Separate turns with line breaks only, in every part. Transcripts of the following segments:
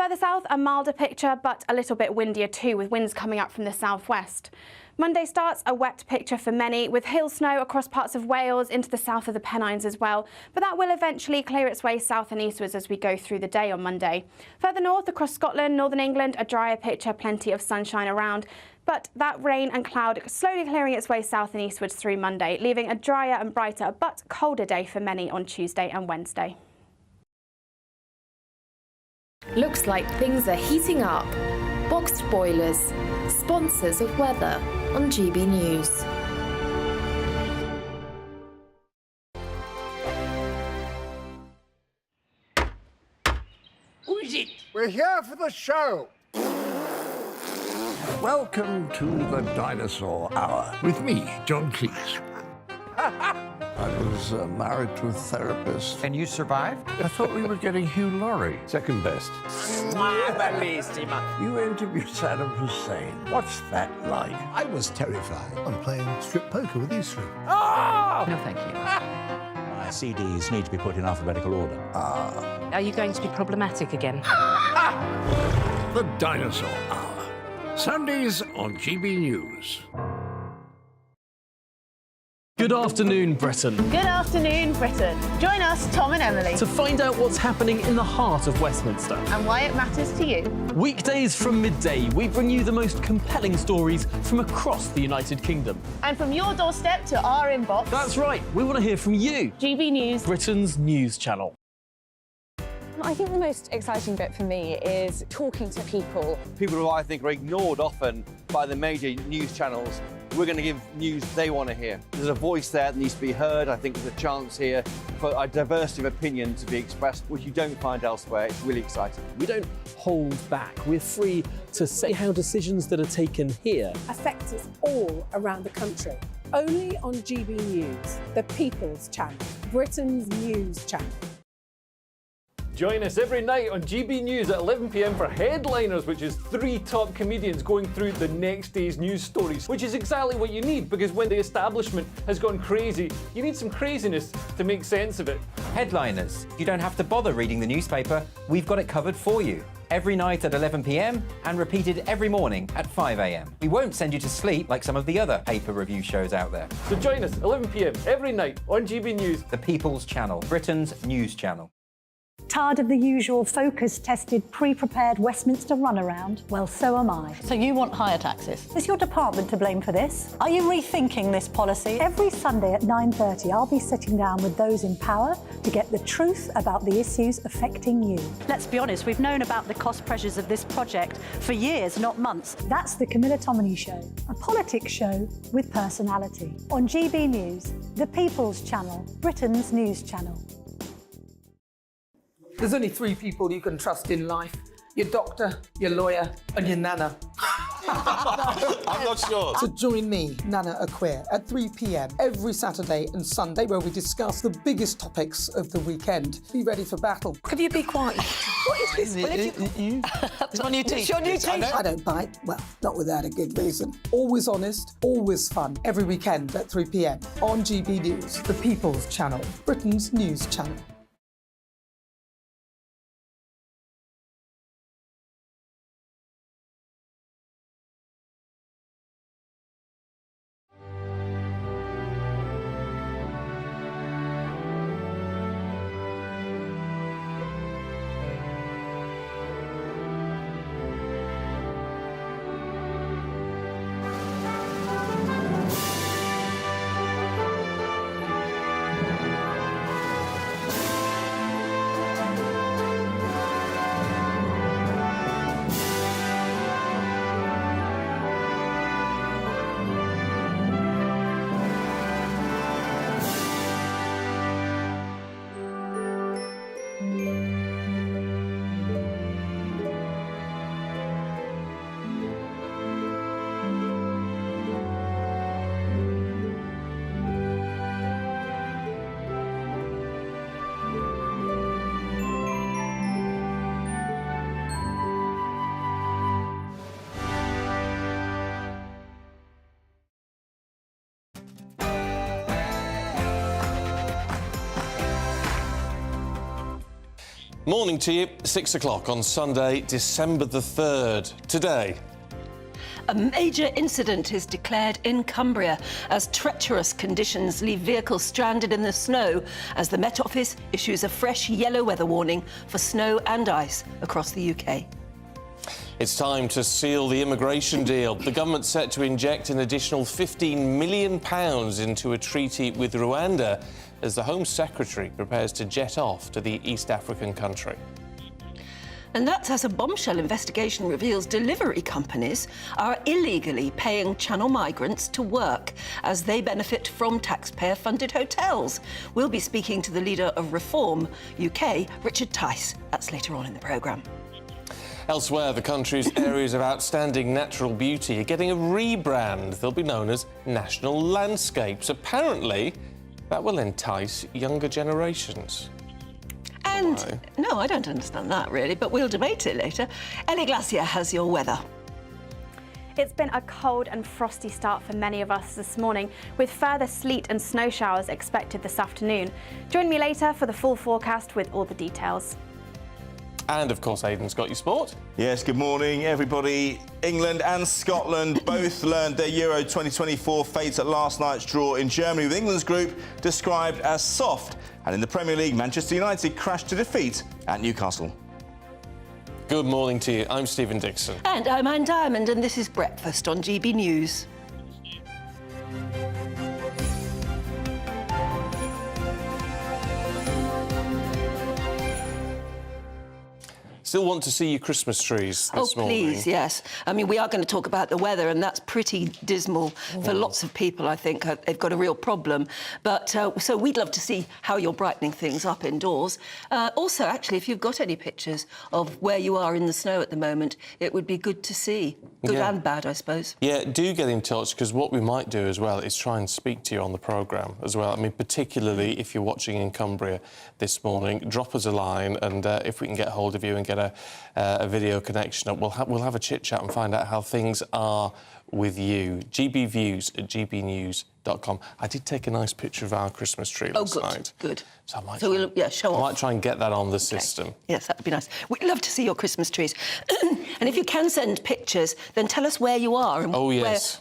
Further south, a milder picture, but a little bit windier too, with winds coming up from the southwest. Monday starts a wet picture for many, with hail snow across parts of Wales into the south of the Pennines as well, but that will eventually clear its way south and eastwards as we go through the day on Monday. Further north, across Scotland, northern England, a drier picture, plenty of sunshine around, but that rain and cloud slowly clearing its way south and eastwards through Monday, leaving a drier and brighter but colder day for many on Tuesday and Wednesday.
Looks like things are heating up. Boxed boilers, sponsors of weather on GB News.
Who is it?
We're here for the show. Welcome to the Dinosaur Hour with me, John Cleese. I was married to a therapist.
And you survived?
I thought we were getting Hugh Laurie.
Second best.
You interviewed Saddam Hussein. What's that like?
I was terrified. I'm playing strip poker with these three.
No, thank you.
My CDs need to be put in alphabetical order.
Are you going to be problematic again?
The Dinosaur Hour. Sundays on GB News.
Good afternoon, Britain.
Good afternoon, Britain. Join us, Tom and Emily,
To find out what's happening in the heart of Westminster.
and why it matters to you.
Weekdays from midday, we bring you the most compelling stories from across the United Kingdom.
And from your doorstep to our inbox,
That's right, we want to hear from you,
GB News.
Britain's news channel.
I think the most exciting bit for me is talking to people.
People who I think are ignored often by the major news channels. We're going to give news they want to hear. There's a voice there that needs to be heard. I think there's a chance here for a diversity of opinion to be expressed, which you don't find elsewhere. It's really exciting.
We don't hold back. We're free to say how decisions that are taken here
affect us all around the country. Only on GB News, the People's Channel, Britain's news channel.
Join us every night on GB News at 11 p.m. for Headliners, which is 3 top comedians going through the next day's news stories, which is exactly what you need, because when the establishment has gone crazy, you need some craziness to make sense of it.
Headliners. You don't have to bother reading the newspaper. We've got it covered for you. Every night at 11 p.m. and repeated every morning at 5 a.m. We won't send you to sleep like some of the other paper review shows out there.
So join us 11 p.m. every night on GB News.
The People's Channel, Britain's news channel.
Tired of the usual focus-tested, pre-prepared Westminster runaround? Well, so am I.
So you want higher taxes?
Is your department to blame for this? Are you rethinking this policy? Every Sunday at 9:30, I'll be sitting down with those in power to get the truth about the issues affecting you.
Let's be honest, we've known about the cost pressures of this project for years, not months.
That's the Camilla Tominey Show, a politics show with personality. On GB News, the People's Channel, Britain's news channel.
There's only 3 people you can trust in life. Your doctor, your lawyer, and your nana.
I'm not sure.
So join me, Nana Aquare, at 3 p.m. every Saturday and Sunday, where we discuss the biggest topics of the weekend. Be ready for battle. Could you be quiet? What is this?
It's my new teeth.
Your new teeth. I don't bite. Well, not without a good reason. Always honest, always fun. Every weekend at 3 p.m. on GB News, the People's Channel, Britain's news channel.
Morning to you, 6 o'clock on Sunday, December the 3rd. Today.
A major incident is declared in Cumbria as treacherous conditions leave vehicles stranded in the snow as the Met Office issues a fresh yellow weather warning for snow and ice across the UK.
It's time to seal the immigration deal. The government's set to inject an additional £15 million into a treaty with Rwanda as the Home Secretary prepares to jet off to the East African country.
And that's as a bombshell investigation reveals delivery companies are illegally paying Channel migrants to work as they benefit from taxpayer-funded hotels. We'll be speaking to the leader of Reform UK, Richard Tice. That's later on in the programme.
Elsewhere, the country's areas of outstanding natural beauty are getting a rebrand. They'll be known as national landscapes. Apparently, that will entice younger generations.
And, no, I don't understand that, really, but we'll debate it later. Ellie Glacier has your weather.
It's been a cold and frosty start for many of us this morning, with further sleet and snow showers expected this afternoon. Join me later for the full forecast with all the details.
And, of course, Aidan's got your sport.
Yes, good morning, everybody. England and Scotland both learned their Euro 2024 fate at last night's draw in Germany, with England's group described as soft. And in the Premier League, Manchester United crashed to defeat at Newcastle.
Good morning to you. I'm Stephen Dixon.
And I'm Anne Diamond, and this is Breakfast on GB News.
Still want to see your Christmas trees this morning?
Oh, please, yes. I mean, we are going to talk about the weather, and that's pretty dismal for lots of people, I think. They've got a real problem. But so we'd love to see how you're brightening things up indoors. Also, actually, if you've got any pictures of where you are in the snow at the moment, it would be good to see. Good and bad, I suppose.
Yeah, do get in touch, because what we might do as well is try and speak to you on the programme as well. I mean, particularly if you're watching in Cumbria this morning, drop us a line, and if we can get hold of you and get a video connection up, we'll have a chit-chat and find out how things are with you. gbviews@gbnews.com. I did take a nice picture of our Christmas tree last night.
Good.
So I might
show off.
I might try and get that on the system.
Yes, that'd be nice. We'd love to see your Christmas trees. And if you can send pictures, then tell us where you are and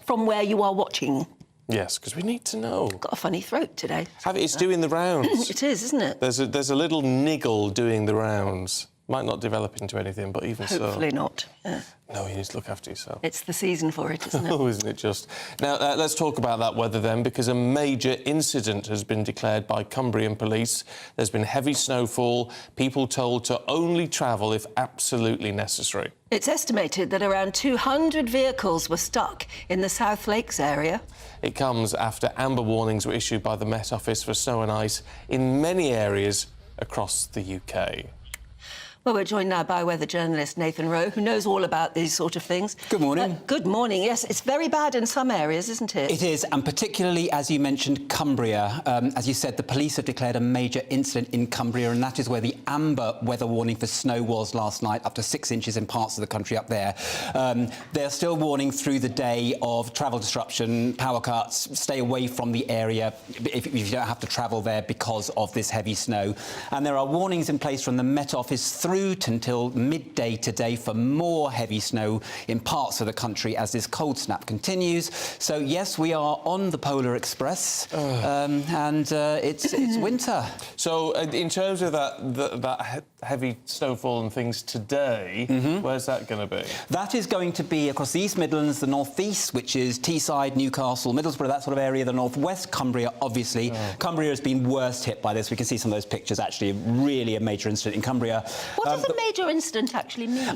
from where you are watching.
Yes, because we need to know.
Got a funny throat today.
It's doing the rounds.
It is, isn't it?
There's a little niggle doing the rounds. Might not develop into anything, but even so...
Hopefully not, yeah.
No, you need to look after yourself.
It's the season for it, isn't it?
Oh, isn't it just? Now, let's talk about that weather then, because a major incident has been declared by Cumbrian police. There's been heavy snowfall, people told to only travel if absolutely necessary.
It's estimated that around 200 vehicles were stuck in the South Lakes area.
It comes after amber warnings were issued by the Met Office for snow and ice in many areas across the UK.
Well, we're joined now by weather journalist Nathan Rowe, who knows all about these sort of things.
Good morning.
Good morning. Yes, it's very bad in some areas, isn't it?
It is, and particularly, as you mentioned, Cumbria. As you said, the police have declared a major incident in Cumbria, and that is where the amber weather warning for snow was last night, up to 6 inches in parts of the country up there. They're still warning through the day of travel disruption, power cuts, stay away from the area if you don't have to travel there because of this heavy snow. And there are warnings in place from the Met Office through until midday today for more heavy snow in parts of the country as this cold snap continues. So, yes, we are on the Polar Express, and it's winter.
So, in terms of that heavy snowfall and things today, where's that going to be?
That is going to be across the East Midlands, the North East, which is Teesside, Newcastle, Middlesbrough, that sort of area, the North West, Cumbria, obviously. Cumbria has been worst hit by this. We can see some of those pictures, actually. Really a major incident in Cumbria.
What does a major incident actually mean?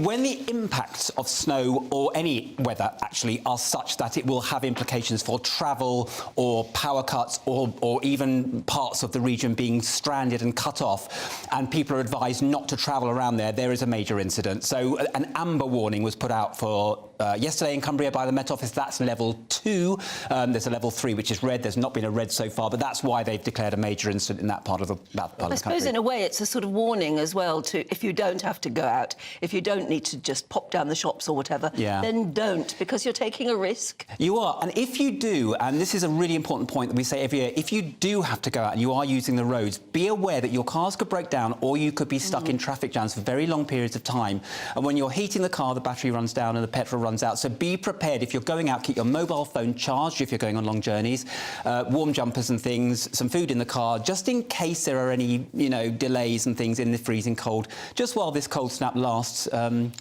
When the impacts of snow or any weather actually are such that it will have implications for travel or power cuts or even parts of the region being stranded and cut off, and people are advised not to travel around there is a major incident. So an amber warning was put out for yesterday in Cumbria by the Met Office. That's level 2. There's a level 3, which is red. There's not been a red so far, but that's why they've declared a major incident in that part of the country.
I suppose, in a way, it's a sort of warning as well to if you don't have to go out, if you don't need to just pop down the shops or whatever, then don't, because you're taking a risk.
You are, and if you do, and this is a really important point that we say every year, if you do have to go out and you are using the roads, be aware that your cars could break down or you could be stuck in traffic jams for very long periods of time. And when you're heating the car, the battery runs down and the petrol runs out. So be prepared. If you're going out, keep your mobile phone charged if you're going on long journeys, warm jumpers and things, some food in the car, just in case there are any, you know, delays and things in the freezing cold, just while this cold snap lasts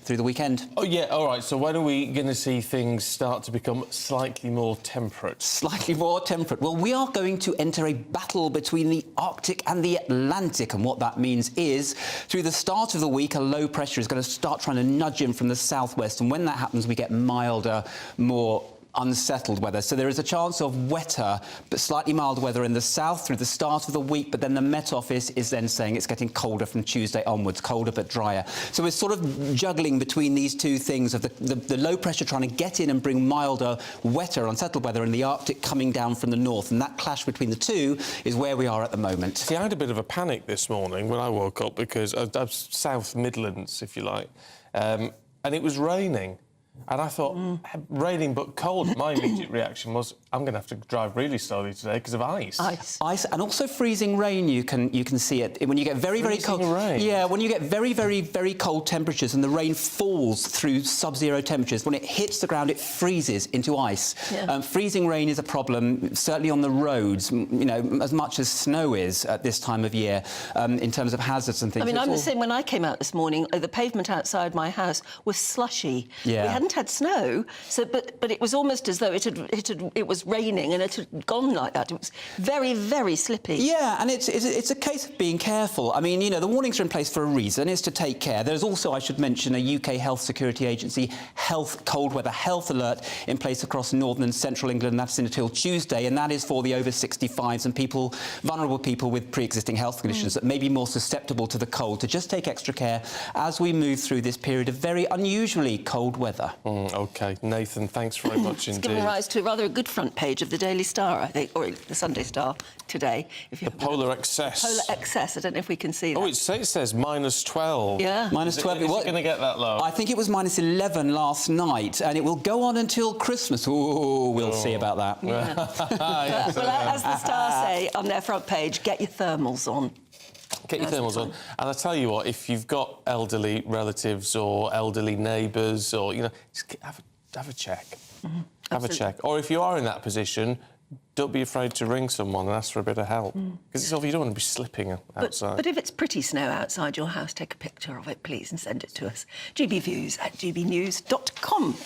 through the weekend.
Oh, yeah, all right. So when are we going to see things start to become slightly more temperate?
Slightly more temperate. Well, we are going to enter a battle between the Arctic and the Atlantic, and what that means is, through the start of the week, a low pressure is going to start trying to nudge in from the southwest, and when that happens, we get milder, more unsettled weather. So there is a chance of wetter but slightly mild weather in the south through the start of the week, but then the Met Office is then saying it's getting colder from Tuesday onwards, colder but drier. So we're sort of juggling between these two things of the low pressure trying to get in and bring milder, wetter, unsettled weather, and the Arctic coming down from the north, and that clash between the two is where we are at the moment.
See, I had a bit of a panic this morning when I woke up because I was South Midlands, if you like, and it was raining. And I thought, raining but cold. My immediate reaction was, I'm going to have to drive really slowly today because of ice.
Ice, and also freezing rain. You can see it when you get very cold
rain.
Yeah, when you get very cold temperatures and the rain falls through sub-zero temperatures. When it hits the ground, it freezes into ice.
Yeah.
Freezing rain is a problem, certainly on the roads. You know, as much as snow is at this time of year, in terms of hazards and things.
I mean, I'm the same. When I came out this morning, the pavement outside my house was slushy.
Yeah.
We hadn't had snow, so but it was almost as though it was raining and it had gone like that. It was very slippy.
Yeah, and it's a case of being careful. I mean, you know, the warnings are in place for a reason. It's to take care. There's also, I should mention, a UK Health Security Agency cold weather health alert in place across northern and central England. That's until Tuesday, and that is for the over 65s and people, vulnerable people with pre-existing health conditions that may be more susceptible to the cold, to just take extra care as we move through this period of very unusually cold weather.
OK. Nathan, thanks very much indeed.
It's given rise to rather a good front page of the Daily Star, I think, or the Sunday Star today. If you
the polar excess.
Polar excess. I don't know if we can see that.
Oh, it says -12.
Yeah.
-12.
Is it going to get that low?
I think it was -11 last night, and it will go on until Christmas. Ooh, we'll see about that.
Yeah. Well, as the Star say on their front page, get your thermals on.
Get your thermals on. And I tell you what, if you've got elderly relatives or elderly neighbours, or, you know, just have a check. Have a check. Or if you are in that position, don't be afraid to ring someone and ask for a bit of help. Because it's obvious you don't want to be slipping outside.
But if it's pretty snow outside your house, take a picture of it, please, and send it to us. gbviews@gbnews.com.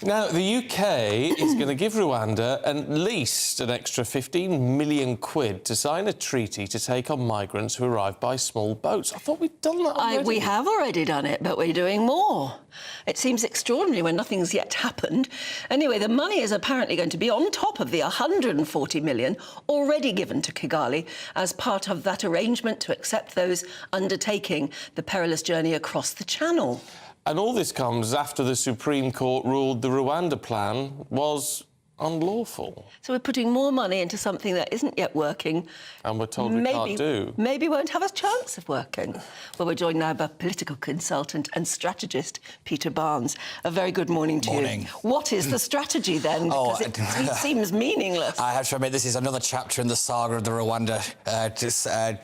Now, the UK is going to give Rwanda at least an extra 15 million quid to sign a treaty to take on migrants who arrive by small boats. I thought we'd done that already.
We have already done it, but we're doing more. It seems extraordinary when nothing's yet happened. Anyway, the money is apparently going to be on top of the 140 million already given to Kigali as part of that arrangement to accept those undertaking the perilous journey across the Channel.
And all this comes after the Supreme Court ruled the Rwanda plan was unlawful.
So we're putting more money into something that isn't yet working.
And we're told we can't do.
Maybe won't have a chance of working. Well, we're joined now by political consultant and strategist Peter Barnes. A very good morning to you. What is the strategy then? Because it seems meaningless.
I have to admit, this is another chapter in the saga of the Rwanda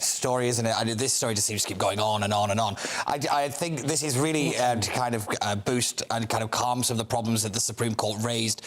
story, isn't it? This story just seems to keep going on and on and on. I think this is really to kind of boost and kind of calm some of the problems that the Supreme Court raised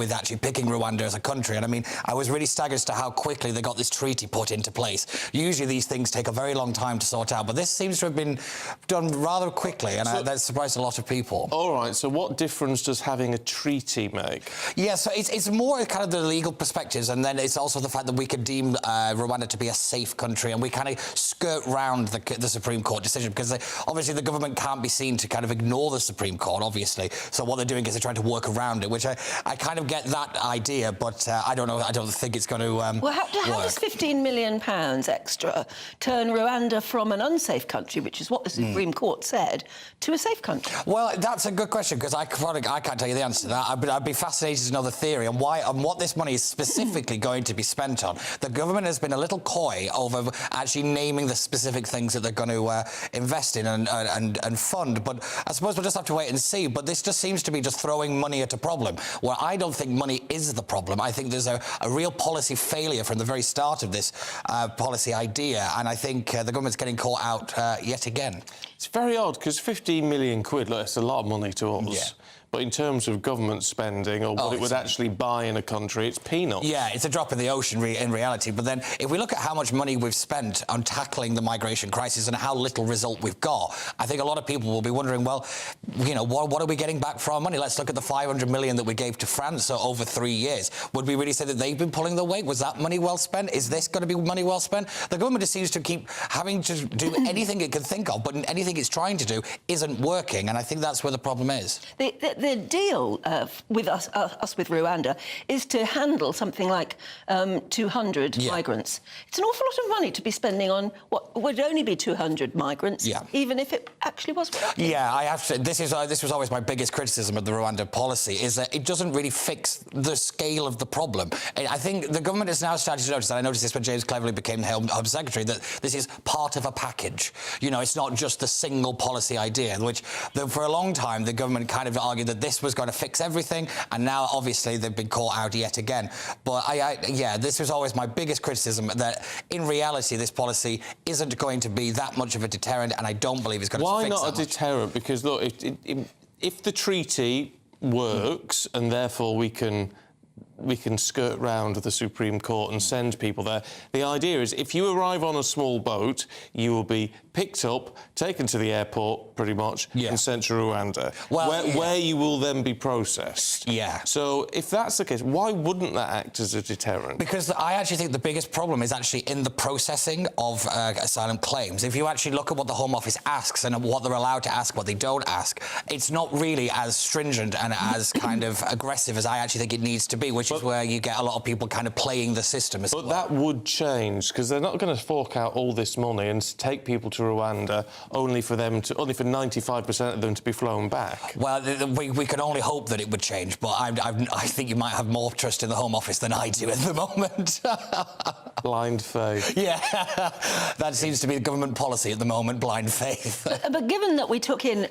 with actually picking Rwanda as a country. And I mean, I was really staggered as to how quickly they got this treaty put into place. Usually these things take a very long time to sort out, but this seems to have been done rather quickly, and that surprised a lot of people.
All right, so what difference does having a treaty make?
Yeah, so it's more kind of the legal perspectives, and then it's also the fact that we could deem Rwanda to be a safe country, and we kind of skirt round the Supreme Court decision, because obviously the government can't be seen to kind of ignore the Supreme Court, obviously. So what they're doing is they're trying to work around it, which I kind of get that idea, but I don't know. I don't think it's going to
Well, how does £15 million extra turn Rwanda from an unsafe country, which is what the Supreme Court said, to a safe country?
Well, that's a good question, because I can't tell you the answer to that. I'd be fascinated to know the theory and why and what this money is specifically going to be spent on. The government has been a little coy over actually naming the specific things that they're going to invest in and fund, but I suppose we'll just have to wait and see. But this just seems to be just throwing money at a problem, where I don't think money is the problem. I think there's a real policy failure from the very start of this policy idea, and I think the government's getting caught out yet again.
It's very odd, because 15 million quid, look, it's a lot of money to us.
Yeah.
But in terms of government spending or what it would actually buy in a country, it's peanuts.
Yeah, it's a drop in the ocean in reality. But then if we look at how much money we've spent on tackling the migration crisis and how little result we've got, I think a lot of people will be wondering, well, you know, what are we getting back for our money? Let's look at the 500 million that we gave to France over 3 years. Would we really say that they've been pulling their weight? Was that money well spent? Is this going to be money well spent? The government just seems to keep having to do anything it can think of, but anything it's trying to do isn't working, and I think that's where the problem is.
The deal with us with Rwanda is to handle something like 200 migrants. It's an awful lot of money to be spending on what would only be 200 migrants, even if it actually was working.
Yeah, I have to. This was always my biggest criticism of the Rwanda policy, is that it doesn't really fix the scale of the problem. I think the government has now started to notice, and I noticed this when James Cleverly became the Home Secretary, that this is part of a package. You know, it's not just the single policy idea, which for a long time the government kind of argued that this was going to fix everything, and now obviously they've been caught out yet again. But yeah, this was always my biggest criticism, that in reality this policy isn't going to be that much of a deterrent, and I don't believe it's going to fix that much.
Why not a deterrent? Because look, if the treaty works and therefore we can skirt round the Supreme Court and send people there. The idea is, if you arrive on a small boat, you will be picked up, taken to the airport, pretty much, and sent to Rwanda, where you will then be processed.
Yeah.
So, if that's the case, why wouldn't that act as a deterrent?
Because I actually think the biggest problem is actually in the processing of asylum claims. If you actually look at what the Home Office asks and what they're allowed to ask, what they don't ask, it's not really as stringent and as kind of aggressive as I actually think it needs to be, which is where you get a lot of people kind of playing the system as well.
But that would change, because they're not going to fork out all this money and take people to Rwanda only for 95% of them to be flown back.
Well, we can only hope that it would change, but I think you might have more trust in the Home Office than I do at the moment.
Blind faith.
Yeah, that seems to be the government policy at the moment, blind faith.
But given that we took in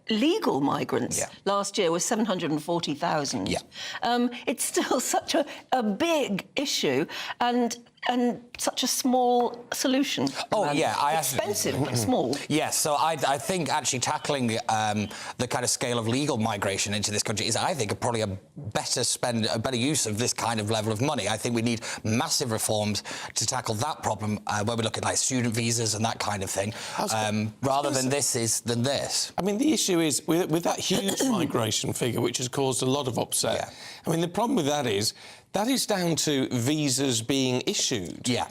legal migrants last year was 740,000, it's still such a big issue and such a small solution.
Oh, yeah.
Expensive, but small.
Yes, so I think actually tackling the kind of scale of legal migration into this country is, I think, probably a better use of this kind of level of money. I think we need massive reforms to tackle that problem, where we look at like student visas and that kind of thing, rather than this.
I mean, the issue is, with that huge migration figure, which has caused a lot of upset, I mean, the problem with that is down to visas being issued.
Yeah.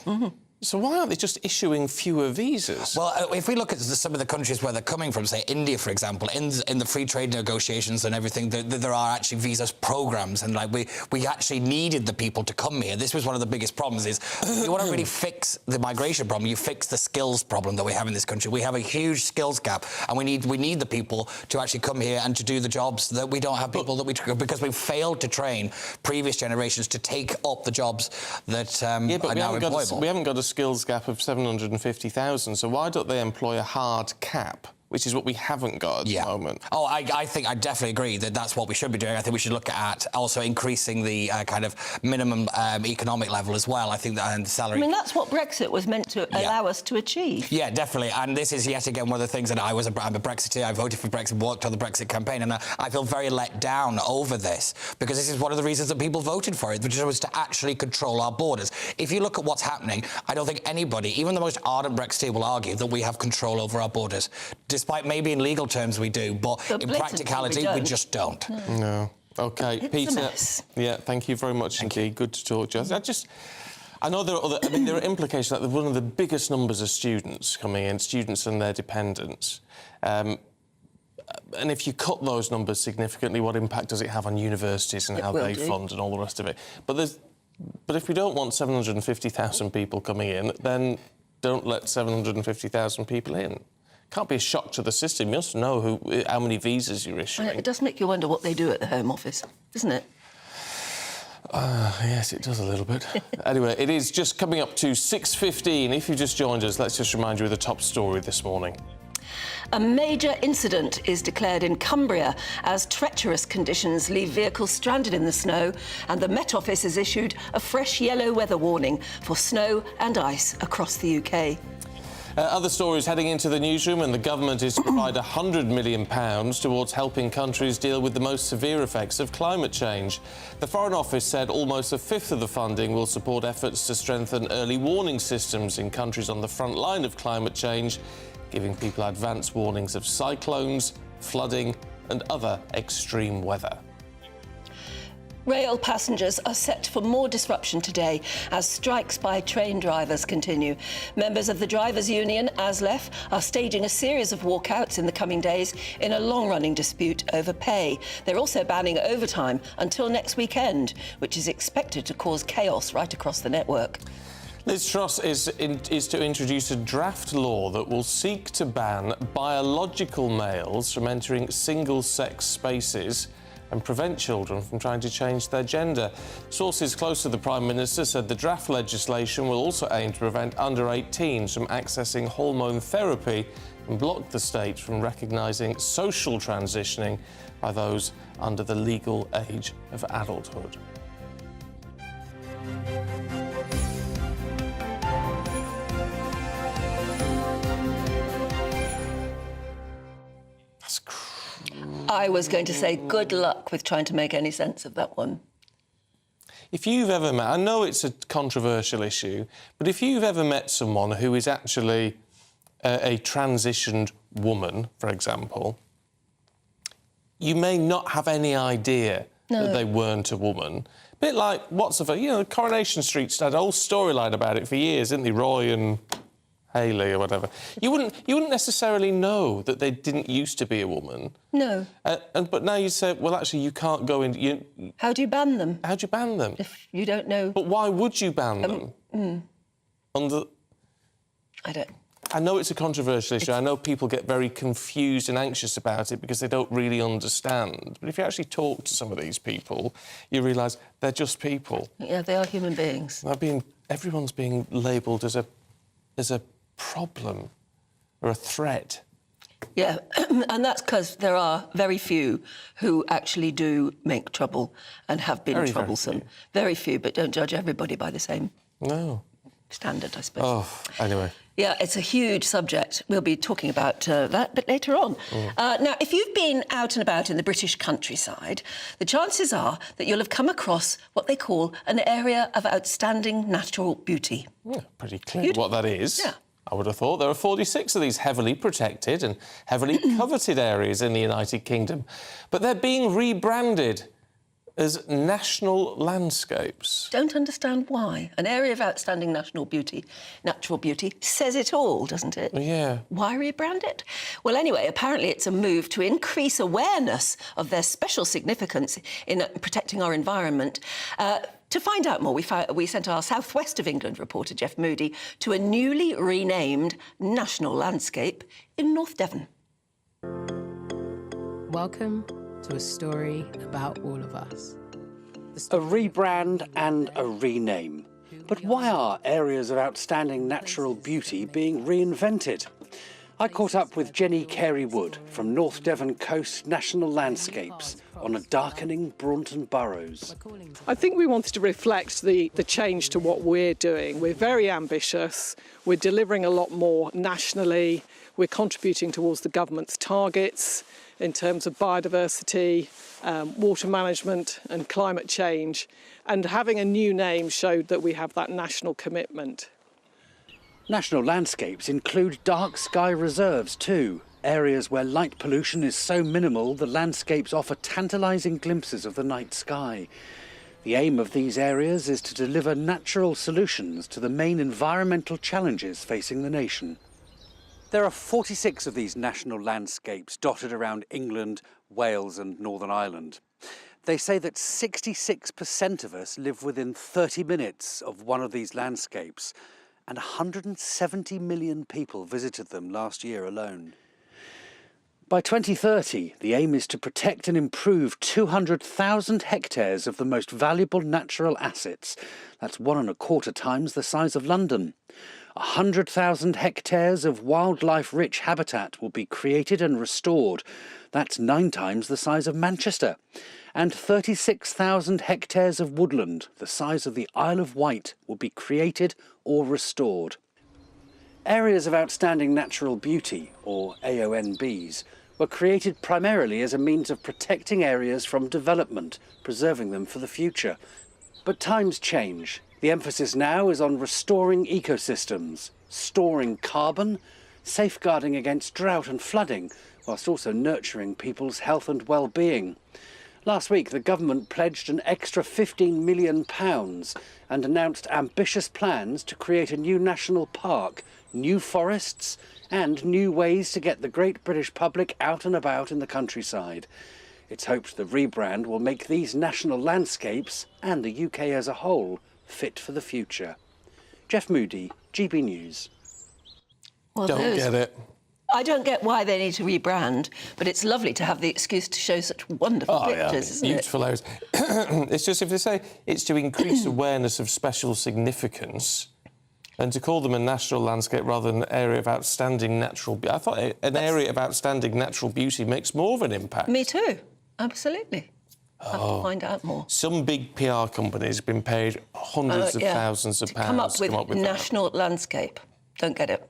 So why aren't they just issuing fewer visas?
Well, if we look at some of the countries where they're coming from, say India, for example, in the free trade negotiations and everything, there are actually visas programs, and like we actually needed the people to come here. This was one of the biggest problems. Is you want to really fix the migration problem, you fix the skills problem that we have in this country. We have a huge skills gap, and we need the people to actually come here and to do the jobs that we don't have people because we've failed to train previous generations to take up the jobs that are now employable.
We haven't got a skills gap of 750,000, so why don't they employ a hard cap, which is what we haven't got at the moment?
Oh, I think I definitely agree that that's what we should be doing. I think we should look at also increasing the kind of minimum economic level as well. I think that, and salary.
I mean, that's what Brexit was meant to allow us to achieve.
Yeah, definitely. And this is yet again one of the things that I'm a Brexiteer. I voted for Brexit, worked on the Brexit campaign, and I feel very let down over this, because this is one of the reasons that people voted for it, which was to actually control our borders. If you look at what's happening, I don't think anybody, even the most ardent Brexiteer, will argue that we have control over our borders. Despite maybe in legal terms we do, but in practicality we just don't.
No. OK,
it's
Peter.
A mess.
Yeah, thank you very much indeed. Good to talk to you. I know there are there are implications, like one of the biggest numbers of students coming in, students and their dependents. And if you cut those numbers significantly, what impact does it have on universities and how they fund and all the rest of it? But if we don't want 750,000 people coming in, then don't let 750,000 people in. Can't be a shock to the system. You must know how many visas you're issuing.
It does make you wonder what they do at the Home Office, doesn't it?
Yes, it does a little bit. Anyway, it is just coming up to 6:15. If you just joined us, let's just remind you of the top story this morning.
A major incident is declared in Cumbria as treacherous conditions leave vehicles stranded in the snow, and the Met Office has issued a fresh yellow weather warning for snow and ice across the UK.
Other stories heading into the newsroom, and the government is to provide £100 million towards helping countries deal with the most severe effects of climate change. The Foreign Office said almost a fifth of the funding will support efforts to strengthen early warning systems in countries on the front line of climate change, giving people advance warnings of cyclones, flooding and other extreme weather.
Rail passengers are set for more disruption today as strikes by train drivers continue. Members of the Drivers' Union, ASLEF, are staging a series of walkouts in the coming days in a long-running dispute over pay. They're also banning overtime until next weekend, which is expected to cause chaos right across the network.
Liz Truss is to introduce a draft law that will seek to ban biological males from entering single-sex spaces and prevent children from trying to change their gender. Sources close to the Prime Minister said the draft legislation will also aim to prevent under-18s from accessing hormone therapy and block the state from recognising social transitioning by those under the legal age of adulthood.
I was going to say good luck with trying to make any sense of that one.
If you've ever met, I know it's a controversial issue, but if you've ever met someone who is actually a transitioned woman, for example, you may not have any idea that they weren't a woman. A bit like, Coronation Street's had a whole storyline about it for years, didn't they? Roy and Hayley or whatever. You wouldn't necessarily know that they didn't used to be a woman.
No.
But now you say, well, actually, you can't go in.
How do you ban them?
How do you ban them?
If you don't know.
But why would you ban them? I know it's a controversial issue. I know people get very confused and anxious about it because they don't really understand. But if you actually talk to some of these people, you realise they're just people.
Yeah, they are human beings.
Everyone's being labelled as a problem or a threat.
Yeah, and that's because there are very few who actually do make trouble and have been troublesome. Very few, but don't judge everybody by the same standard, I suppose.
Oh, anyway.
Yeah, it's a huge subject. We'll be talking about that a bit later on. Now, if you've been out and about in the British countryside, the chances are that you'll have come across what they call an area of outstanding natural beauty.
Yeah, pretty clear what that is.
Yeah.
I would have thought there are 46 of these heavily protected and heavily coveted areas in the United Kingdom, but they're being rebranded as national landscapes.
Don't understand why. An area of outstanding natural beauty says it all, doesn't it?
Yeah.
Why rebrand it? Well, anyway, apparently it's a move to increase awareness of their special significance in protecting our environment. To find out more, we sent our South West of England reporter, Jeff Moody, to a newly renamed national landscape in North Devon.
Welcome to a story about all of us.
A rebrand and a rename. But why are areas of outstanding natural beauty being reinvented? I caught up with Jenny Carey-Wood from North Devon Coast National Landscapes on a darkening Braunton Burrows.
I think we wanted to reflect the change to what we're doing. We're very ambitious. We're delivering a lot more nationally. We're contributing towards the government's targets in terms of biodiversity, water management and climate change. And having a new name showed that we have that national commitment.
National landscapes include dark sky reserves too, areas where light pollution is so minimal the landscapes offer tantalising glimpses of the night sky. The aim of these areas is to deliver natural solutions to the main environmental challenges facing the nation. There are 46 of these national landscapes dotted around England, Wales and Northern Ireland. They say that 66% of us live within 30 minutes of one of these landscapes, and 170 million people visited them last year alone. By 2030, the aim is to protect and improve 200,000 hectares of the most valuable natural assets. That's 1.25 times the size of London. 100,000 hectares of wildlife-rich habitat will be created and restored. That's 9 times the size of Manchester. And 36,000 hectares of woodland, the size of the Isle of Wight, will be created or restored. Areas of outstanding natural beauty, or AONBs, were created primarily as a means of protecting areas from development, preserving them for the future. But times change. The emphasis now is on restoring ecosystems, storing carbon, safeguarding against drought and flooding, whilst also nurturing people's health and well-being. Last week, the government pledged an extra £15 million and announced ambitious plans to create a new national park, new forests and new ways to get the great British public out and about in the countryside. It's hoped the rebrand will make these national landscapes, and the UK as a whole, fit for the future. Jeff Moody, GB News.
Well,
Don't get it.
I don't get why they need to rebrand, but it's lovely to have the excuse to show such wonderful pictures, isn't it?
Beautiful areas. It's just, if they say it's to increase awareness of special significance, and to call them a national landscape rather than an area of outstanding natural beauty. I thought an area of outstanding natural beauty makes more of an impact.
Me too, absolutely. Have to find out more.
Some big PR companies have been paid hundreds of thousands of pounds
to come up with national landscape. Don't get it.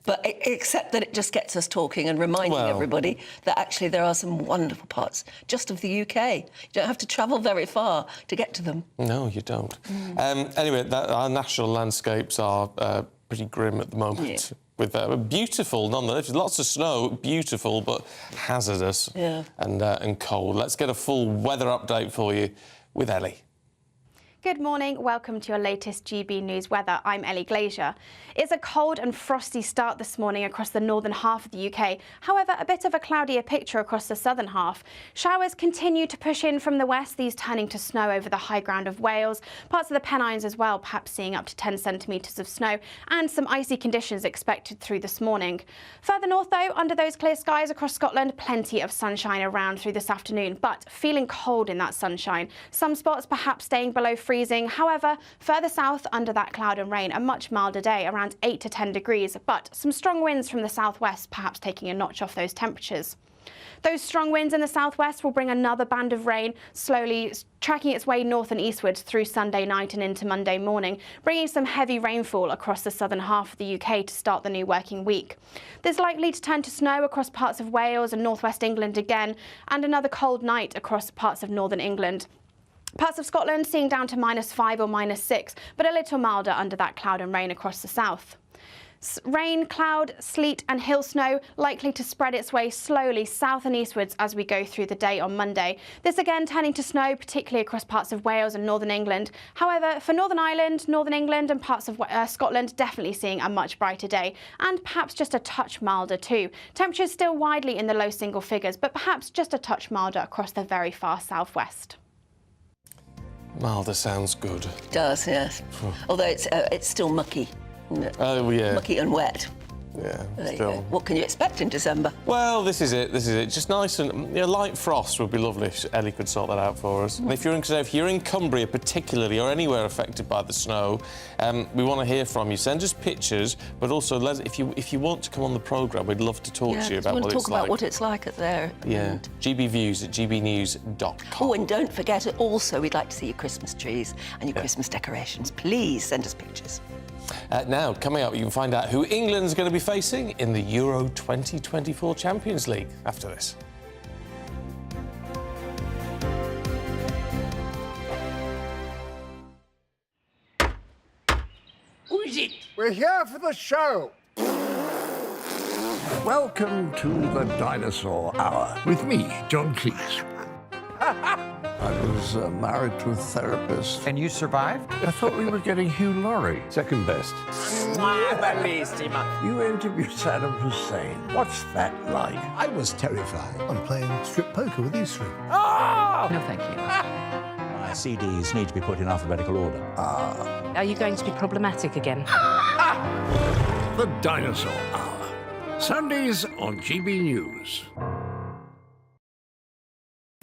But except that it just gets us talking and reminding everybody that actually there are some wonderful parts just of the UK. You don't have to travel very far to get to them.
No, you don't. Anyway, our national landscapes are pretty grim at the moment. With beautiful, nonetheless. Lots of snow, beautiful, but hazardous and cold. Let's get a full weather update for you with Ellie.
Good morning, welcome to your latest GB News weather. I'm Ellie Glazier. It's a cold and frosty start this morning across the northern half of the UK. However, a bit of a cloudier picture across the southern half. Showers continue to push in from the west, these turning to snow over the high ground of Wales, parts of the Pennines as well, perhaps seeing up to 10 centimetres of snow, and some icy conditions expected through this morning. Further north though, under those clear skies across Scotland, plenty of sunshine around through this afternoon, but feeling cold in that sunshine. Some spots perhaps staying below freezing. However, further south under that cloud and rain, a much milder day, around 8 to 10 degrees, but some strong winds from the southwest, perhaps taking a notch off those temperatures. Those strong winds in the southwest will bring another band of rain, slowly tracking its way north and eastwards through Sunday night and into Monday morning, bringing some heavy rainfall across the southern half of the UK to start the new working week. There's likely to turn to snow across parts of Wales and northwest England again, and another cold night across parts of northern England. Parts of Scotland seeing down to -5 or -6, but a little milder under that cloud and rain across the south. Rain, cloud, sleet and hill snow likely to spread its way slowly south and eastwards as we go through the day on Monday. This again turning to snow, particularly across parts of Wales and northern England. However, for Northern Ireland, Northern England and parts of Scotland, definitely seeing a much brighter day, and perhaps just a touch milder too. Temperatures still widely in the low single figures, but perhaps just a touch milder across the very far southwest.
Milder sounds good.
It does, yes. Although it's still mucky.
Oh, yeah.
Mucky and wet.
Yeah, still.
What can you expect in December?
Well, this is it. Just nice and light frost would be lovely if Ellie could sort that out for us. And if you're in Cumbria particularly, or anywhere affected by the snow, we want to hear from you. Send us pictures, but also if you want to come on the programme, we'd love to talk to you about what it's like.
Talk about what it's like at there.
Yeah. gbviews@gbnews.com.
Oh, and don't forget, also we'd like to see your Christmas trees and your Christmas decorations. Please send us pictures.
Now, coming up, you can find out who England's going to be facing in the Euro 2024 Champions League after this.
Who is it? We're here for the show. Welcome to the Dinosaur Hour with me, John Cleese. I was married to a therapist.
And you survived?
I thought we were getting Hugh Laurie, second best. You interviewed Saddam Hussein. What's that like?
I was terrified. I'm playing strip poker with these three.
Oh! No, thank you.
My CDs need to be put in alphabetical order.
Are you going to be problematic again?
The Dinosaur Hour. Sundays on GB News.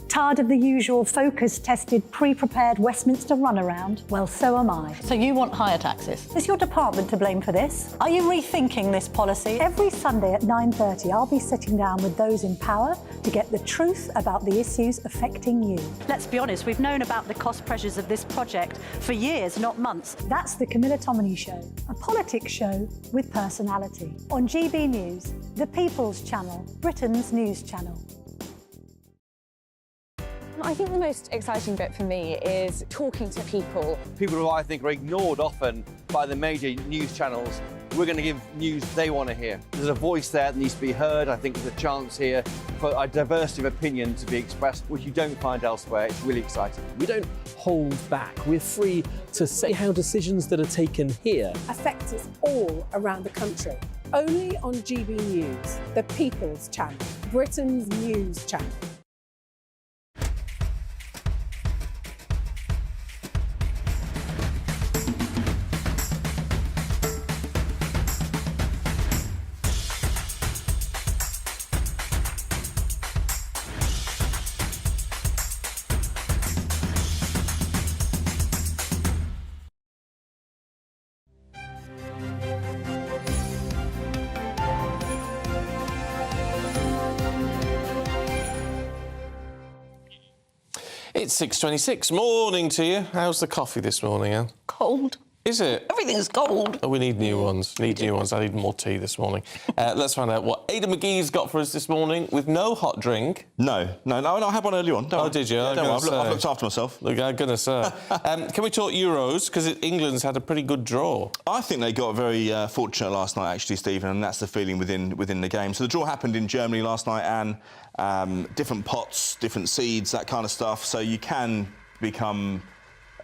Tired of the usual focus-tested, pre-prepared Westminster runaround? Well, so am I.
So you want higher taxes?
Is your department to blame for this? Are you rethinking this policy? Every Sunday at 9:30, I'll be sitting down with those in power to get the truth about the issues affecting you.
Let's be honest, we've known about the cost pressures of this project for years, not months.
That's the Camilla Tominey Show, a politics show with personality. On GB News, the People's Channel, Britain's news channel.
I think the most exciting bit for me is talking to people.
People who I think are ignored often by the major news channels. We're going to give news they want to hear. There's a voice there that needs to be heard. I think there's a chance here for a diversity of opinion to be expressed, which you don't find elsewhere. It's really exciting.
We don't hold back. We're free to say how decisions that are taken here
affect us all around the country. Only on GB News, the People's Channel, Britain's news channel.
It's 6:26. Morning to you. How's the coffee this morning, Anne?
Cold.
Is it?
Everything's cold.
Oh, we need new ones. Need new ones. I need more tea this morning. Let's find out what Ada McGee's got for us this morning with no hot drink.
No, I had one earlier on.
Oh, did you?
Yeah, I've looked after myself.
Look, goodness, can we talk Euros? Because England's had a pretty good draw.
I think they got very fortunate last night, actually, Stephen, and that's the feeling within the game. So the draw happened in Germany last night, and different pots, different seeds, that kind of stuff. So you can become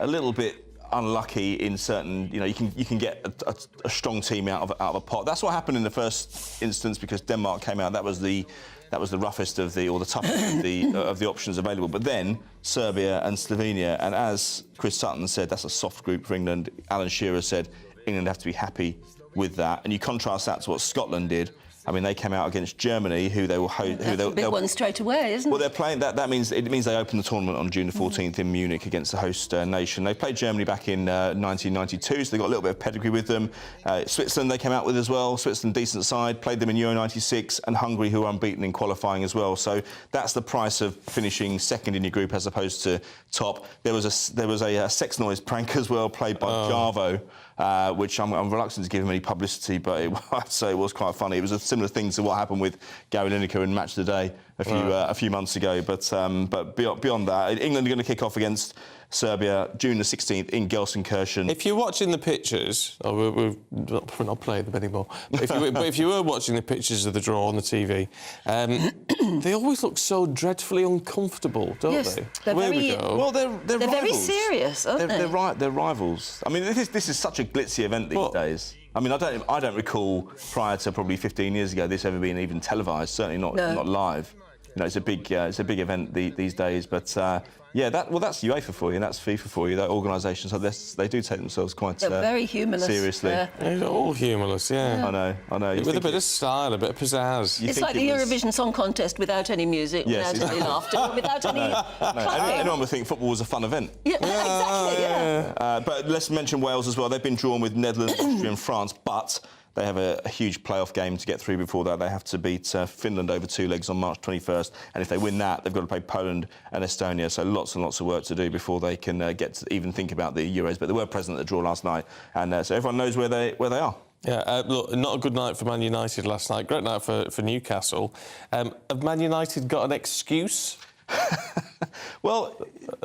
a little bit unlucky in certain, you can get a strong team out of a pot. That's what happened in the first instance because Denmark came out. That was the roughest of the toughest of the options available. But then Serbia and Slovenia, and as Chris Sutton said, that's a soft group for England. Alan Shearer said England have to be happy with that. And you contrast that to what Scotland did. I mean, they came out against Germany, who they will host.
That's a big one straight away, isn't it?
Well, they're playing. That means they open the tournament on June the 14th in Munich against the host nation. They played Germany back in 1992, so they got a little bit of pedigree with them. Switzerland they came out with as well. Switzerland, decent side, played them in Euro '96, and Hungary, who were unbeaten in qualifying as well. So that's the price of finishing second in your group as opposed to top. There was a sex noise prank as well, played by Jarvo. Which I'm reluctant to give him any publicity, but I'd say it was quite funny. It was a similar thing to what happened with Gary Lineker in Match of the Day a few months ago. But beyond that, England are going to kick off against Serbia June the 16th in Gelsenkirchen.
If you're watching the pictures, we're not playing them anymore. But if you were watching the pictures of the draw on the TV, they always look so dreadfully uncomfortable, don't they?
There
we go.
Well, they're
rivals. Very serious, aren't they?
They're rivals. I mean, this is such a glitzy event these days. I mean, I don't recall prior to probably 15 years ago this ever being even televised. Certainly not live. You know, it's a big event these days. But that's UEFA for you, and that's FIFA for you. That organisations, they do take themselves quite
very humorless,
seriously.
They're all humorless, yeah.
I know.
With a bit of style, a bit of pizzazz.
It's like the Eurovision Song Contest without any music, without any laughter, without any clapping.
Anyone would think football was a fun event.
Yeah, exactly. Yeah.
But let's mention Wales as well. They've been drawn with Netherlands, Austria, and France, but they have a huge playoff game to get through before that. They have to beat Finland over 2 legs on March 21st. And if they win that, they've got to play Poland and Estonia. So lots and lots of work to do before they can get to even think about the Euros. But they were present at the draw last night. And so everyone knows where they are.
Yeah, look, not a good night for Man United last night. Great night for Newcastle. Have Man United got an excuse?
Well,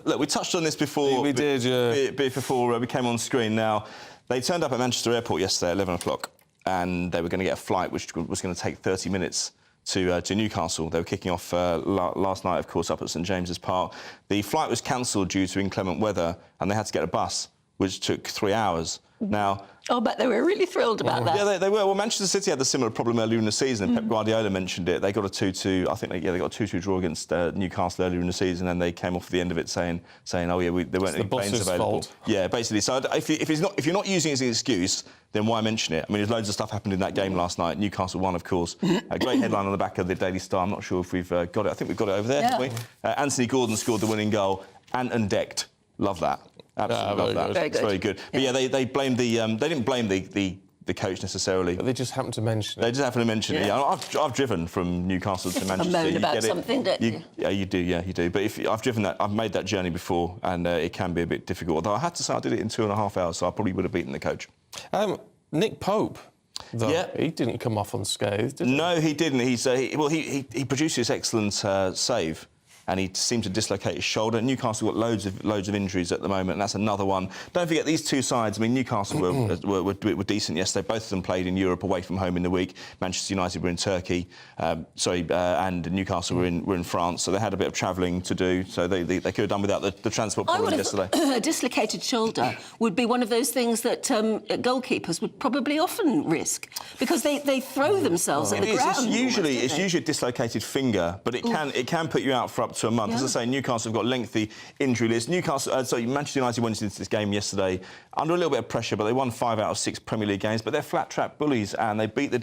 look, we touched on this before.
We did, yeah.
Before we came on screen. Now, they turned up at Manchester Airport yesterday at 11 o'clock. And they were going to get a flight which was going to take 30 minutes to Newcastle. They were kicking off last night, of course, up at St James's Park. The flight was cancelled due to inclement weather, and they had to get a bus, which took 3 hours. Now,
Oh, but they were really thrilled about that.
yeah, they were. Well, Manchester City had a similar problem earlier in the season, and Pep Guardiola mentioned it. They got a 2-2. I think they got a 2-2 draw against Newcastle earlier in the season, and they came off at the end of it saying, oh yeah, there weren't any planes available.
Fault.
Yeah, basically. So if you're not using it as an excuse, then why mention it? I mean, there's loads of stuff happened in that game last night. Newcastle won, of course. A great headline on the back of the Daily Star. I'm not sure if we've got it. I think we've got it over there, haven't we? Anthony Gordon scored the winning goal. and decked. Love that. Absolutely love that. It's very good. But yeah, they blamed the. They didn't blame the coach necessarily.
But they just happened to mention it.
They just happened to mention it. Yeah, I've driven from Newcastle to Manchester.
Moan about something, don't you?
Yeah, you do. Yeah, you do. But if I've driven that, I've made that journey before, and it can be a bit difficult. Although I had to say I did it in 2.5 hours, so I probably would have beaten the coach.
Nick Pope. Though, yeah, he didn't come off unscathed, did he?
No, he didn't. He produced this excellent save, and he seemed to dislocate his shoulder. Newcastle got loads of injuries at the moment, and that's another one. Don't forget these two sides. I mean, Newcastle were decent yesterday. Both of them played in Europe away from home in the week. Manchester United were in Turkey, and Newcastle were in France. So they had a bit of travelling to do. So they could have done without the transport problems yesterday.
A dislocated shoulder would be one of those things that goalkeepers would probably often risk because they throw themselves at the ground.
It's usually a dislocated finger, but it can put you out for up to a month. Yeah. As I say, Newcastle have got a lengthy injury list. Manchester United went into this game yesterday under a little bit of pressure, but they won 5 out of 6 Premier League games. But they're flat-track bullies, and they beat the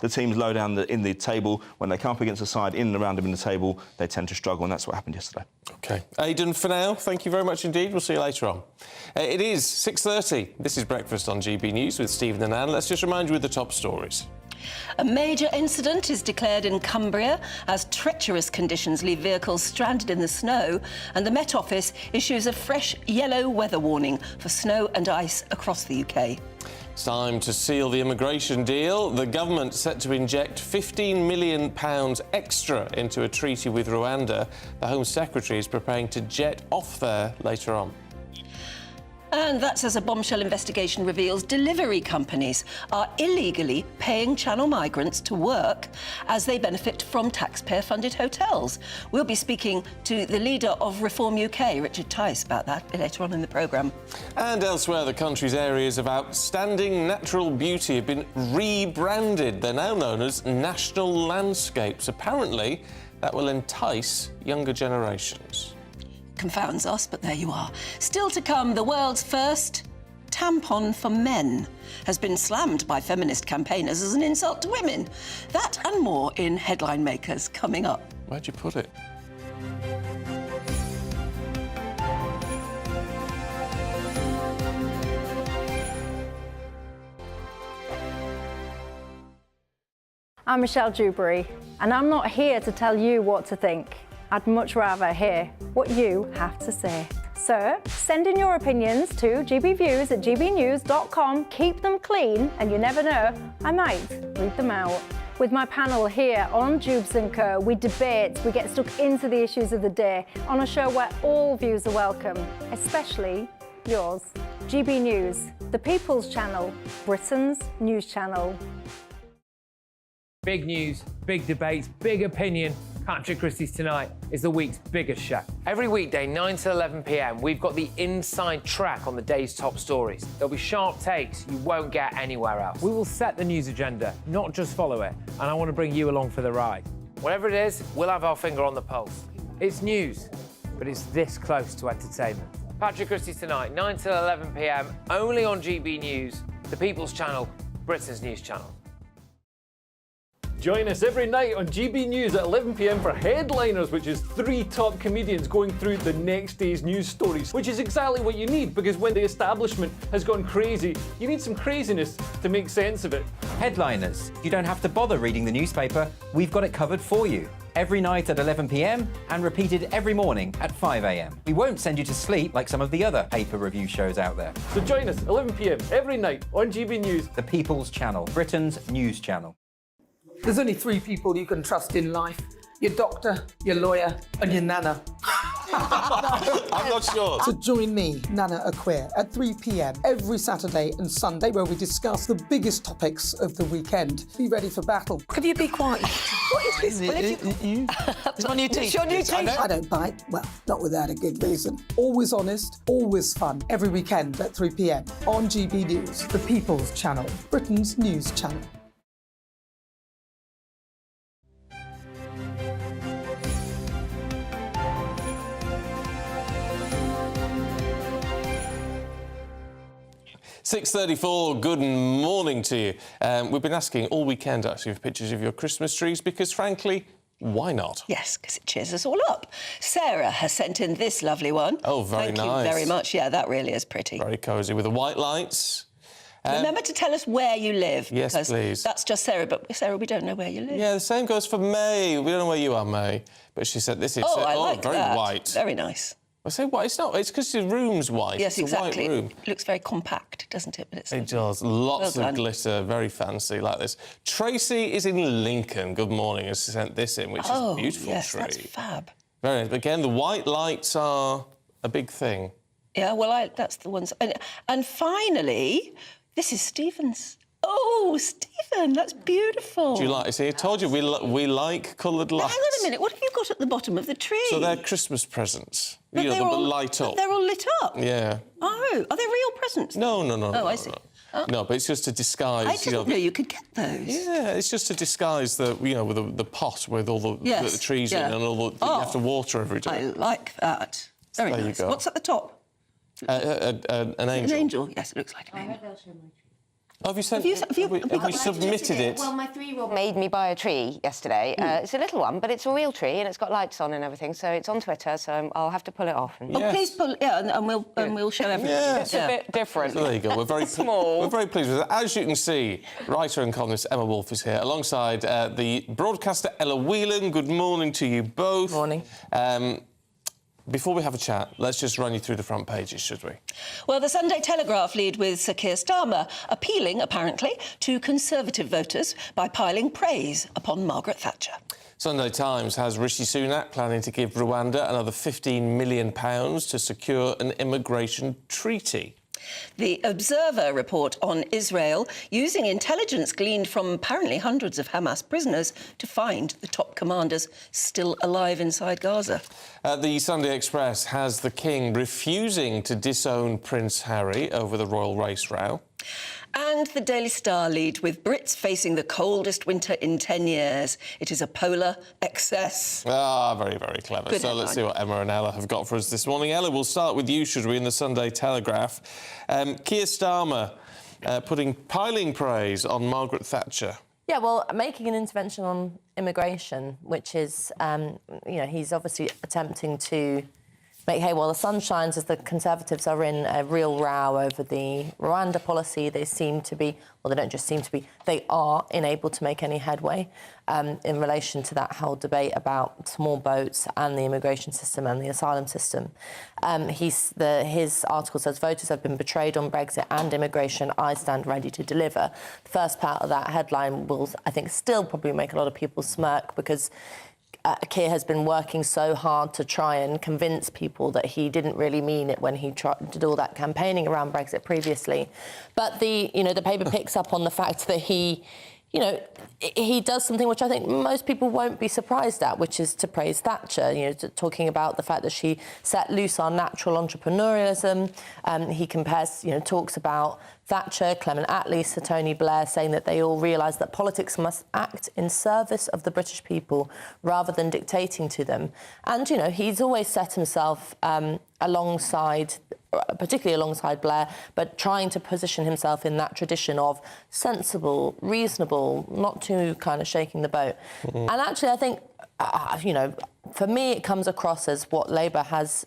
teams low down in the table. When they come up against a side in and around them in the table, they tend to struggle, and that's what happened yesterday.
OK. Aidan, for now, thank you very much indeed. We'll see you later on. It is 6:30. This is Breakfast on GB News with Stephen and Anne. Let's just remind you of the top stories.
A major incident is declared in Cumbria as treacherous conditions leave vehicles stranded in the snow, and the Met Office issues a fresh yellow weather warning for snow and ice across the UK.
It's time to seal the immigration deal. The government set to inject £15 million extra into a treaty with Rwanda. The Home Secretary is preparing to jet off there later on.
And that's as a bombshell investigation reveals delivery companies are illegally paying Channel migrants to work as they benefit from taxpayer-funded hotels. We'll be speaking to the leader of Reform UK, Richard Tice, about that later on in the programme.
And elsewhere, the country's areas of outstanding natural beauty have been rebranded. They're now known as national landscapes. Apparently, that will entice younger generations.
Confounds us, but there you are. Still to come, the world's first tampon for men has been slammed by feminist campaigners as an insult to women. That and more in Headline Makers coming up.
Where'd you put it?
I'm Michelle Dewberry, and I'm not here to tell you what to think. I'd much rather hear what you have to say. So, send in your opinions to gbviews@gbnews.com. Keep them clean, and you never know, I might read them out. With my panel here on Jubes & Co, we debate, we get stuck into the issues of the day on a show where all views are welcome, especially yours. GB News, the People's Channel, Britain's news channel.
Big news, big debates, big opinion. Patrick Christie's Tonight is the week's biggest show. Every weekday, 9 to 11 p.m, we've got the inside track on the day's top stories. There'll be sharp takes you won't get anywhere else. We will set the news agenda, not just follow it, and I want to bring you along for the ride. Whatever it is, we'll have our finger on the pulse. It's news, but it's this close to entertainment. Patrick Christie's Tonight, 9 to 11 p.m, only on GB News, the People's Channel, Britain's news channel.
Join us every night on GB News at 11 p.m. for Headliners, which is 3 top comedians going through the next day's news stories, which is exactly what you need, because when the establishment has gone crazy, you need some craziness to make sense of it.
Headliners. You don't have to bother reading the newspaper. We've got it covered for you. Every night at 11 p.m. and repeated every morning at 5 a.m. We won't send you to sleep like some of the other paper review shows out there.
So join us 11 p.m. every night on GB News.
The People's Channel, Britain's news channel.
There's only 3 people you can trust in life. Your doctor, your lawyer, and your nana.
I'm not sure.
So join me, Nana Aquia, at 3 p.m. every Saturday and Sunday, where we discuss the biggest topics of the weekend. Be ready for battle.
Could you be quiet? What is this? It's on your teeth. It's your new teeth.
I don't bite. Well, not without a good reason. Always honest, always fun. Every weekend at 3 p.m. on GB News, the People's Channel, Britain's news channel.
.34, good morning to you. We've been asking all weekend, actually, for pictures of your Christmas trees because, frankly, why not?
Yes, because it cheers us all up. Sarah has sent in this lovely one.
Oh, very nice.
Thank you very much. Yeah, that really is pretty.
Very cosy, with the white lights.
Remember to tell us where you live.
Yes,
because
please.
That's just Sarah, but Sarah, we don't know where you live.
Yeah, the same goes for May. We don't know where you are, May. But she said this is...
I like
very
that.
white.
Very nice.
I say white. It's not. It's because the room's white.
Yes,
it's
exactly.
A white room.
It looks very compact, doesn't it? But
it does. Lots of glitter, very fancy, like this. Tracy is in Lincoln. Good morning. Has sent this in, which is a beautiful
yes,
tree.
That's fab.
Very nice. Again, the white lights are a big thing.
Yeah, well, that's the ones. And finally, this is Stephen's. Oh, Stephen, that's beautiful.
Do you like? See, I told you we like coloured lights.
Hang on a minute. What have you got at the bottom of the tree?
So they're Christmas presents.
But
you know, they light up.
They're all lit up.
Yeah.
Oh, are they real presents?
No.
Oh, I see.
No, but it's just to disguise.
I didn't know you could get those.
Yeah, it's just to disguise the, with the pot with all the trees in and all the, you have to water every day.
I like that. Very
there
nice.
You go.
What's at the top?
An angel.
An angel. Yes, it looks like an angel.
Oh, have you submitted it?
Well, my 3-year-old made me buy a tree yesterday. It's a little one, but it's a real tree and it's got lights on and everything. So it's on Twitter. So I'll have to pull it off.
Oh, please pull. Yeah, and we'll show everything.
Yeah.
It's a bit different.
So there you go. We're very
small.
We're very pleased with it. As you can see, writer and columnist Emma Wolfe is here alongside the broadcaster Ella Whelan. Good morning to you both.
Morning.
Before we have a chat, let's just run you through the front pages, should we?
Well, the Sunday Telegraph lead with Sir Keir Starmer appealing, apparently, to Conservative voters by piling praise upon Margaret Thatcher.
Sunday Times has Rishi Sunak planning to give Rwanda another £15 million to secure an immigration treaty.
The Observer report on Israel using intelligence gleaned from apparently hundreds of Hamas prisoners to find the top commanders still alive inside Gaza.
The Sunday Express has the King refusing to disown Prince Harry over the royal race row.
And the Daily Star lead with Brits facing the coldest winter in 10 years. It is a polar excess.
Ah, very, very clever.
Good
so
headline.
let's see what Emma and Ella have got for us this morning. Ella, we'll start with you, should we, in the Sunday Telegraph. Keir Starmer piling praise on Margaret Thatcher.
Yeah, well, making an intervention on immigration, which is, he's obviously attempting to make hay while the sun shines, as the Conservatives are in a real row over the Rwanda policy. They seem to be, well, they don't just seem to be, they are unable to make any headway in relation to that whole debate about small boats and the immigration system and the asylum system. His article says, voters have been betrayed on Brexit and immigration. I stand ready to deliver. The first part of that headline will, I think, still probably make a lot of people smirk, because Keir has been working so hard to try and convince people that he didn't really mean it when he did all that campaigning around Brexit previously. But the paper picks up on the fact that he does something which I think most people won't be surprised at, which is to praise Thatcher, talking about the fact that she set loose our natural entrepreneurialism. He compares, talks about Thatcher, Clement Attlee, Sir Tony Blair, saying that they all realise that politics must act in service of the British people rather than dictating to them. And, he's always set himself particularly alongside Blair, but trying to position himself in that tradition of sensible, reasonable, not too kind of shaking the boat. Mm-hmm. And actually, I think, for me, it comes across as what Labour has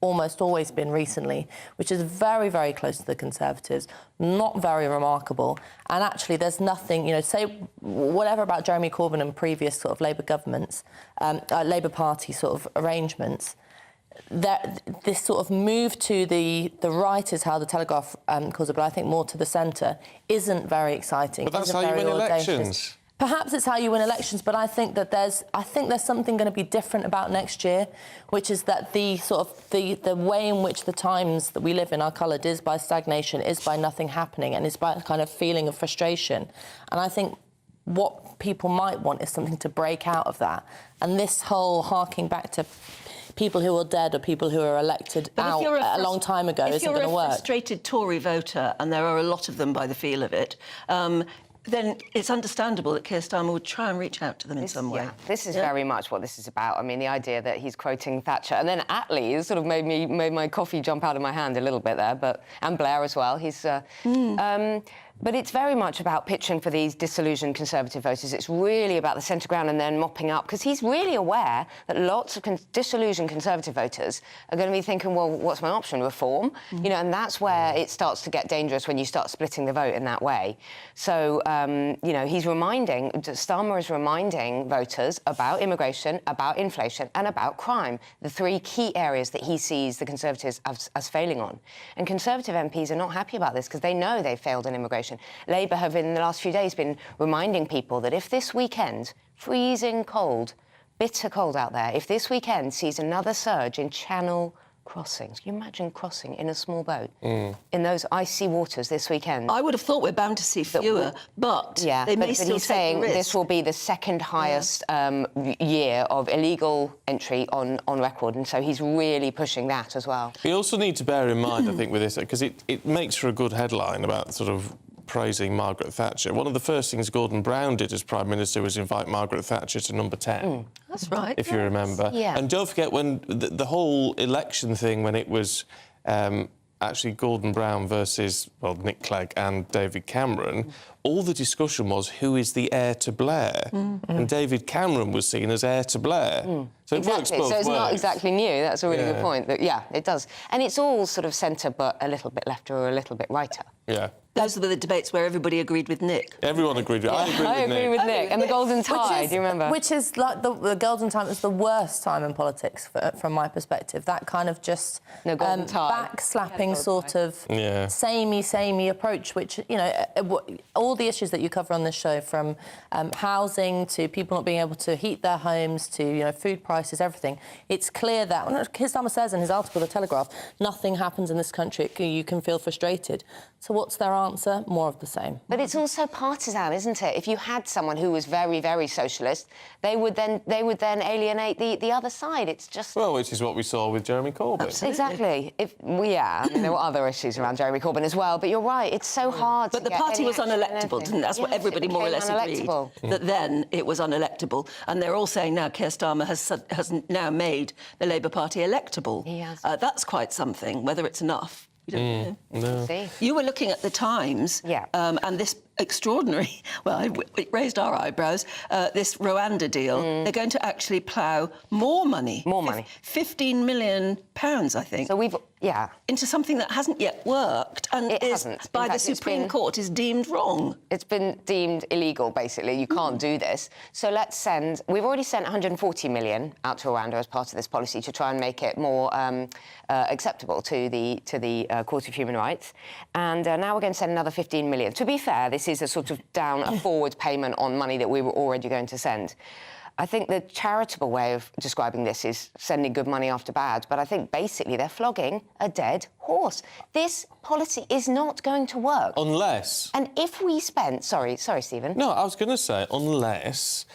almost always been recently, which is very, very close to the Conservatives, not very remarkable. And actually, there's nothing, say whatever about Jeremy Corbyn and previous sort of Labour governments, Labour Party sort of arrangements, this sort of move to the right is how the Telegraph calls it, but I think more to the centre, isn't very exciting.
But that's how you win elections.
Perhaps it's how you win elections, but I think there's something going to be different about next year, which is that the way in which the times that we live in are coloured is by stagnation, is by nothing happening, and is by a kind of feeling of frustration. And I think what people might want is something to break out of that. And this whole harking back to people who are dead or people who are elected out a long time ago isn't going to work.
If you're a frustrated Tory voter, and there are a lot of them by the feel of it, then it's understandable that Keir Starmer would try and reach out to them in some way.
Yeah, this is very much what this is about. I mean, the idea that he's quoting Thatcher, and then Attlee has sort of made my coffee jump out of my hand a little bit there, and Blair as well. He's but it's very much about pitching for these disillusioned Conservative voters. It's really about the centre ground and then mopping up, because he's really aware that lots of disillusioned Conservative voters are going to be thinking, well, what's my option? Reform? You know, and that's where it starts to get dangerous when you start splitting the vote in that way. So, you know, Starmer is reminding voters about immigration, about inflation and about crime, the three key areas that he sees the Conservatives as failing on. And Conservative MPs are not happy about this because they know they've failed on immigration. Labour have, in the last few days, been reminding people that if this weekend, freezing cold, bitter cold out there, if this weekend sees another surge in Channel crossings, can you imagine crossing in a small boat in those icy waters this weekend?
I would have thought we're bound to see fewer, but they may still
he's saying this will be the second highest year of illegal entry on record, and so he's really pushing that as well.
We also need to bear in mind, I think, with this, because it makes for a good headline about sort of praising Margaret Thatcher. One of the first things Gordon Brown did as Prime Minister was invite Margaret Thatcher to number 10.
That's right.
If you remember.
Yeah.
And don't forget when the whole election thing, when it was actually Gordon Brown versus, well, Nick Clegg and David Cameron, all the discussion was who is the heir to Blair. And David Cameron was seen as heir to Blair. So it works both ways.
So it's not exactly new. That's a really good point. Yeah, it does. And it's all sort of centre but a little bit left or a little bit righter.
Yeah.
Those were the debates where everybody agreed with Nick.
Everyone agreed with
I agree with Nick. And the Golden Tide, do you remember?
Which is like the Golden Time is the worst time in politics from my perspective. That kind of just backslapping sort of samey approach, which, you know, all the issues that you cover on this show, from housing to people not being able to heat their homes to, you know, food prices, everything. It's clear that, Keir Starmer says in his article, The Telegraph, nothing happens in this country, you can feel frustrated. So what's their answer? More of the same.
But it's also partisan, isn't it? If you had someone who was very, very socialist, they would then alienate the other side. It's just...
Well, which is what we saw with Jeremy Corbyn.
Absolutely. Exactly. I mean, there were other issues around Jeremy Corbyn as well, but you're right, it's so hard
But the party was unelectable, didn't it? That's what everybody more or less agreed. That then it was unelectable. And they're all saying now Keir Starmer has now made the Labour Party electable.
He has.
That's quite something. Whether it's enough, you don't know.
No.
You were looking at the Times, and this extraordinary, well, it raised our eyebrows, this Rwanda deal. They're going to actually plough more money.
More money.
£15 million, I think.
So we've,
into something that hasn't yet worked and by the Supreme Court is deemed wrong.
It's been deemed illegal, basically. You can't do this. So we've already sent 140 million out to Rwanda as part of this policy to try and make it more acceptable to the Court of Human Rights. And now we're going to send another 15 million. To be fair, this is a sort of a forward payment on money that we were already going to send. I think the charitable way of describing this is sending good money after bad, but I think basically they're flogging a dead horse. This policy is not going to work.
Unless...
And if we spent... Sorry, Stephen.
No, I was going to say, unless...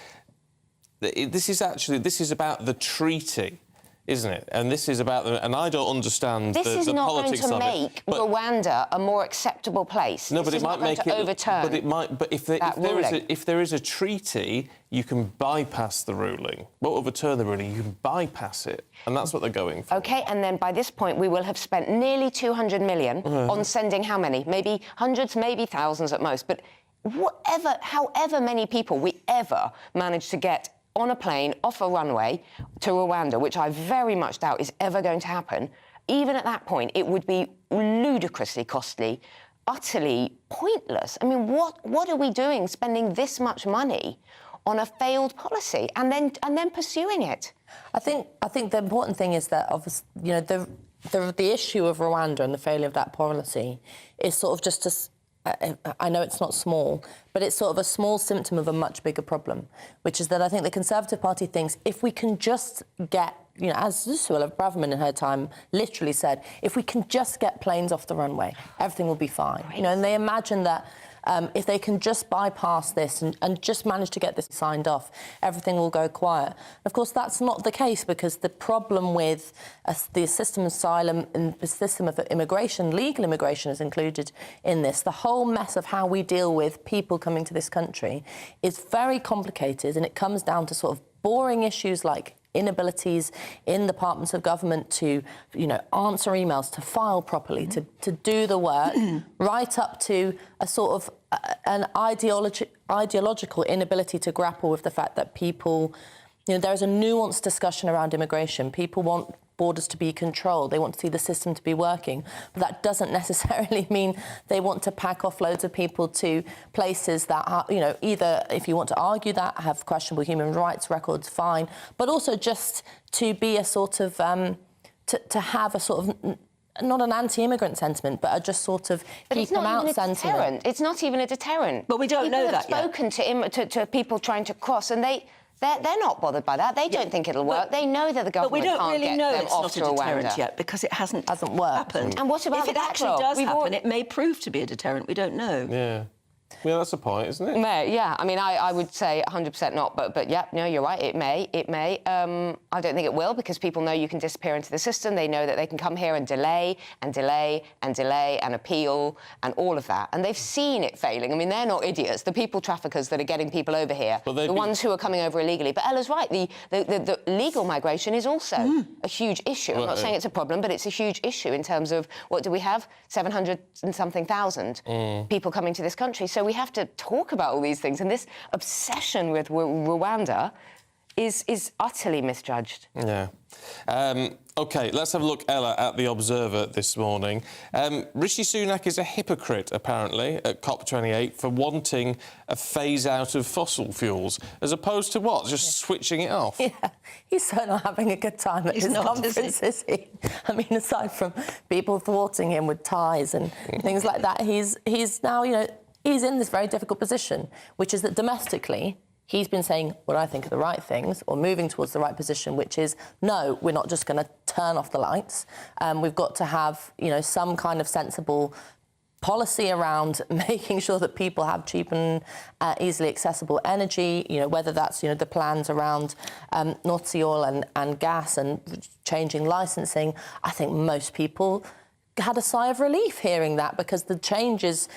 This is about the treaty, isn't it? And this is about and I don't understand the politics of it.
This is not going to make Rwanda a more acceptable place.
No, but it might make it
overturn.
But it might. But if there is a treaty, you can bypass the ruling. Won't overturn the ruling. You can bypass it, and that's what they're going for.
OK, and then by this point we will have spent nearly 200 million on sending how many? Maybe hundreds, maybe thousands at most. But however many people we ever manage to get on a plane, off a runway, to Rwanda, which I very much doubt is ever going to happen, even at that point, it would be ludicrously costly, utterly pointless. I mean, what are we doing spending this much money on a failed policy and then pursuing it?
I think the important thing is that, obviously, you know, the issue of Rwanda and the failure of that policy is sort of just I know it's not small, but it's sort of a small symptom of a much bigger problem, which is that I think the Conservative Party thinks if we can just get, you know, as Suella Braverman in her time literally said, if we can just get planes off the runway, everything will be fine. You know, and they imagine that if they can just bypass this and just manage to get this signed off, everything will go quiet. Of course, that's not the case, because the problem with the system of asylum and the system of immigration, legal immigration is included in this. The whole mess of how we deal with people coming to this country is very complicated, and it comes down to sort of boring issues like inabilities in departments of government to, you know, answer emails, to file properly, to do the work, right up to a sort of an ideological inability to grapple with the fact that people, you know, there's a nuanced discussion around immigration. People want borders to be controlled. They want to see the system to be working. But that doesn't necessarily mean they want to pack off loads of people to places that are, you know, either, if you want to argue that, have questionable human rights records, fine, but also just to be a sort of, to have a sort of, not an anti-immigrant sentiment, but a just sort of keep them out sentiment.
It's not even a deterrent.
But we don't know that yet.
People have spoken to people trying to cross, and they're not bothered by that. They don't think it'll work. They know that the government can't get them off to Rwanda. But we don't really know it's not a deterrent yet, because it hasn't worked. And what about
if it actually does happen, it may prove to be a deterrent. We don't know.
Yeah. Yeah, that's the point, isn't it?
Yeah, I mean, I would say 100% not, but yeah, no, you're right, it may. I don't think it will, because people know you can disappear into the system. They know that they can come here and delay and delay and delay and appeal and all of that. And they've seen it failing. I mean, they're not idiots. The people traffickers that are getting people over here, the ones who are coming over illegally. But Ella's right, the legal migration is also a huge issue. I'm not saying it's a problem, but it's a huge issue in terms of, what do we have? 700 and something thousand people coming to this country. So we have to talk about all these things, and this obsession with Rwanda is utterly misjudged.
Yeah. OK, let's have a look, Ella, at The Observer this morning. Rishi Sunak is a hypocrite, apparently, at COP28 for wanting a phase-out of fossil fuels, as opposed to what? Just switching it off?
Yeah, he's so not having a good time at his conference, is he? I mean, aside from people thwarting him with ties and things like that, he's now, you know, he's in this very difficult position, which is that domestically, he's been saying what I think are the right things, or moving towards the right position, which is, no, we're not just going to turn off the lights. We've got to have, you know, some kind of sensible policy around making sure that people have cheap and easily accessible energy, you know, whether that's, you know, the plans around North Sea oil and gas and changing licensing. I think most people had a sigh of relief hearing that, because the changes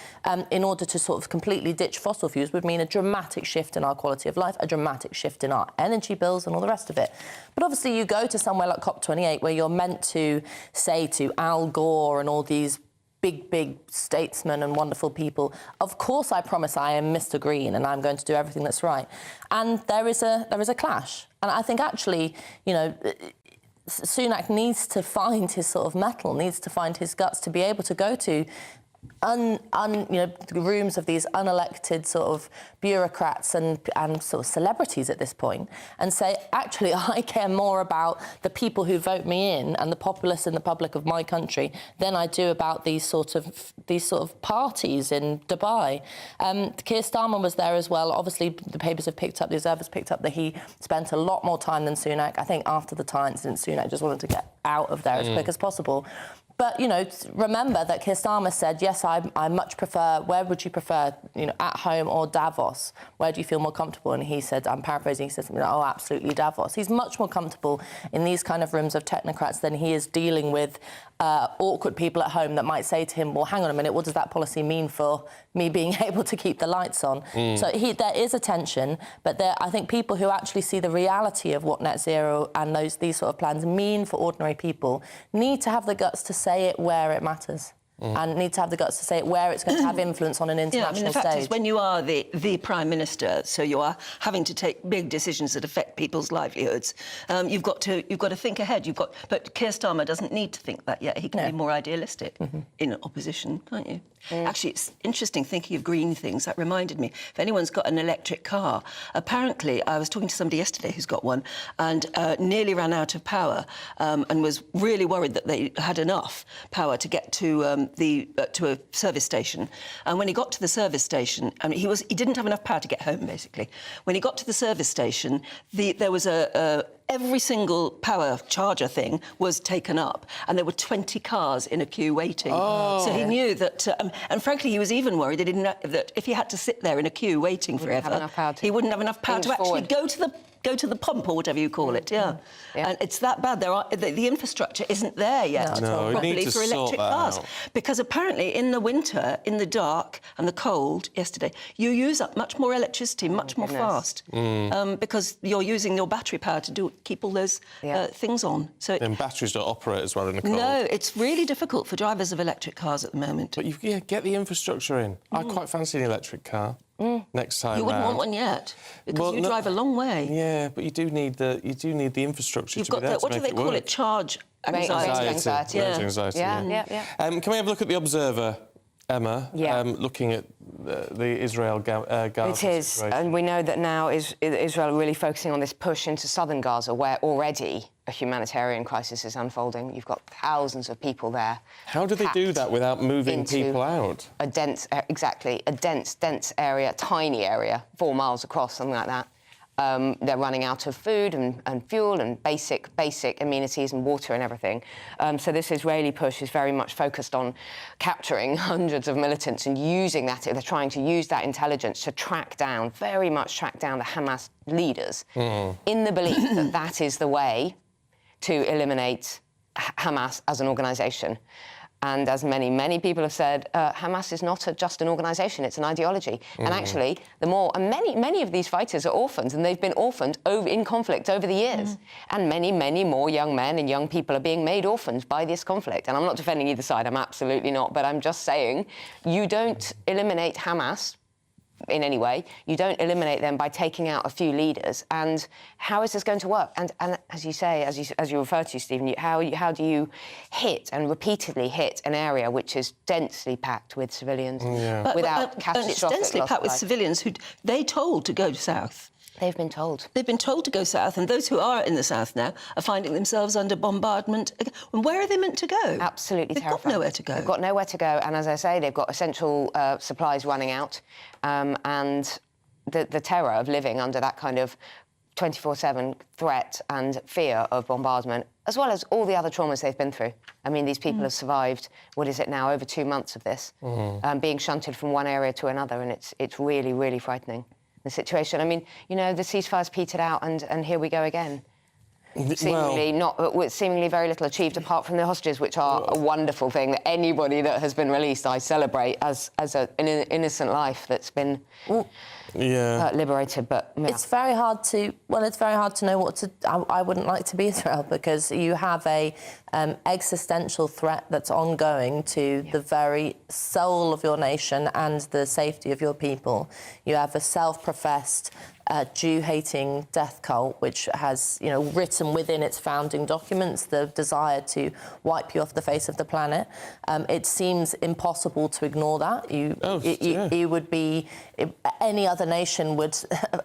in order to sort of completely ditch fossil fuels would mean a dramatic shift in our quality of life, a dramatic shift in our energy bills and all the rest of it. But obviously you go to somewhere like COP28 where you're meant to say to Al Gore and all these big statesmen and wonderful people, of course I promise I am Mr. Green and I'm going to do everything that's right. And there is a clash. And I think actually, you know, Sunak needs to find his sort of mettle, needs to find his guts to be able to go to rooms of these unelected sort of bureaucrats and sort of celebrities at this point, and say, actually, I care more about the people who vote me in and the populace and the public of my country than I do about these sort of parties in Dubai. Keir Starmer was there as well. Obviously, the papers have picked up, the Observer's picked up that he spent a lot more time than Sunak. I think after the Thai incident, Sunak just wanted to get out of there as quick as possible. But, you know, remember that Keir Starmer said, yes, I much prefer, where would you prefer, you know, at home or Davos? Where do you feel more comfortable? And he said, I'm paraphrasing, he said something like, oh, absolutely Davos. He's much more comfortable in these kind of rooms of technocrats than he is dealing with awkward people at home that might say to him, well, hang on a minute, what does that policy mean for me being able to keep the lights on? So there is a tension, but I think people who actually see the reality of what net zero and these sort of plans mean for ordinary people need to have the guts to say it where it matters. And need to have the guts to say it where it's going to have influence on an international
the fact
stage.
is, when you are the Prime Minister, so you are having to take big decisions that affect people's livelihoods, you've got to think ahead. But Keir Starmer doesn't need to think that yet. He can be more idealistic in opposition, can't you? Actually, it's interesting thinking of green things. That reminded me, if anyone's got an electric car, apparently, I was talking to somebody yesterday who's got one and nearly ran out of power and was really worried that they had enough power to get to to a service station. And when he got to the service station, I mean, he didn't have enough power to get home, basically. When he got to the service station, there was every single power charger thing was taken up, and there were 20 cars in a queue waiting.
Oh.
So he knew that, and frankly, he was even worried that if he had to sit there in a queue waiting forever, he wouldn't have enough power to actually go to the pump or whatever you call it. Yeah. And it's that bad. The infrastructure isn't there yet properly for electric cars, because apparently in the winter, in the dark and the cold, yesterday, you use up much more electricity, much more fast, because you're using your battery power to keep all those things on. So
then batteries don't operate as well in the cold.
No, it's really difficult for drivers of electric cars at the moment.
But you get the infrastructure in. I quite fancy an electric car. Next time
you wouldn't
round.
want one yet, because you drive a long way.
Yeah, but you do need the infrastructure to be there to
what do they call it? Charge anxiety.
Can we have a look at the Observer, Emma? Looking at the Israel-Gaza
It is,
situation.
and we know that now Israel are really focusing on this push into southern Gaza, where already a humanitarian crisis is unfolding. You've got thousands of people there.
How do they do that without moving people out?
A dense area, tiny area, 4 miles across, something like that. They're running out of food and fuel and basic amenities and water and everything. So this Israeli push is very much focused on capturing hundreds of militants and using that. They're trying to use that intelligence to very much track down the Hamas leaders in the belief that that is the way to eliminate Hamas as an organisation. And as many people have said, Hamas is not just an organisation, it's an ideology. And actually, many of these fighters are orphans, and they've been orphaned in conflict over the years. And many more young men and young people are being made orphans by this conflict. And I'm not defending either side, I'm absolutely not, but I'm just saying, you don't eliminate Hamas in any way. You don't eliminate them by taking out a few leaders. And how is this going to work? And as you say, as you refer to, Stephen, how do you hit and repeatedly hit an area which is densely packed with civilians without catastrophic
it's densely packed with civilians who they told to go south.
They've been told.
They've been told to go south, and those who are in the south now are finding themselves under bombardment. And where are they meant to go?
Absolutely
terrifying. They've got nowhere to go.
They've got nowhere to go, and as I say, they've got essential supplies running out, and the terror of living under that kind of 24/7 threat and fear of bombardment, as well as all the other traumas they've been through. I mean, these people have survived, what is it now, over 2 months of this, being shunted from one area to another, and it's really, really frightening. The situation. I mean, you know, the ceasefire's petered out, and here we go again. Seemingly very little achieved apart from the hostages, which are a wonderful thing. That anybody that has been released, I celebrate as an innocent life that's been liberated. But
it's very hard to know what to. I wouldn't like to be Israel, because you have a existential threat that's ongoing to the very soul of your nation and the safety of your people. You have a self-professed Jew-hating death cult, which has, written within its founding documents the desire to wipe you off the face of the planet. It seems impossible to ignore that. You would be. Any other nation would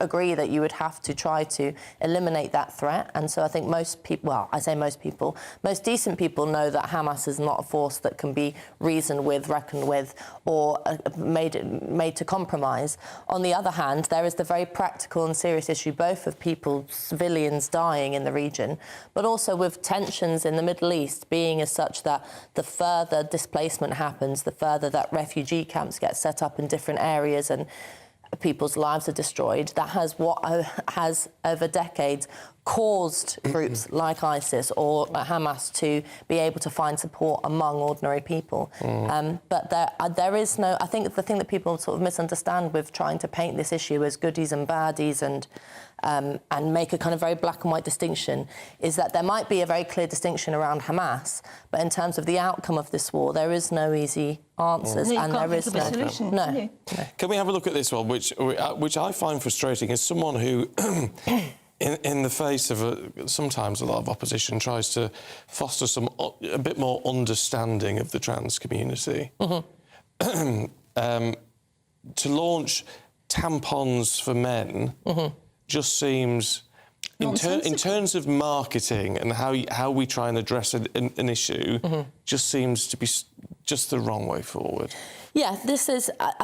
agree that you would have to try to eliminate that threat. And so I think most people, well, I say most people, most decent people know that Hamas is not a force that can be reasoned with, reckoned with, or made to compromise. On the other hand, there is the very practical and serious issue both of people, civilians dying in the region, but also with tensions in the Middle East being as such that the further displacement happens, the further that refugee camps get set up in different areas and people's lives are destroyed. That has over decades caused groups like ISIS or Hamas to be able to find support among ordinary people. But there is no. I think the thing that people sort of misunderstand with trying to paint this issue as goodies and baddies and make a kind of very black and white distinction is that there might be a very clear distinction around Hamas, but in terms of the outcome of this war, there is no easy answers, and there is no solution. No.
Can we have a look at this one, which I find frustrating as someone who, in the face of sometimes a lot of opposition, tries to foster a bit more understanding of the trans community. To launch tampons for men just seems, in terms of marketing and how we try and address an issue, just seems to be just the wrong way forward?
Yeah, I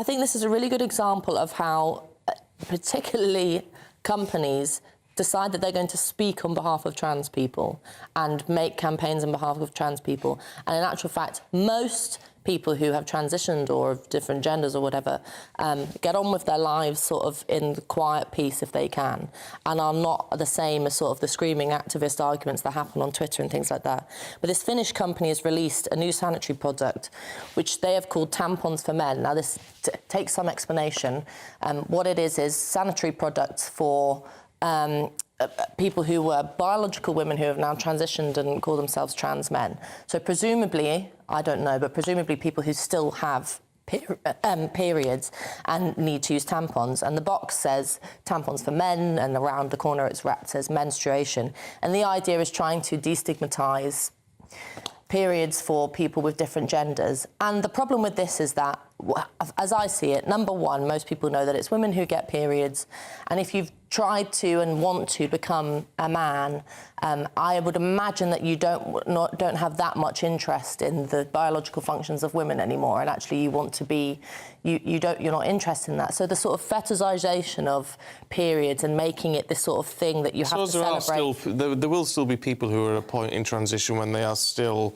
think this is a really good example of how particularly companies decide that they're going to speak on behalf of trans people and make campaigns on behalf of trans people. And in actual fact, most people who have transitioned or of different genders or whatever get on with their lives sort of in quiet peace if they can, and are not the same as sort of the screaming activist arguments that happen on Twitter and things like that. But this Finnish company has released a new sanitary product which they have called tampons for men. Now this takes some explanation. What it is sanitary products for people who were biological women who have now transitioned and call themselves trans men. So presumably, I don't know, but presumably people who still have periods and need to use tampons. And the box says tampons for men, and around the corner it's wrapped as menstruation. And the idea is trying to destigmatise periods for people with different genders. And the problem with this is that, as I see it, number one, most people know that it's women who get periods. And if you've tried to and want to become a man, I would imagine that you don't have that much interest in the biological functions of women anymore, and actually you want to be, you're not interested in that. So the sort of fetishization of periods and making it this sort of thing that you have to celebrate.
There will still be people who are at a point in transition when they are still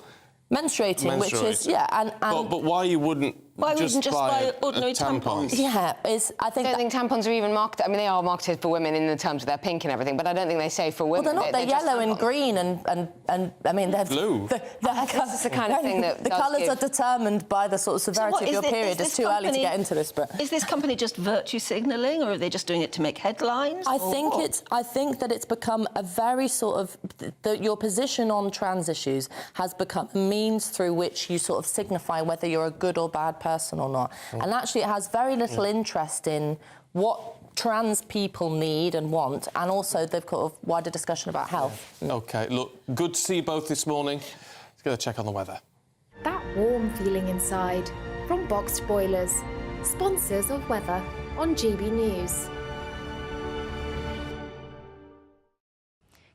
menstruating, which is
but why you wouldn't just buy
ordinary
tampons?
Yeah,
I don't think tampons are even marketed. I mean, they are marketed for women in the terms of their pink and everything, but I don't think they say for women.
Well, they're not. They're yellow and green and I mean, they're
blue.
That's the kind of thing that
the colours are determined by the sort of severity of your period. It's too early to get into this, but
is this company just virtue signalling, or are they just doing it to make headlines?
I think that it's become a very sort of your position on trans issues has become a means through which you sort of signify whether you're a good or bad person or not. And actually it has very little interest in what trans people need and want, and also they've got a wider discussion about health.
OK, look, good to see you both this morning. Let's get a check on the weather.
That warm feeling inside from Boxed Boilers, sponsors of weather on GB News.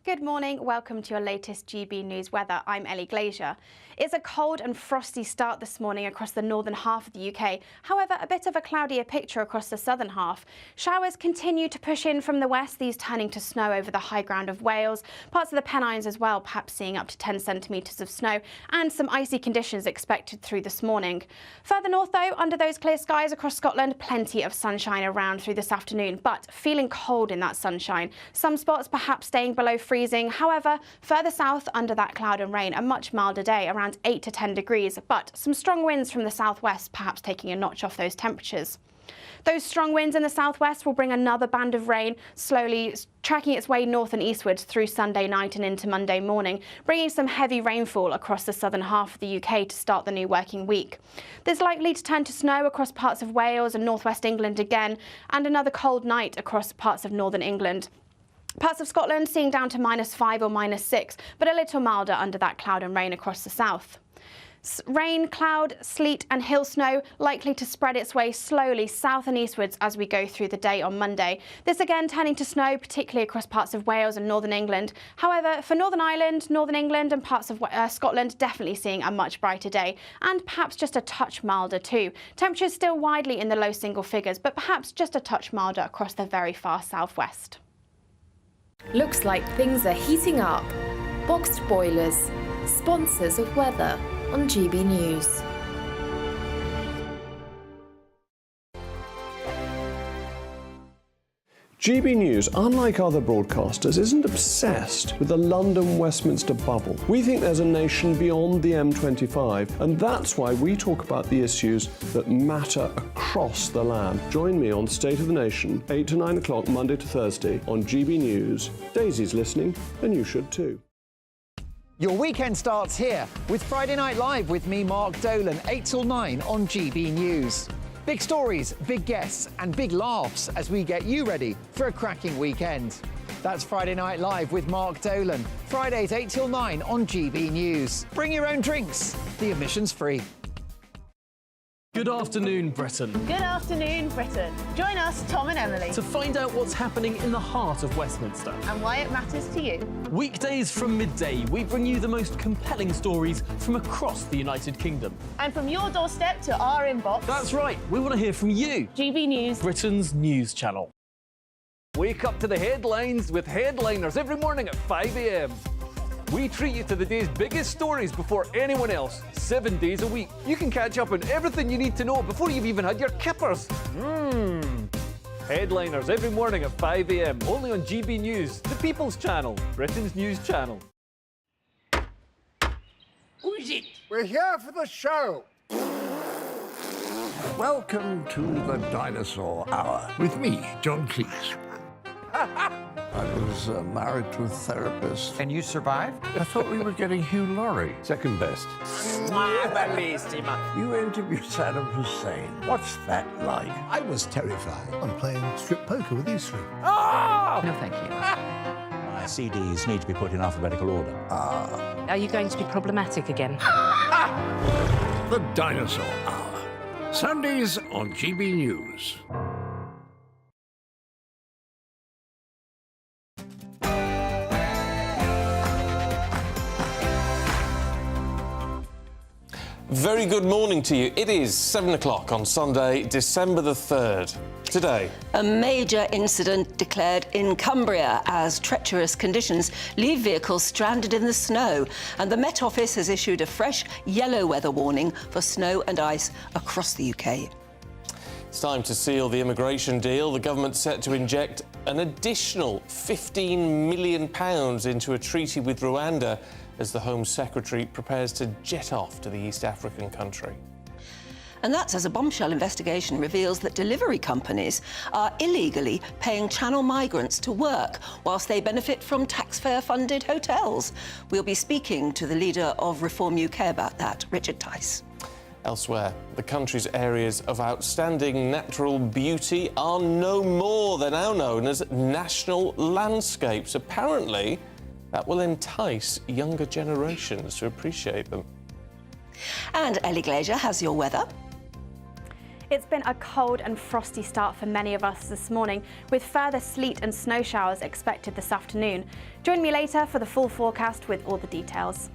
Good morning, welcome to your latest GB News weather. I'm Ellie Glazier. It's a cold and frosty start this morning across the northern half of the UK. However, a bit of a cloudier picture across the southern half. Showers continue to push in from the west, these turning to snow over the high ground of Wales, parts of the Pennines as well, perhaps seeing up to 10 centimetres of snow, and some icy conditions expected through this morning. Further north though, under those clear skies across Scotland, plenty of sunshine around through this afternoon, but feeling cold in that sunshine. Some spots perhaps staying below freezing. However, further south under that cloud and rain, a much milder day, around 8 to 10 degrees, but some strong winds from the southwest, perhaps taking a notch off those temperatures. Those strong winds in the southwest will bring another band of rain, slowly tracking its way north and eastwards through Sunday night and into Monday morning, bringing some heavy rainfall across the southern half of the UK to start the new working week. There's likely to turn to snow across parts of Wales and northwest England again, and another cold night across parts of northern England. Parts of Scotland seeing down to -5 or -6, but a little milder under that cloud and rain across the south. Rain, cloud, sleet and hill snow likely to spread its way slowly south and eastwards as we go through the day on Monday. This again turning to snow, particularly across parts of Wales and northern England. However, for Northern Ireland, Northern England and parts of Scotland, definitely seeing a much brighter day, and perhaps just a touch milder too. Temperatures still widely in the low single figures, but perhaps just a touch milder across the very far southwest.
Looks like things are heating up. Boxed Boilers, sponsors of weather on GB News.
GB News, unlike other broadcasters, isn't obsessed with the London-Westminster bubble. We think there's a nation beyond the M25, and that's why we talk about the issues that matter across the land. Join me on State of the Nation, 8 to 9 o'clock, Monday to Thursday, on GB News. Daisy's listening, and you should too.
Your weekend starts here with Friday Night Live with me, Mark Dolan, 8 till 9 on GB News. Big stories, big guests and big laughs as we get you ready for a cracking weekend. That's Friday Night Live with Mark Dolan. Fridays 8 till 9 on GB News. Bring your own drinks. The admission's free.
Good afternoon, Britain.
Good afternoon, Britain. Join us, Tom and Emily,
To find out what's happening in the heart of Westminster.
and why it matters to you.
Weekdays from midday, we bring you the most compelling stories from across the United Kingdom.
And from your doorstep to our inbox.
That's right, we want to hear from you.
GB News,
Britain's news channel.
Wake up to the headlines with Headliners every morning at 5 a.m. We treat you to the day's biggest stories before anyone else, 7 days a week. You can catch up on everything you need to know before you've even had your kippers. Headliners every morning at 5 a.m. only on GB News, the People's Channel, Britain's news channel.
Who is it? We're here for the show. Welcome to the Dinosaur Hour with me, John Cleese. I was married to a therapist.
And you survived?
I thought we were getting Hugh Laurie. Second best. You interviewed Saddam Hussein. What's that like?
I was terrified. I'm playing strip poker with these three.
Oh!
No, thank you.
My CDs need to be put in alphabetical order.
Are you going to be problematic again?
The Dinosaur Hour. Sundays on GB News.
Very good morning to you. It is 7 o'clock on Sunday, December the 3rd. Today,
A major incident declared in Cumbria as treacherous conditions leave vehicles stranded in the snow. And the Met Office has issued a fresh yellow weather warning for snow and ice across the UK.
it's time to seal the immigration deal. The government's set to inject an additional £15 million into a treaty with Rwanda as the Home Secretary prepares to jet off to the East African country.
And that's as a bombshell investigation reveals that delivery companies are illegally paying Channel migrants to work whilst they benefit from taxpayer-funded hotels. We'll be speaking to the leader of Reform UK about that, Richard Tice.
Elsewhere, the country's areas of outstanding natural beauty are no more. They're now known as national landscapes. Apparently, that will entice younger generations to appreciate them.
And Ellie Glazier has your weather.
It's been a cold and frosty start for many of us this morning, with further sleet and snow showers expected this afternoon. Join me later for the full forecast with all the details.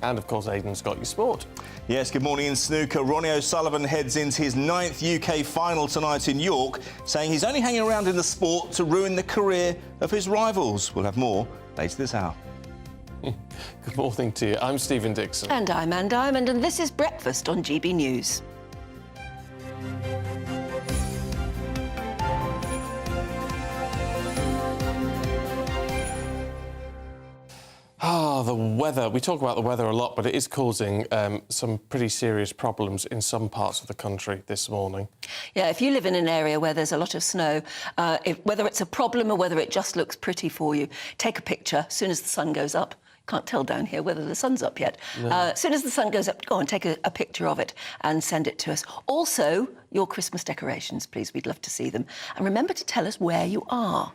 And of course, Aidan's got your sport.
Yes, good morning in snooker. Ronnie O'Sullivan heads into his 9th UK final tonight in York, saying he's only hanging around in the sport to ruin the career of his rivals. We'll have more later this hour.
Good morning to you. I'm Stephen Dixon.
And I'm Ann Diamond, and this is Breakfast on GB News.
The weather. We talk about the weather a lot, but it is causing some pretty serious problems in some parts of the country this morning.
Yeah, if you live in an area where there's a lot of snow, whether it's a problem or whether it just looks pretty for you, take a picture as soon as the sun goes up. Can't tell down here whether the sun's up yet.
No.
As soon as the sun goes up, go on, take a picture of it and send it to us. Also, your Christmas decorations, please. We'd love to see them. And remember to tell us where you are.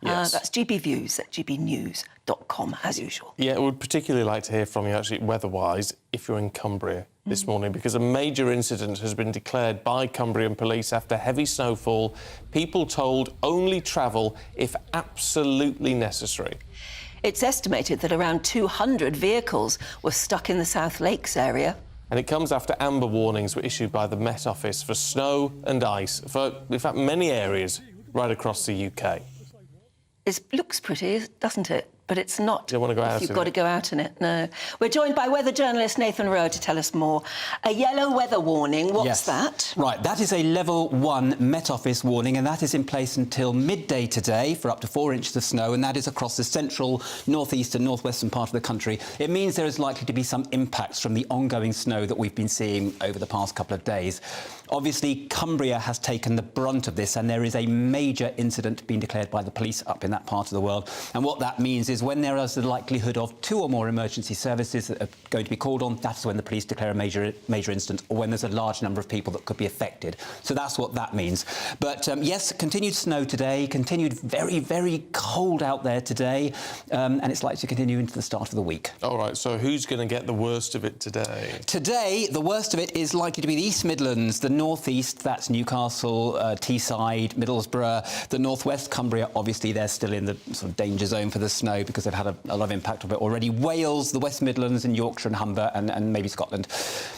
Yes.
That's gbviews at gbnews.com, as usual.
Yeah, I would particularly like to hear from you, actually, weather-wise, if you're in Cumbria this morning, because a major incident has been declared by Cumbrian police after heavy snowfall. People told only travel if absolutely necessary.
It's estimated that around 200 vehicles were stuck in the South Lakes area.
And it comes after amber warnings were issued by the Met Office for snow and ice for, in fact, many areas right across the UK.
It looks pretty, doesn't it? But it's not.
You don't want to go out in it.
You've got to go out in it, no. We're joined by weather journalist Nathan Rowe to tell us more. A yellow weather warning, what's that?
Right, that is a level 1 Met Office warning, and that is in place until midday today for up to 4 inches of snow, and that is across the central, northeast and northwestern part of the country. It means there is likely to be some impacts from the ongoing snow that we've been seeing over the past couple of days. Obviously, Cumbria has taken the brunt of this, and there is a major incident being declared by the police up in that part of the world. And what that means is
is when there is the likelihood of 2 or more emergency services that are going to be called on. That's when the police declare a major incident, or when there's a large number of people that could be affected. So that's what that means. But yes, continued snow today, continued very, very cold out there today, and it's likely to continue into the start of the week.
All right, so who's going to get the worst of it today?
Today, the worst of it is likely to be the East Midlands, the North East, that's Newcastle, Teesside, Middlesbrough, the North West, Cumbria. Obviously, they're still in the sort of danger zone for the snow because they've had a lot of impact of it already. Wales, the West Midlands, and Yorkshire and Humber, and maybe Scotland.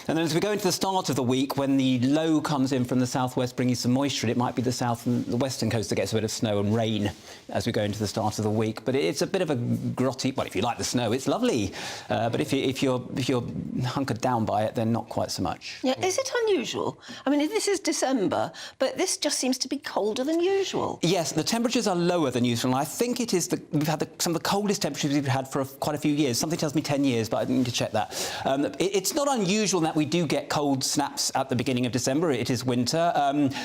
And then as we go into the start of the week, when the low comes in from the southwest, bringing some moisture, it might be the south and the western coast that gets a bit of snow and rain as we go into the start of the week. But it's a bit of a grotty. Well, if you like the snow, it's lovely. But if you're hunkered down by it, then not quite so much.
Yeah, is it unusual? I mean, this is December, but this just seems to be colder than usual.
Yes, the temperatures are lower than usual, and I think it is we've had some of the coldest temperatures we've had for quite a few years. Something tells me 10 years, but I need to check that. It's not unusual that we do get cold snaps at the beginning of December. It is winter.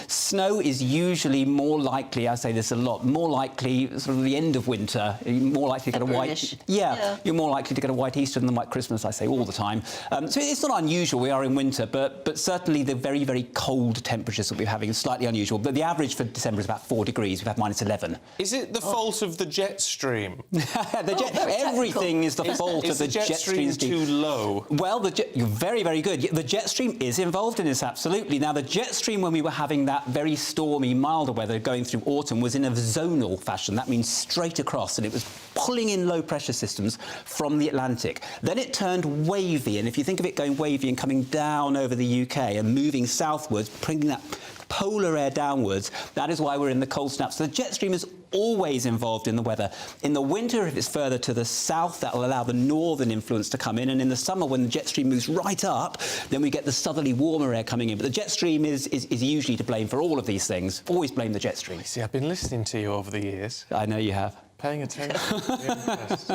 Snow is usually more likely, I say this a lot, more likely sort of the end of winter. You're more likely to get a white... Yeah, you're more likely to get a white Easter than a white Christmas, I say all the time. So it's not unusual, we are in winter, but certainly the very, very cold temperatures that we're having is slightly unusual. But the average for December is about 4 degrees. We've had -11.
Is it the fault of the jet stream?
Everything is the fault of the jet stream.
Too low?
Well, you're very, very good. The jet stream is involved in this, absolutely. Now, the jet stream, when we were having that very stormy, milder weather going through autumn, was in a zonal fashion. That means straight across, and it was pulling in low-pressure systems from the Atlantic. Then it turned wavy, and if you think of it going wavy and coming down over the UK and moving southwards, bringing that polar air downwards, that is why we're in the cold snaps. So the jet stream is always involved in the weather. In the winter, if it's further to the south, that will allow the northern influence to come in, and in the summer, when the jet stream moves right up, then we get the southerly warmer air coming in. But the jet stream is usually to blame for all of these things. Always blame the jet stream.
See, I've been listening to you over the years.
I know you have.
Paying attention.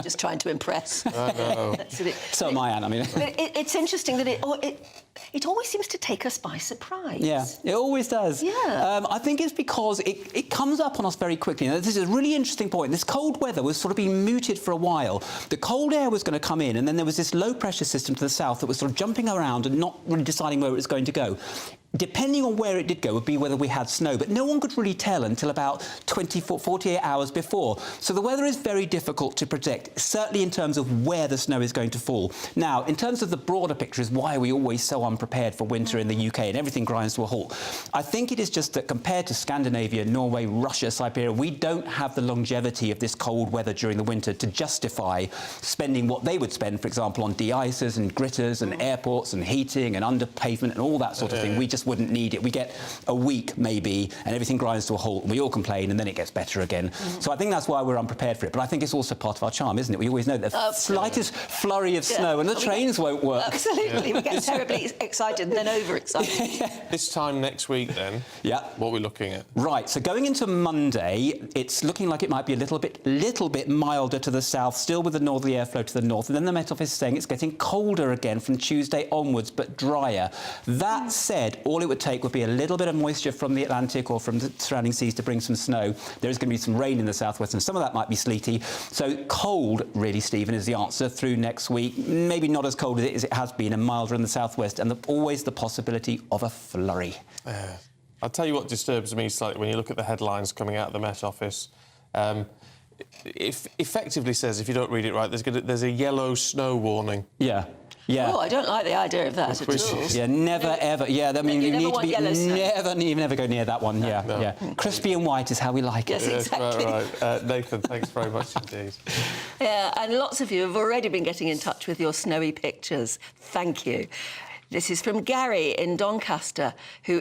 Just trying to impress.
I know.
So am I, Anne. I mean,
it's interesting that it always seems to take us by surprise.
Yeah, it always does.
Yeah.
I think it's because it comes up on us very quickly. Now, this is a really interesting point. This cold weather was sort of being mooted for a while. The cold air was going to come in, and then there was this low-pressure system to the south that was sort of jumping around and not really deciding where it was going to go. Depending on where it did go would be whether we had snow, but no one could really tell until about 48 hours before. So the weather is very difficult to predict, certainly in terms of where the snow is going to fall. Now, in terms of the broader picture, is why are we always so unprepared for winter in the UK and everything grinds to a halt. I think it is just that compared to Scandinavia, Norway, Russia, Siberia, we don't have the longevity of this cold weather during the winter to justify spending what they would spend, for example, on de-icers and gritters and airports and heating and under pavement and all that sort of thing. We just wouldn't need it. We get a week maybe and everything grinds to a halt and we all complain and then it gets better again. So I think that's why we're unprepared for it. But I think it's also part of our charm, isn't it? We always know the slightest flurry of snow and the trains won't work.
Absolutely. We get terribly excited and then overexcited.
This time next week then, what are we looking at?
Right, so going into Monday, it's looking like it might be a little bit milder to the south, still with the northerly airflow to the north. And then the Met Office is saying it's getting colder again from Tuesday onwards, but drier. That said, all it would take would be a little bit of moisture from the Atlantic or from the surrounding seas to bring some snow. There is going to be some rain in the southwest, and some of that might be sleety. So cold, really, Stephen, is the answer through next week. Maybe not as cold as it has been, and milder in the southwest, and always the possibility of a flurry.
I'll tell you what disturbs me slightly when you look at the headlines coming out of the Met Office. It effectively says, if you don't read it right, there's a yellow snow warning.
Yeah. Yeah.
Oh, I don't like the idea of that at all.
Yeah, never, ever. Yeah, I mean, you need to be never go near that one. Yeah,
No.
yeah. Crispy and white is how we like it.
Yes, exactly.
Right. Nathan, thanks very much indeed.
Yeah, and lots of you have already been getting in touch with your snowy pictures. Thank you. This is from Gary in Doncaster, who,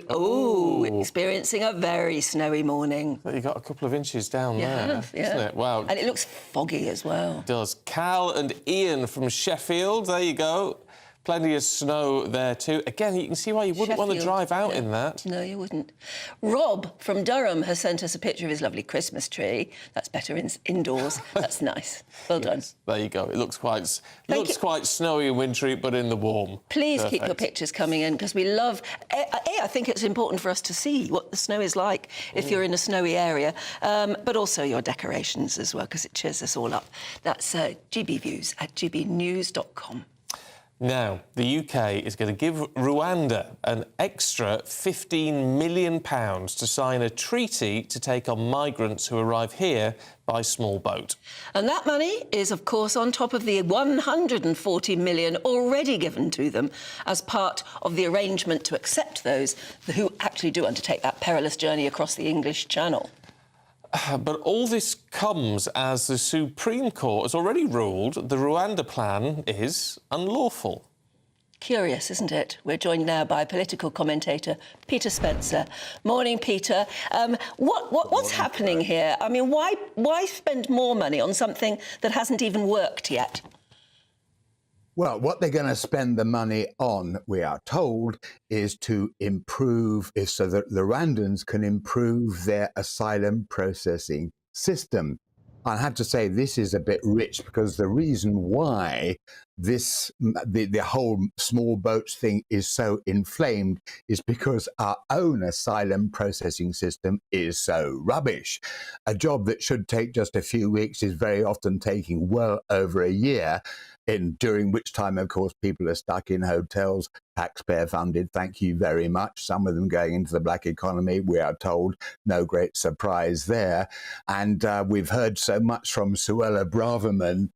experiencing a very snowy morning.
You got a couple of inches down there,
yeah.
isn't it? Wow.
And it looks foggy as well.
It does. Cal and Ian from Sheffield, there you go. Plenty of snow there too. Again, you can see why you wouldn't want to drive out in that.
No, you wouldn't. Rob from Durham has sent us a picture of his lovely Christmas tree. That's better indoors. That's nice. Well done.
There you go. It looks quite snowy and wintry, but in the warm.
Please keep your pictures coming in, because we love... I think it's important for us to see what the snow is like if you're in a snowy area, but also your decorations as well, because it cheers us all up. That's GB Views at gbnews.com.
Now, the UK is going to give Rwanda an extra £15 million to sign a treaty to take on migrants who arrive here by small boat.
And that money is, of course, on top of the £140 million already given to them as part of the arrangement to accept those who actually do undertake that perilous journey across the English Channel.
But all this comes as the Supreme Court has already ruled the Rwanda plan is unlawful.
Curious, isn't it? We're joined now by political commentator Peter Spencer. Morning, Peter. What's happening here? I mean, why spend more money on something that hasn't even worked yet?
Well, what they're going to spend the money on, we are told, is to improve, so that the Rwandans can improve their asylum processing system. I have to say this is a bit rich, because the reason why the whole small boats thing is so inflamed is because our own asylum processing system is so rubbish. A job that should take just a few weeks is very often taking well over a year, during which time, of course, people are stuck in hotels, taxpayer funded, thank you very much. Some of them going into the black economy, we are told. No great surprise there. And we've heard so much from Suella Braverman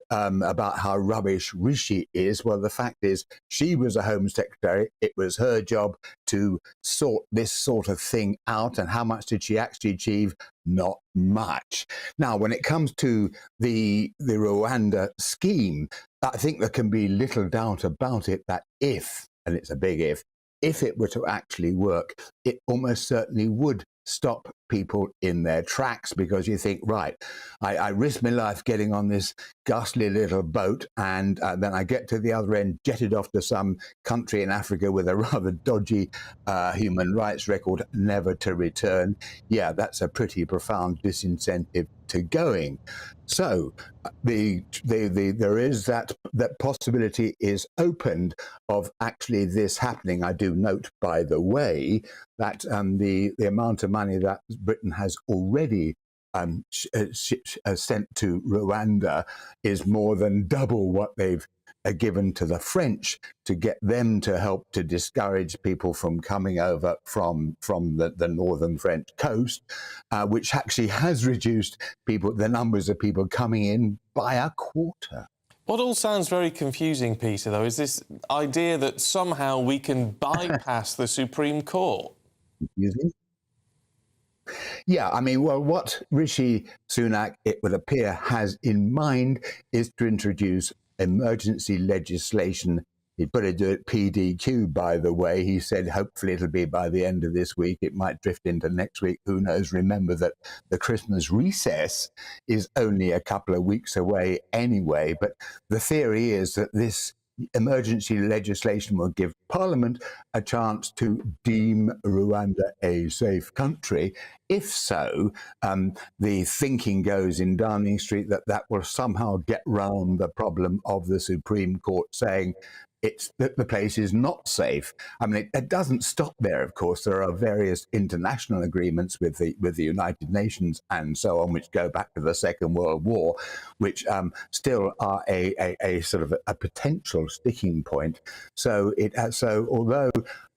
about how rubbish Rishi is. Well, the fact is, she was a Home Secretary. It was her job to sort this sort of thing out. And how much did she actually achieve? Not much. Now, when it comes to the Rwanda scheme, I think there can be little doubt about it that if, and it's a big if it were to actually work, it almost certainly would stop people in their tracks, because you think, right, I risk my life getting on this ghastly little boat, and then I get to the other end, jetted off to some country in Africa with a rather dodgy human rights record, never to return. Yeah, that's a pretty profound disincentive to going. So there is that possibility is opened of actually this happening. I do note, by the way, that the amount of money that Britain has already sent to Rwanda is more than double what they've given to the French to get them to help to discourage people from coming over from the northern French coast, which actually has reduced the numbers of people coming in by a quarter.
What all sounds very confusing, Peter, though, is this idea that somehow we can bypass the Supreme Court.
Confusing? Yeah, I mean, well, what Rishi Sunak, it would appear, has in mind is to introduce emergency legislation. He'd better do it PDQ, by the way. He said hopefully it'll be by the end of this week. It might drift into next week. Who knows? Remember that the Christmas recess is only a couple of weeks away anyway. But the theory is that this emergency legislation will give Parliament a chance to deem Rwanda a safe country. If so, the thinking goes in Downing Street that will somehow get round the problem of the Supreme Court saying that the place is not safe. I mean, it doesn't stop there, of course. There are various international agreements with the United Nations and so on, which go back to the Second World War, which still are a sort of a potential sticking point. So although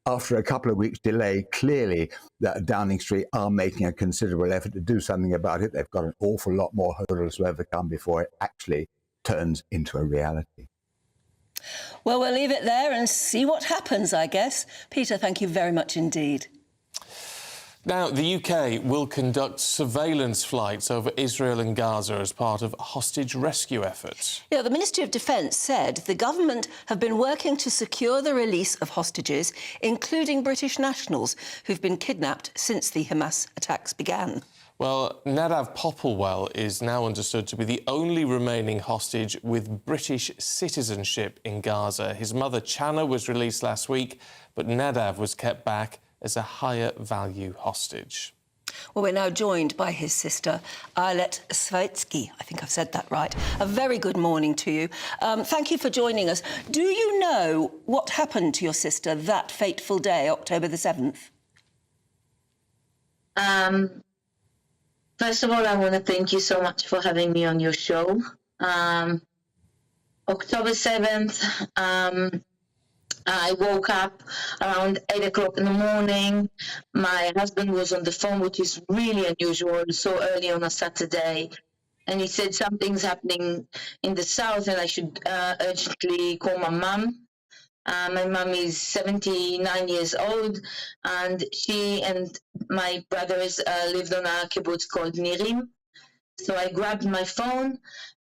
after a couple of weeks' delay, clearly that Downing Street are making a considerable effort to do something about it, they've got an awful lot more hurdles to overcome before it actually turns into a reality.
Well, we'll leave it there and see what happens, I guess. Peter, thank you very much indeed.
Now, the UK will conduct surveillance flights over Israel and Gaza as part of hostage rescue efforts.
Yeah, the Ministry of Defence said the government have been working to secure the release of hostages, including British nationals who've been kidnapped since the Hamas attacks began.
Well, Nadav Popplewell is now understood to be the only remaining hostage with British citizenship in Gaza. His mother, Chana, was released last week, but Nadav was kept back as a higher value hostage.
Well, we're now joined by his sister, Ayelet Svetsky. I think I've said that right. A very good morning to you. Thank you for joining us. Do you know what happened to your sister that fateful day, October the 7th?
First of all, I want to thank you so much for having me on your show. October 7th, I woke up around 8 o'clock in the morning. My husband was on the phone, which is really unusual, so early on a Saturday. And he said something's happening in the south and I should urgently call my mum. My mum is 79 years old, and she and my brothers lived on a kibbutz called Nirim. So I grabbed my phone,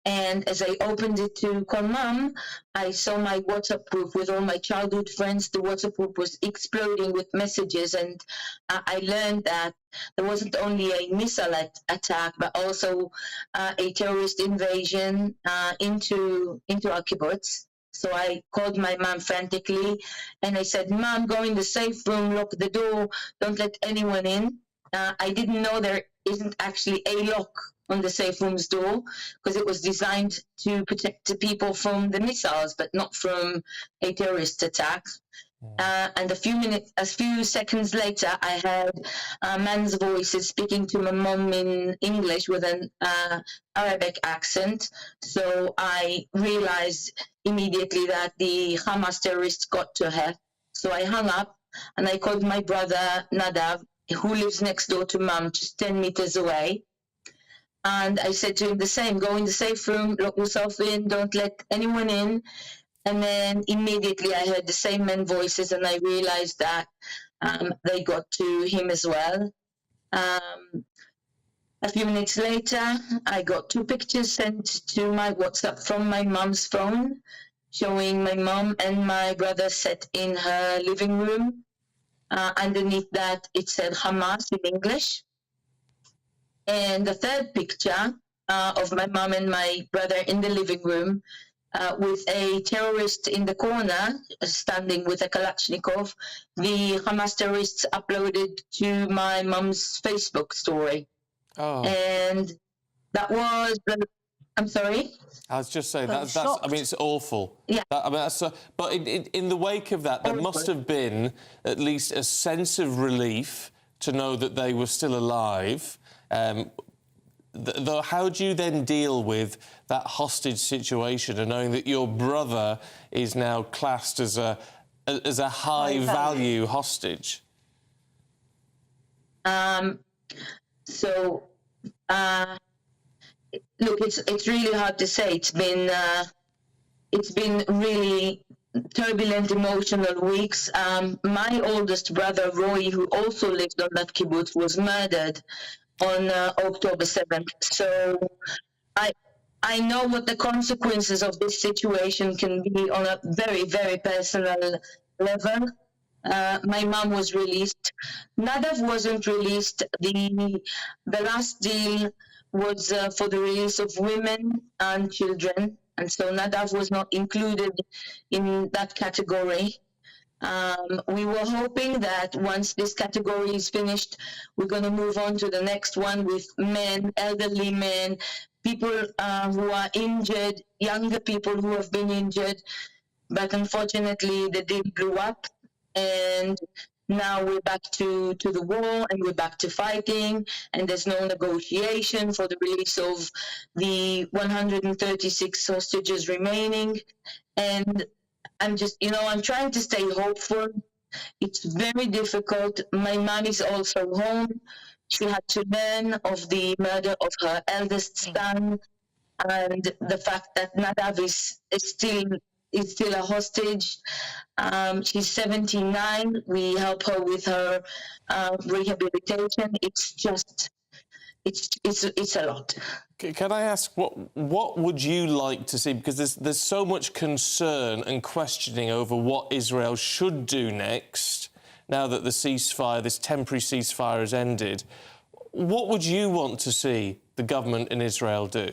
and as I opened it to call mum, I saw my WhatsApp group with all my childhood friends. The WhatsApp group was exploding with messages, and I learned that there wasn't only a missile attack, but also a terrorist invasion into our kibbutz. So I called my mom frantically and I said, Mom, go in the safe room, lock the door, don't let anyone in. I didn't know there isn't actually a lock on the safe room's door because it was designed to protect the people from the missiles, but not from a terrorist attack. And a few seconds later, I heard a man's voice speaking to my mom in English with an Arabic accent. So I realized immediately that the Hamas terrorists got to her. So I hung up and I called my brother Nadav, who lives next door to mom, just 10 meters away. And I said to him the same, go in the safe room, lock yourself in, don't let anyone in. And then immediately I heard the same men voices and I realized that they got to him as well. A few minutes later, I got 2 pictures sent to my WhatsApp from my mom's phone, showing my mom and my brother sat in her living room. Underneath that, it said Hamas in English. And the 3rd picture of my mom and my brother in the living room with a terrorist in the corner standing with a Kalashnikov, the Hamas terrorists uploaded to my mom's Facebook story.
Oh.
And that was, I'm sorry?
I was just saying, that's I mean, it's awful.
Yeah.
I mean, but in the wake of that, there must have been at least a sense of relief to know that they were still alive. Though, how do you then deal with that hostage situation and knowing that your brother is now classed as a high-value hostage?
Look, it's really hard to say. It's been really turbulent, emotional weeks. My oldest brother, Roy, who also lived on that kibbutz, was murdered on October 7th. So I know what the consequences of this situation can be on a very, very personal level. My mom was released. Nadav wasn't released. The last deal was for the release of women and children, and so Nadav was not included in that category. We were hoping that once this category is finished, we're going to move on to the next one with men, elderly men, people who are injured, younger people who have been injured. But unfortunately, the deal blew up, and now we're back to the war, and we're back to fighting, and there's no negotiation for the release of the 136 hostages remaining. And I'm just, I'm trying to stay hopeful. It's very difficult. My mom is also home. She had to learn of the murder of her eldest son, and the fact that Nadav is still a hostage. She's 79. We help her with her rehabilitation. It's a lot.
Can I ask, what would you like to see? Because there's so much concern and questioning over what Israel should do next, now that the ceasefire, this temporary ceasefire, has ended. what would you want to see the government in Israel do?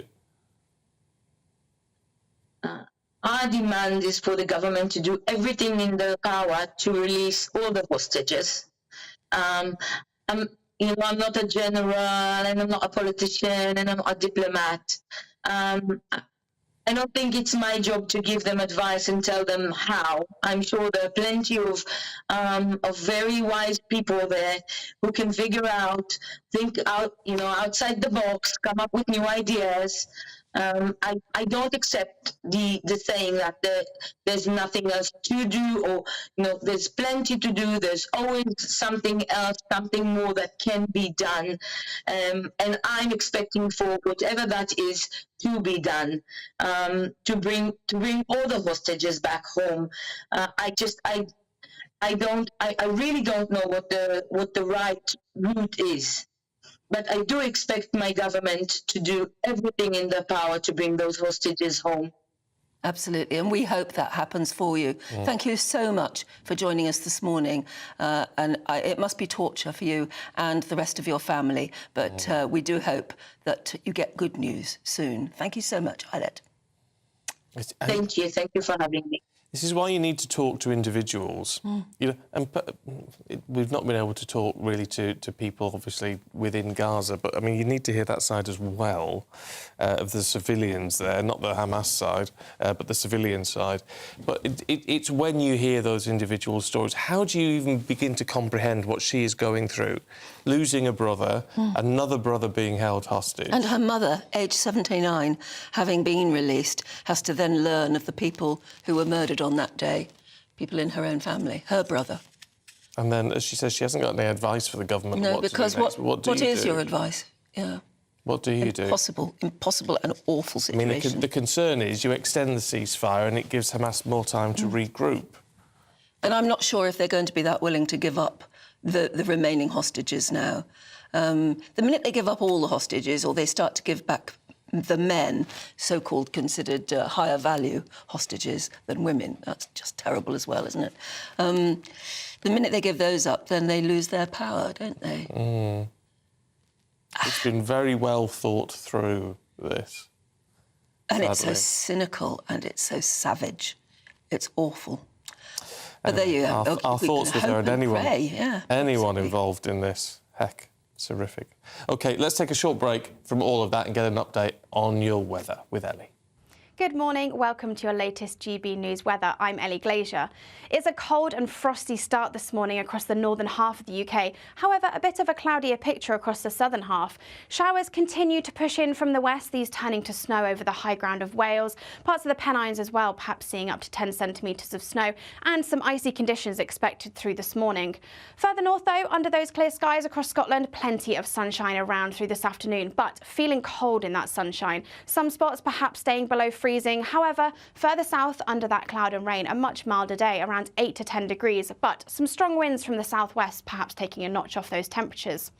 Our demand is for the government to do everything in their power to release all the hostages. I'm not a general, and I'm not a politician, and I'm not a diplomat. I don't think it's my job to give them advice and tell them how. I'm sure there are plenty of very wise people there who can figure out, think out, outside the box, come up with new ideas. I don't accept the saying that there's nothing else to do, or there's plenty to do. There's always something else, something more that can be done, and I'm expecting for whatever that is to be done, to bring all the hostages back home. I really don't know what the right route is. But I do expect my government to do everything in their power to bring those hostages home.
Absolutely, and we hope that happens for you. Thank you so much for joining us this morning. It must be torture for you and the rest of your family, but we do hope that you get good news soon. Thank you so much, Ayelet.
Thank you for having me.
This is why you need to talk to individuals. And we've not been able to talk really to people, obviously, within Gaza, but, I mean, you need to hear that side as well, of the civilians there, not the Hamas side, but the civilian side. But it's when you hear those individual stories, how do you even begin to comprehend what she is going through? Losing a brother, another brother being held hostage.
And her mother, aged 79, having been released, has to then learn of the people who were murdered on that day, people in her own family, her brother.
And then, as she says, she hasn't got any advice for the government.
No,
what
because
to do next.
what is your advice? Yeah.
What do you do?
Impossible and awful situation.
I mean, the concern is you extend the ceasefire and it gives Hamas more time to regroup.
And I'm not sure if they're going to be that willing to give up the remaining hostages now. The minute they give up all the hostages, or they start to give back the men, so-called considered higher value hostages than women, that's just terrible as well, isn't it? The minute they give those up, then they lose their power, don't they?
It's been very well thought through, this.
And it's so cynical and it's so savage. It's awful. But there you go.
Our thoughts with her and anyone
Absolutely.
involved in this. Heck, it's horrific. OK, let's take a short break from all of that and get an update on your weather with Ellie.
Good morning, welcome to your latest GB News weather. I'm Ellie Glazier. It's a cold and frosty start this morning across the northern half of the UK. However, a bit of a cloudier picture across the southern half. Showers continue to push in from the west, these turning to snow over the high ground of Wales, parts of the Pennines as well, perhaps seeing up to 10 centimetres of snow, and some icy conditions expected through this morning. Further north though, under those clear skies across Scotland, plenty of sunshine around through this afternoon, but feeling cold in that sunshine. Some spots perhaps staying below freezing. However, further south under that cloud and rain, a much milder day, around 8 to 10 degrees, but some strong winds from the southwest, perhaps taking a notch off those temperatures.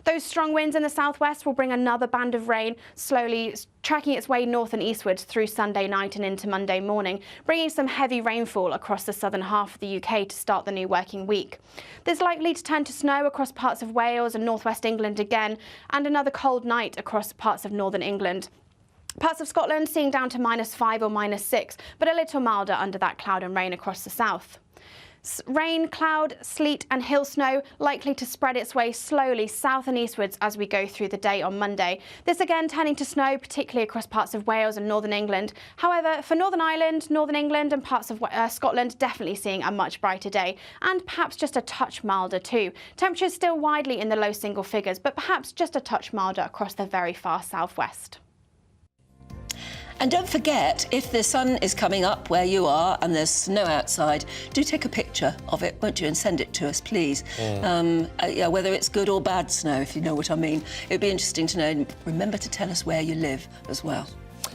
Those strong winds in the southwest will bring another band of rain, slowly tracking its way north and eastwards through Sunday night and into Monday morning, bringing some heavy rainfall across the southern half of the UK to start the new working week. There's likely to turn to snow across parts of Wales and northwest England again, and another cold night across parts of northern England. Parts of Scotland seeing down to -5 or -6, but a little milder under that cloud and rain across the south. Rain, cloud, sleet and hill snow likely to spread its way slowly south and eastwards as we go through the day on Monday. This again turning to snow, particularly across parts of Wales and northern England. However, for Northern Ireland, Northern England and parts of Scotland, definitely seeing a much brighter day, and perhaps just a touch milder too. Temperatures still widely in the low single figures, but perhaps just a touch milder across the very far southwest.
And don't forget, if the sun is coming up where you are and there's snow outside, do take a picture of it, won't you, and send it to us, please. Whether it's good or bad snow, if you know what I mean. It'd be interesting to know. And remember to tell us where you live as well.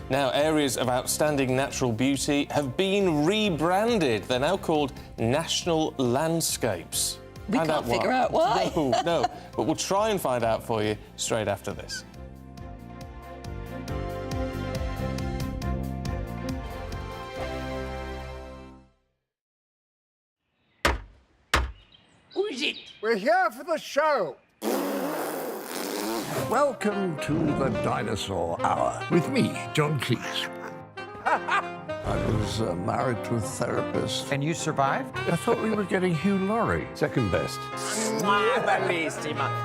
Now, areas of outstanding natural beauty have been rebranded. They're now called National Landscapes.
We can't figure out why.
No, but we'll try and find out for you straight after this.
Who is it? We're here for the show. Welcome to the Dinosaur Hour with me, John Cleese. I was married to a therapist.
And you survived?
I thought we were getting Hugh Laurie. Second best.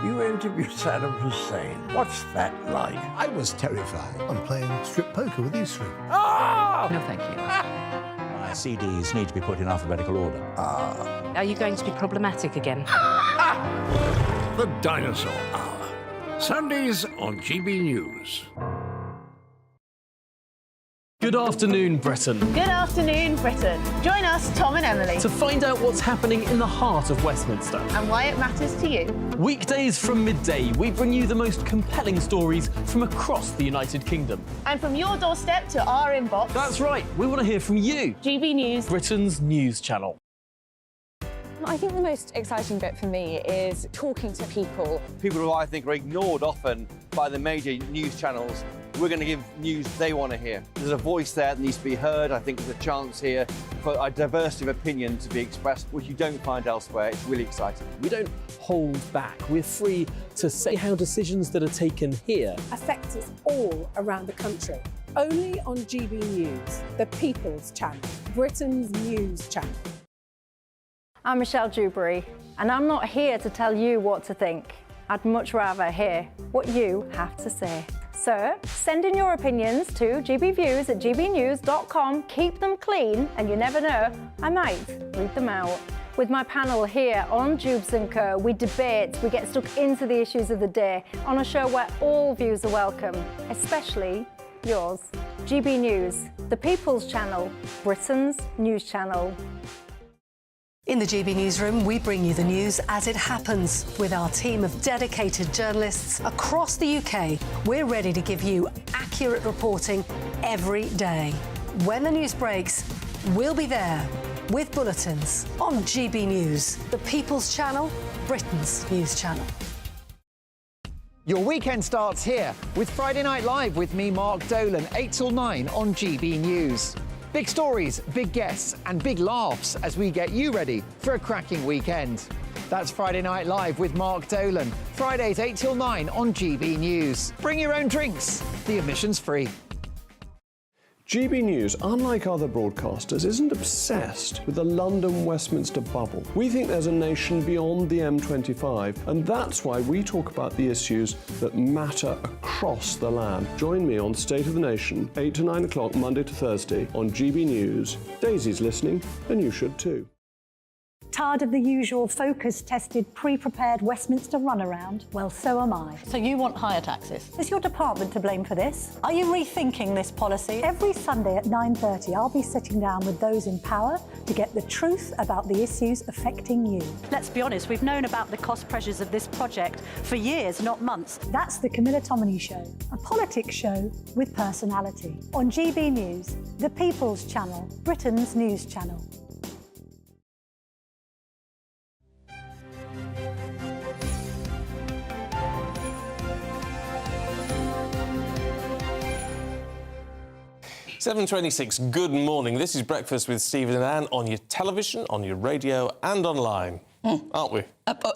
You interviewed Saddam Hussein. What's that like?
I was terrified. I'm playing strip poker with these three.
Oh! No, thank you.
My CDs need to be put in alphabetical order.
Are you going to be problematic again?
The Dinosaur Hour. Sundays on GB News.
Good afternoon, Britain.
Good afternoon, Britain. Join us, Tom and Emily,
To find out what's happening in the heart of Westminster.
and why it matters to you.
Weekdays from midday, we bring you the most compelling stories from across the United Kingdom.
And from your doorstep to our inbox.
That's right, we want to hear from you.
GB News,
Britain's news channel.
I think the most exciting bit for me is talking to people.
People who I think are ignored often by the major news channels. We're going to give news they want to hear. There's a voice there that needs to be heard. I think there's a chance here for a diversity of opinion to be expressed, which you don't find elsewhere. It's really exciting.
We don't hold back. We're free to say how decisions that are taken here
affect us all around the country. Only on GB News, the People's Channel, Britain's news channel.
I'm Michelle Dewberry, and I'm not here to tell you what to think. I'd much rather hear what you have to say. So send in your opinions to gbviews@gbnews.com. Keep them clean, and you never know, I might read them out. With my panel here on Jubes & Co, we debate, we get stuck into the issues of the day on a show where all views are welcome, especially yours. GB News, the People's Channel, Britain's news channel.
In the GB Newsroom, we bring you the news as it happens. With our team of dedicated journalists across the UK, we're ready to give you accurate reporting every day. When the news breaks, we'll be there with bulletins on GB News, the People's Channel, Britain's news channel.
Your weekend starts here with Friday Night Live with me, Mark Dolan, 8 till 9 on GB News. Big stories, big guests, and big laughs as we get you ready for a cracking weekend. That's Friday Night Live with Mark Dolan. Fridays 8 till 9 on GB News. Bring your own drinks. The admission's free.
GB News, unlike other broadcasters, isn't obsessed with the London-Westminster bubble. We think there's a nation beyond the M25, and that's why we talk about the issues that matter across the land. Join me on State of the Nation, 8 to 9 o'clock, Monday to Thursday, on GB News. Daisy's listening, and you should too.
Tired of the usual focus-tested, pre-prepared Westminster runaround? Well, so am I.
So you want higher taxes?
Is your department to blame for this? Are you rethinking this policy? Every Sunday at 9:30, I'll be sitting down with those in power to get the truth about the issues affecting you.
Let's be honest, we've known about the cost pressures of this project for years, not months.
That's the Camilla Tominey Show, a politics show with personality. On GB News, the People's Channel, Britain's news channel.
(7:26). Good morning. This is Breakfast with Stephen and Anne on your television, on your radio and online. Aren't we?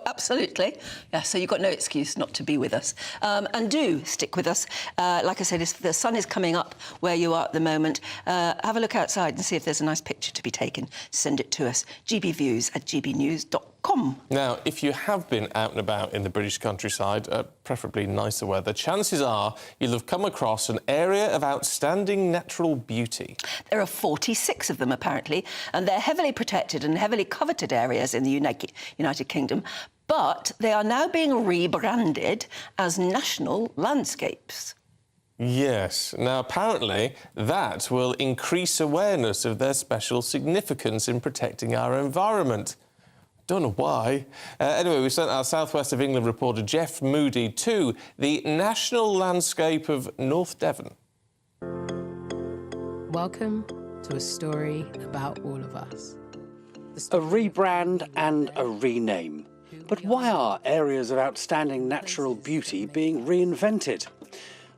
Absolutely. Yeah, so you've got no excuse not to be with us. And do stick with us. Like I said, the sun is coming up where you are at the moment. Have a look outside and see if there's a nice picture to be taken. Send it to us, gbviews@gbnews.com.
Now, if you have been out and about in the British countryside, preferably nicer weather, chances are you'll have come across an area of outstanding natural beauty.
There are 46 of them, apparently, and they're heavily protected and heavily coveted areas in the United Kingdom, but they are now being rebranded as national landscapes.
Yes. Now, apparently, that will increase awareness of their special significance in protecting our environment. Don't know why. Anyway, we sent our South West of England reporter Jeff Moody to the national landscape of North Devon.
Welcome to a story about all of us.
A rebrand and a rename. But why are areas of outstanding natural beauty being reinvented?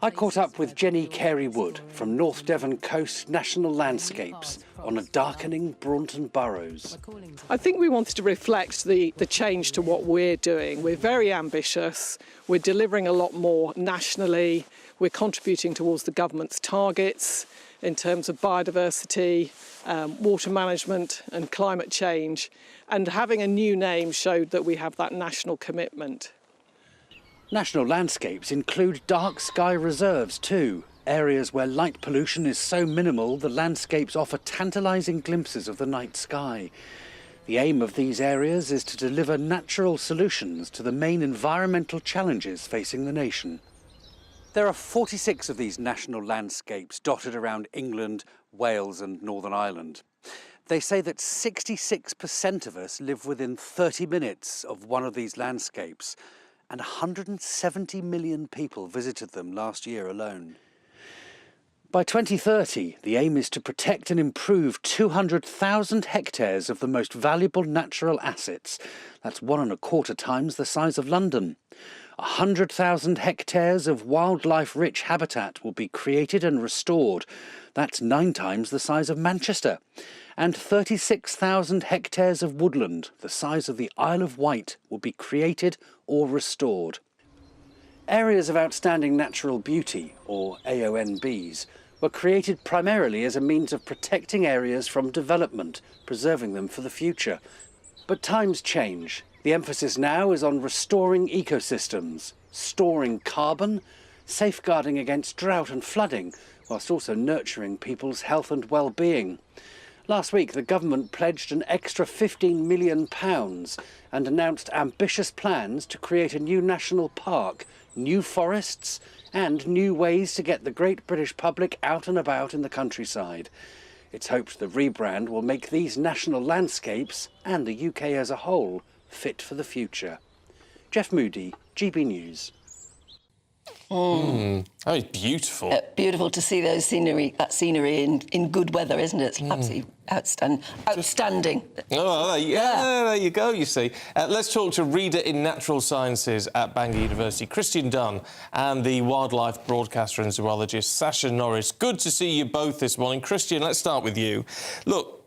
I caught up with Jenny Carey-Wood from North Devon Coast National Landscapes on a darkening Braunton Burrows.
I think we wanted to reflect the change to what we're doing. We're very ambitious. We're delivering a lot more nationally. We're contributing towards the government's targets in terms of biodiversity, water management and climate change. And having a new name showed that we have that national commitment.
National landscapes include dark sky reserves too, areas where light pollution is so minimal the landscapes offer tantalising glimpses of the night sky. The aim of these areas is to deliver natural solutions to the main environmental challenges facing the nation. There are 46 of these national landscapes dotted around England, Wales and Northern Ireland. They say that 66% of us live within 30 minutes of one of these landscapes, and 170 million people visited them last year alone. By 2030, the aim is to protect and improve 200,000 hectares of the most valuable natural assets. That's 1.25 times the size of London. 100,000 hectares of wildlife-rich habitat will be created and restored. That's 9 times the size of Manchester. And 36,000 hectares of woodland, the size of the Isle of Wight, will be created or restored. Areas of outstanding natural beauty, or AONBs, were created primarily as a means of protecting areas from development, preserving them for the future. But times change. The emphasis now is on restoring ecosystems, storing carbon, safeguarding against drought and flooding, whilst also nurturing people's health and well-being. Last week, the government pledged an extra £15 million and announced ambitious plans to create a new national park, new forests and new ways to get the great British public out and about in the countryside. It's hoped the rebrand will make these national landscapes, and the UK as a whole, fit for the future. Jeff Moody, GB News.
That was beautiful.
Beautiful to see that scenery in good weather, isn't it? It's absolutely outstanding.
Oh, there you go, you see. Let's talk to Reader in Natural Sciences at Bangor University, Christian Dunn, and the wildlife broadcaster and zoologist, Sasha Norris. Good to see you both this morning. Christian, let's start with you. Look,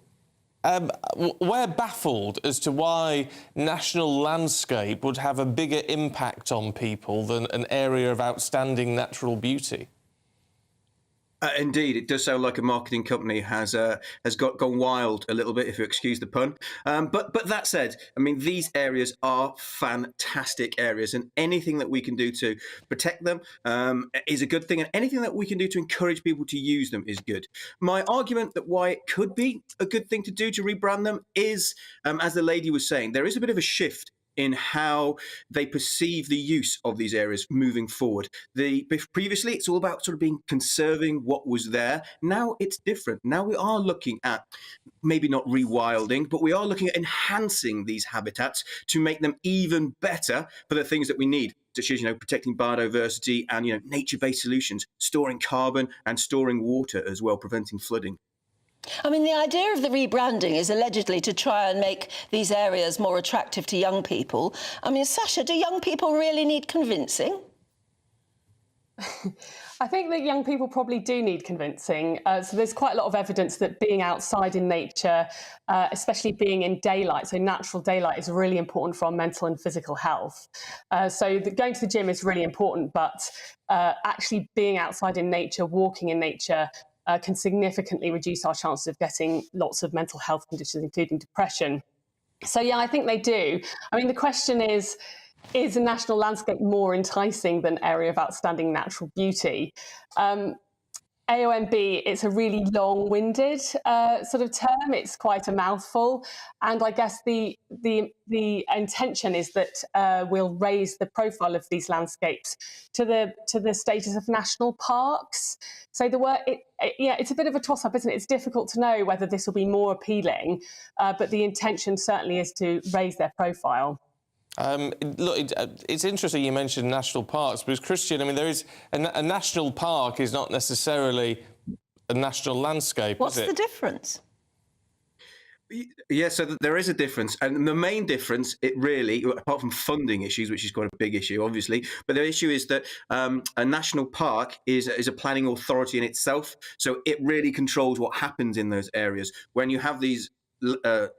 we're baffled as to why national landscape would have a bigger impact on people than an area of outstanding natural beauty.
Indeed, it does sound like a marketing company has gone wild a little bit, if you excuse the pun. But that said, I mean, these areas are fantastic areas, and anything that we can do to protect them is a good thing, and anything that we can do to encourage people to use them is good. My argument that why it could be a good thing to do to rebrand them is, as the lady was saying, there is a bit of a shift in how they perceive the use of these areas moving forward. Previously, it's all about sort of conserving what was there. Now it's different. Now we are looking at maybe not rewilding, but we are looking at enhancing these habitats to make them even better for the things that we need, such as, protecting biodiversity and, nature-based solutions, storing carbon and storing water as well, preventing flooding.
I mean, the idea of the rebranding is allegedly to try and make these areas more attractive to young people. I mean, Sasha, do young people really need convincing?
I think that young people probably do need convincing. So there's quite a lot of evidence that being outside in nature, especially being in daylight, so natural daylight, is really important for our mental and physical health. So going to the gym is really important, but actually being outside in nature, walking in nature, can significantly reduce our chances of getting lots of mental health conditions, including depression. So, yeah, I think they do. I mean, the question is a national landscape more enticing than area of outstanding natural beauty? AONB, it's a really long-winded sort of term. It's quite a mouthful. And I guess the intention is that we'll raise the profile of these landscapes to the status of national parks. So it's a bit of a toss-up, isn't it? It's difficult to know whether this will be more appealing, but the intention certainly is to raise their profile.
Look, it's interesting you mentioned national parks, because, Christian, I mean, there is a national park is not necessarily a national landscape,
What's
is it?
the difference?
Yeah, so there is a difference. And the main difference, it really, apart from funding issues, which is quite a big issue, obviously, but the issue is that a national park is a planning authority in itself. So it really controls what happens in those areas. When you have these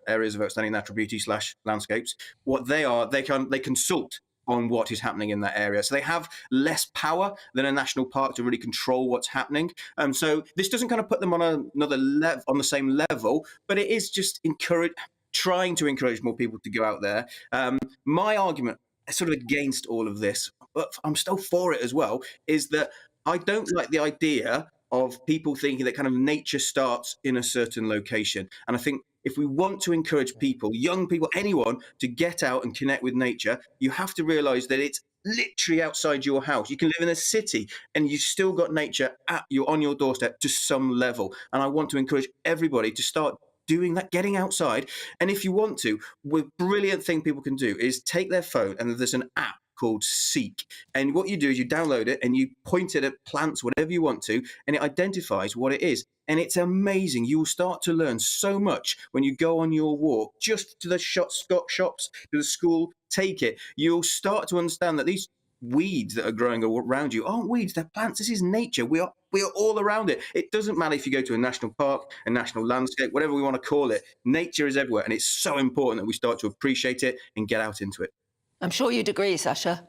areas of outstanding natural beauty / landscapes, what they are, they consult on what is happening in that area. So they have less power than a national park to really control what's happening. So this doesn't kind of put them on another level, on the same level, but it is just trying to encourage more people to go out there. My argument, sort of against all of this, but I'm still for it as well, is that I don't like the idea of people thinking that kind of nature starts in a certain location. And I think if we want to encourage people, young people, anyone, to get out and connect with nature, you have to realize that it's literally outside your house. You can live in a city and you've still got nature on your doorstep to some level. And I want to encourage everybody to start doing that, getting outside. And if you want to, a brilliant thing people can do is take their phone, and there's an app called Seek. And what you do is you download it and you point it at plants, whatever you want to, and it identifies what it is. And it's amazing. You will start to learn so much when you go on your walk, just to the shops, to the school, take it. You'll start to understand that these weeds that are growing around you aren't weeds, they're plants. This is nature. We are all around it. It doesn't matter if you go to a national park, a national landscape, whatever we want to call it. Nature is everywhere. And it's so important that we start to appreciate it and get out into it.
I'm sure you'd agree, Sasha.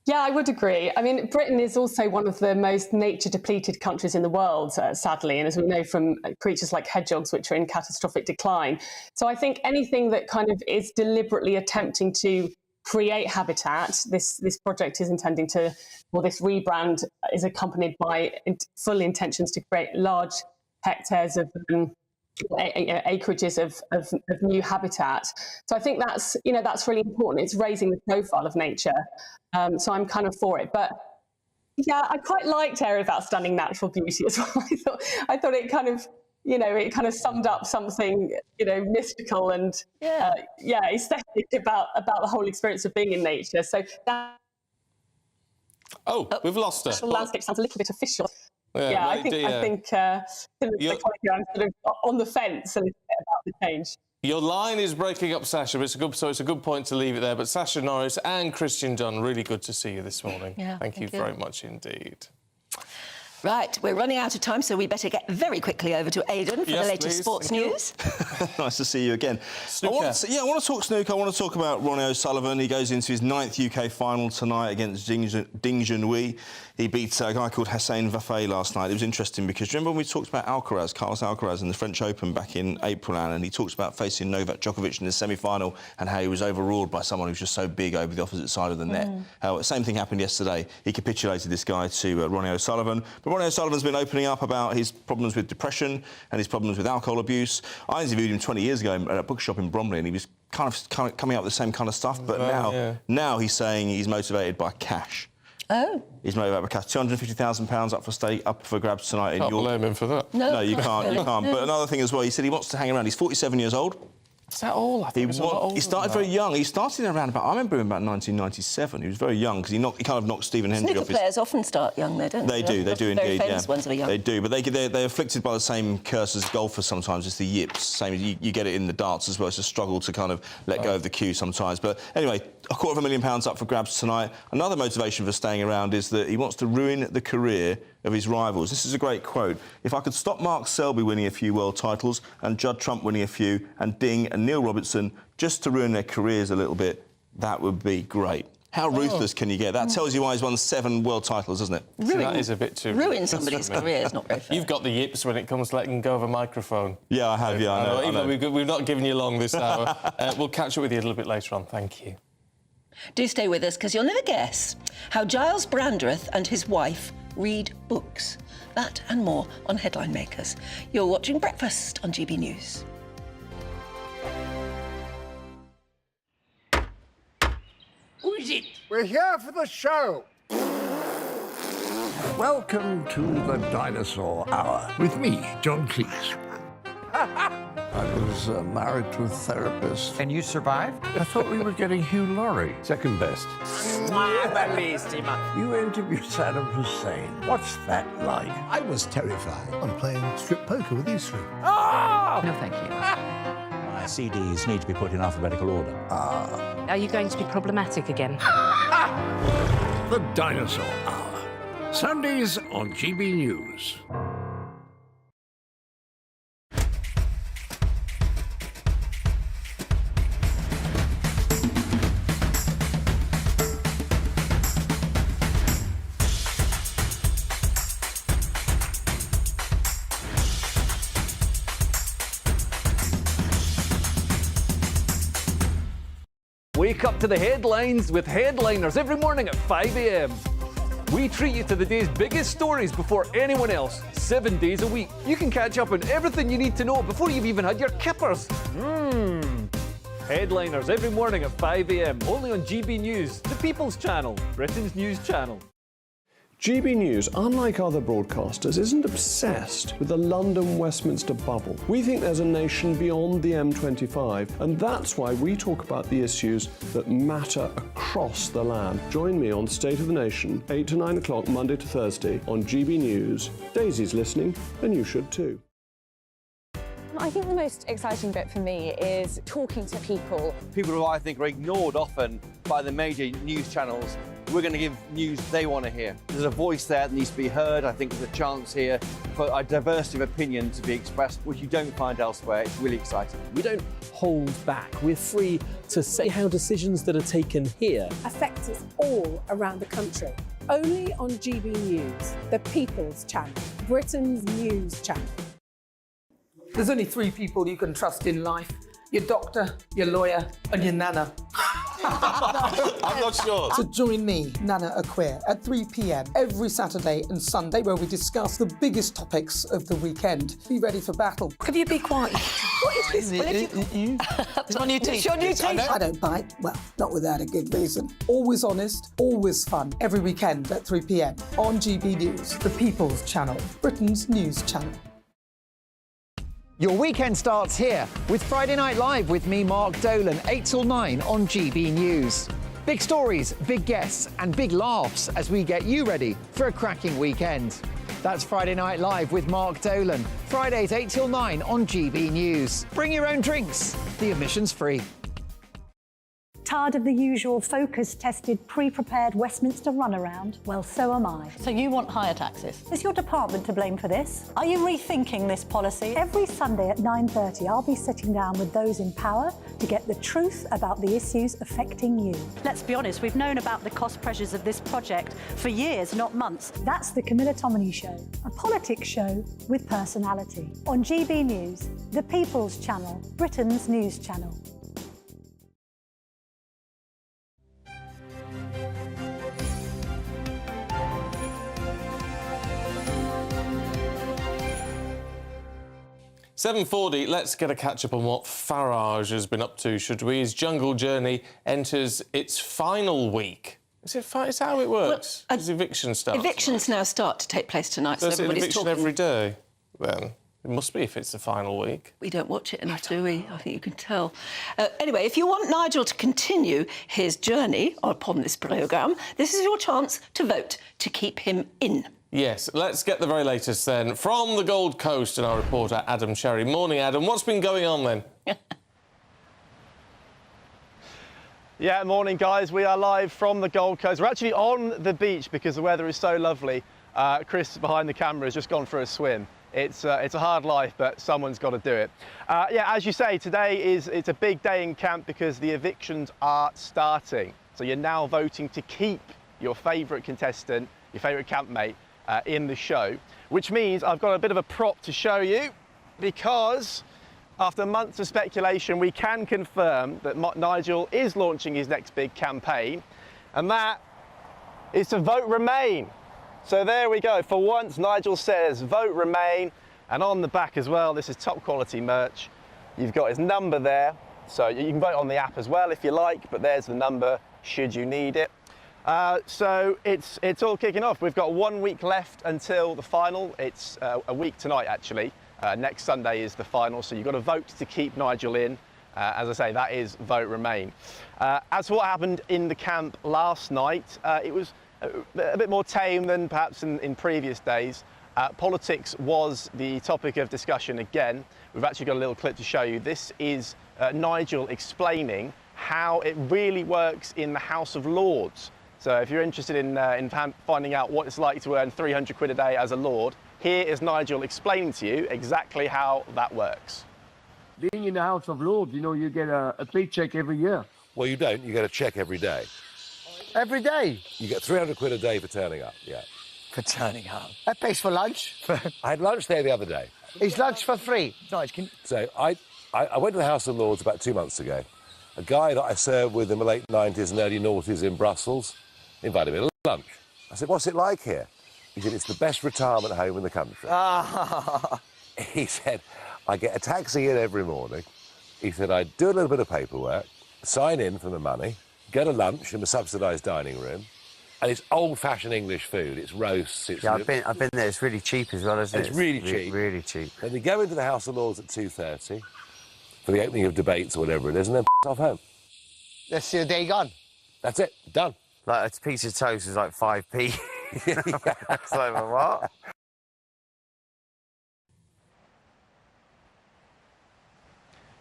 Yeah, I would agree. I mean, Britain is also one of the most nature-depleted countries in the world, sadly, and as we know from creatures like hedgehogs, which are in catastrophic decline. So I think anything that kind of is deliberately attempting to create habitat, this project is intending to, well, this rebrand is accompanied by full intentions to create large hectares of acreages of new habitat. So I think that's really important. It's raising the profile of nature. So I'm kind of for it. But yeah, I quite liked Area of Outstanding Natural Beauty as well. I thought it kind of, it kind of summed up something, mystical and aesthetic about the whole experience of being in nature. So that.
Oh, we've lost her.
National landscape sounds a little bit official.
Yeah,
I think I'm sort of on the fence a little bit about the change.
Your line is breaking up, Sasha, but it's a good point to leave it there. But Sasha Norris and Christian Dunn, really good to see you this morning.
Yeah,
thank you very much indeed.
Right, we're running out of time, so we better get very quickly over to Aidan for the latest sports news.
Nice to see you again. I want to talk snooker. I want to talk about Ronnie O'Sullivan. He goes into his 9th UK final tonight against Ding Junhui. He beat a guy called Hussein Vafaei last night. It was interesting because remember when we talked about Carlos Alcaraz in the French Open back in April, and he talks about facing Novak Djokovic in the semi-final and how he was overruled by someone who was just so big over the opposite side of the net. How the same thing happened yesterday. He capitulated this guy to Ronnie O'Sullivan. But Ronnie O'Sullivan's been opening up about his problems with depression and his problems with alcohol abuse. I interviewed him 20 years ago at a bookshop in Bromley, and he was kind of coming out with the same kind of stuff. But now he's saying he's motivated by cash.
Oh.
He's motivated by cash. £250,000 up for grabs tonight.
Can't blame him for that.
No, you can't. You can't. But another thing as well, he said he wants to hang around. He's 47 years old.
Is that all? I think
he started very young. He started around about, I remember him about 1997. He was very young because he kind of knocked Stephen Hendry off his...
Players often start young, though, don't they?
They do indeed,
famous ones are young.
They do, but they're afflicted by the same curse as golfers sometimes. It's the yips. Same as you get it in the darts as well. It's a struggle to kind of let go of the cue sometimes. But anyway, £250,000 up for grabs tonight. Another motivation for staying around is that he wants to ruin the career of his rivals. This is a great quote. If I could stop Mark Selby winning a few world titles and Judd Trump winning a few and Ding and Neil Robertson just to ruin their careers a little bit, that would be great. How ruthless can you get? That tells you why he's won 7 world titles, doesn't it?
That is a bit too...
Ruin somebody's career is not very fair.
You've got the yips when it comes to letting go of a microphone.
Yeah, I have, I know.
We've not given you long this hour. We'll catch up with you a little bit later on. Thank you.
Do stay with us, because you'll never guess how Giles Brandreth and his wife read books. That and more on Headline Makers. You're watching Breakfast on GB News.
Who is it? We're here for the show. Welcome to the Dinosaur Hour with me, John Cleese. I was married to a therapist.
And you survived?
I thought we were getting Hugh Laurie.
Second best.
You interviewed Saddam Hussein. What's that like?
I was terrified. I'm playing strip poker with these three.
No, thank you.
My CDs need to be put in alphabetical order.
Are you going to be problematic again?
The Dinosaur Hour. Sundays on GB News.
Wake up to the headlines with Headliners every morning at 5 a.m. We treat you to the day's biggest stories before anyone else, 7 days a week. You can catch up on everything you need to know before you've even had your kippers. Headliners every morning at 5 a.m. only on GB News, the People's Channel, Britain's news channel.
GB News, unlike other broadcasters, isn't obsessed with the London-Westminster bubble. We think there's a nation beyond the M25, and that's why we talk about the issues that matter across the land. Join me on State of the Nation, 8 to 9 o'clock, Monday to Thursday, on GB News. Daisy's listening, and you should too.
I think the most exciting bit for me is talking to people.
People who I think are ignored often by the major news channels. We're going to give news they want to hear. There's a voice there that needs to be heard. I think there's a chance here for a diversity of opinion to be expressed, which you don't find elsewhere. It's really exciting.
We don't hold back. We're free to say how decisions that are taken here
affects us all around the country. Only on GB News, the People's Channel, Britain's news channel.
There's only three people you can trust in life. Your doctor, your lawyer, and your nana.
I'm not sure.
So join me, Nana Aquare, at 3 p.m. every Saturday and Sunday, where we discuss the biggest topics of the weekend. Be ready for battle. Could you be quiet? What is this?
It's on your teeth.
It's on your teeth. I don't bite. Well, not without a good reason. Always honest, always fun. Every weekend at 3 p.m. on GB News, the People's Channel, Britain's news channel.
Your weekend starts here with Friday Night Live with me, Mark Dolan, 8 till 9 on GB News. Big stories, big guests and big laughs as we get you ready for a cracking weekend. That's Friday Night Live with Mark Dolan, Fridays 8 till 9 on GB News. Bring your own drinks, the admission's free.
Tired of the usual focus-tested, pre-prepared Westminster runaround? Well, so am I.
So you want higher taxes?
Is your department to blame for this? Are you rethinking this policy? Every Sunday at 9:30, I'll be sitting down with those in power to get the truth about the issues affecting you.
Let's be honest, we've known about the cost pressures of this project for years, not months.
That's the Camilla Tominey Show, a politics show with personality. On GB News, the People's Channel, Britain's news channel.
$7:40, let's get a catch-up on what Farage has been up to, should we? His jungle journey enters its final week. Is that how it works? Well, does eviction start
Evictions
tonight?
now start to take place tonight,
So
so everybody's
eviction
talking.
every day, then? It must be if it's the final week.
We don't watch it enough, do we? I think you can tell. Anyway, if you want Nigel to continue his journey upon this programme, this is your chance to vote to keep him in.
Yes, let's get the very latest then from the Gold Coast and our reporter Adam Sherry. Morning, Adam. What's been going on then?
Yeah, morning, guys. We are live from the Gold Coast. We're actually on the beach because the weather is so lovely. Chris behind the camera has just gone for a swim. It's a hard life, but someone's got to do it. Yeah, as you say, today it's a big day in camp because the evictions are starting. So you're now voting to keep your favourite contestant, your favourite campmate, in the show, which means I've got a bit of a prop to show you, because after months of speculation, we can confirm that Nigel is launching his next big campaign, and that is to vote Remain. So there we go. For once, Nigel says vote Remain, and on the back as well, this is top quality merch. You've got his number there, so you can vote on the app as well if you like, but there's the number should you need it. So it's all kicking off. We've got 1 week left until the final. It's a week tonight, actually. Next Sunday is the final, so you've got to vote to keep Nigel in. As I say, that is vote Remain. As for what happened in the camp last night, it was a bit more tame than perhaps in previous days. Politics was the topic of discussion again. We've actually got a little clip to show you. This is Nigel explaining how it really works in the House of Lords. So if you're interested in finding out what it's like to earn 300 quid a day as a Lord, here is Nigel explaining to you exactly how that works.
Being in the House of Lords, you know, you get a paycheck every year.
Well, you don't. You get a cheque every day.
Every day?
You get 300 quid a day for turning up, yeah.
For turning up? That pays for lunch.
I had lunch there the other day.
Is lunch for free? Nice.
So I went to the House of Lords about 2 months ago. A guy that I served with in the late 90s and early noughties in Brussels invited me to lunch. I said, what's it like here? He said, it's the best retirement home in the country. He said, I get a taxi in every morning. He said, I do a little bit of paperwork, sign in for the money, go to lunch in the subsidised dining room, and it's old-fashioned English food. It's roasts. It's
I've been there. It's really cheap as well, isn't it?
It's really cheap.
Really cheap.
And they go into the House of Lords at 2:30 for the opening of debates or whatever it is, and then off home.
That's your day gone.
That's it. Done.
Like a piece of toast is like 5p. It's like, what?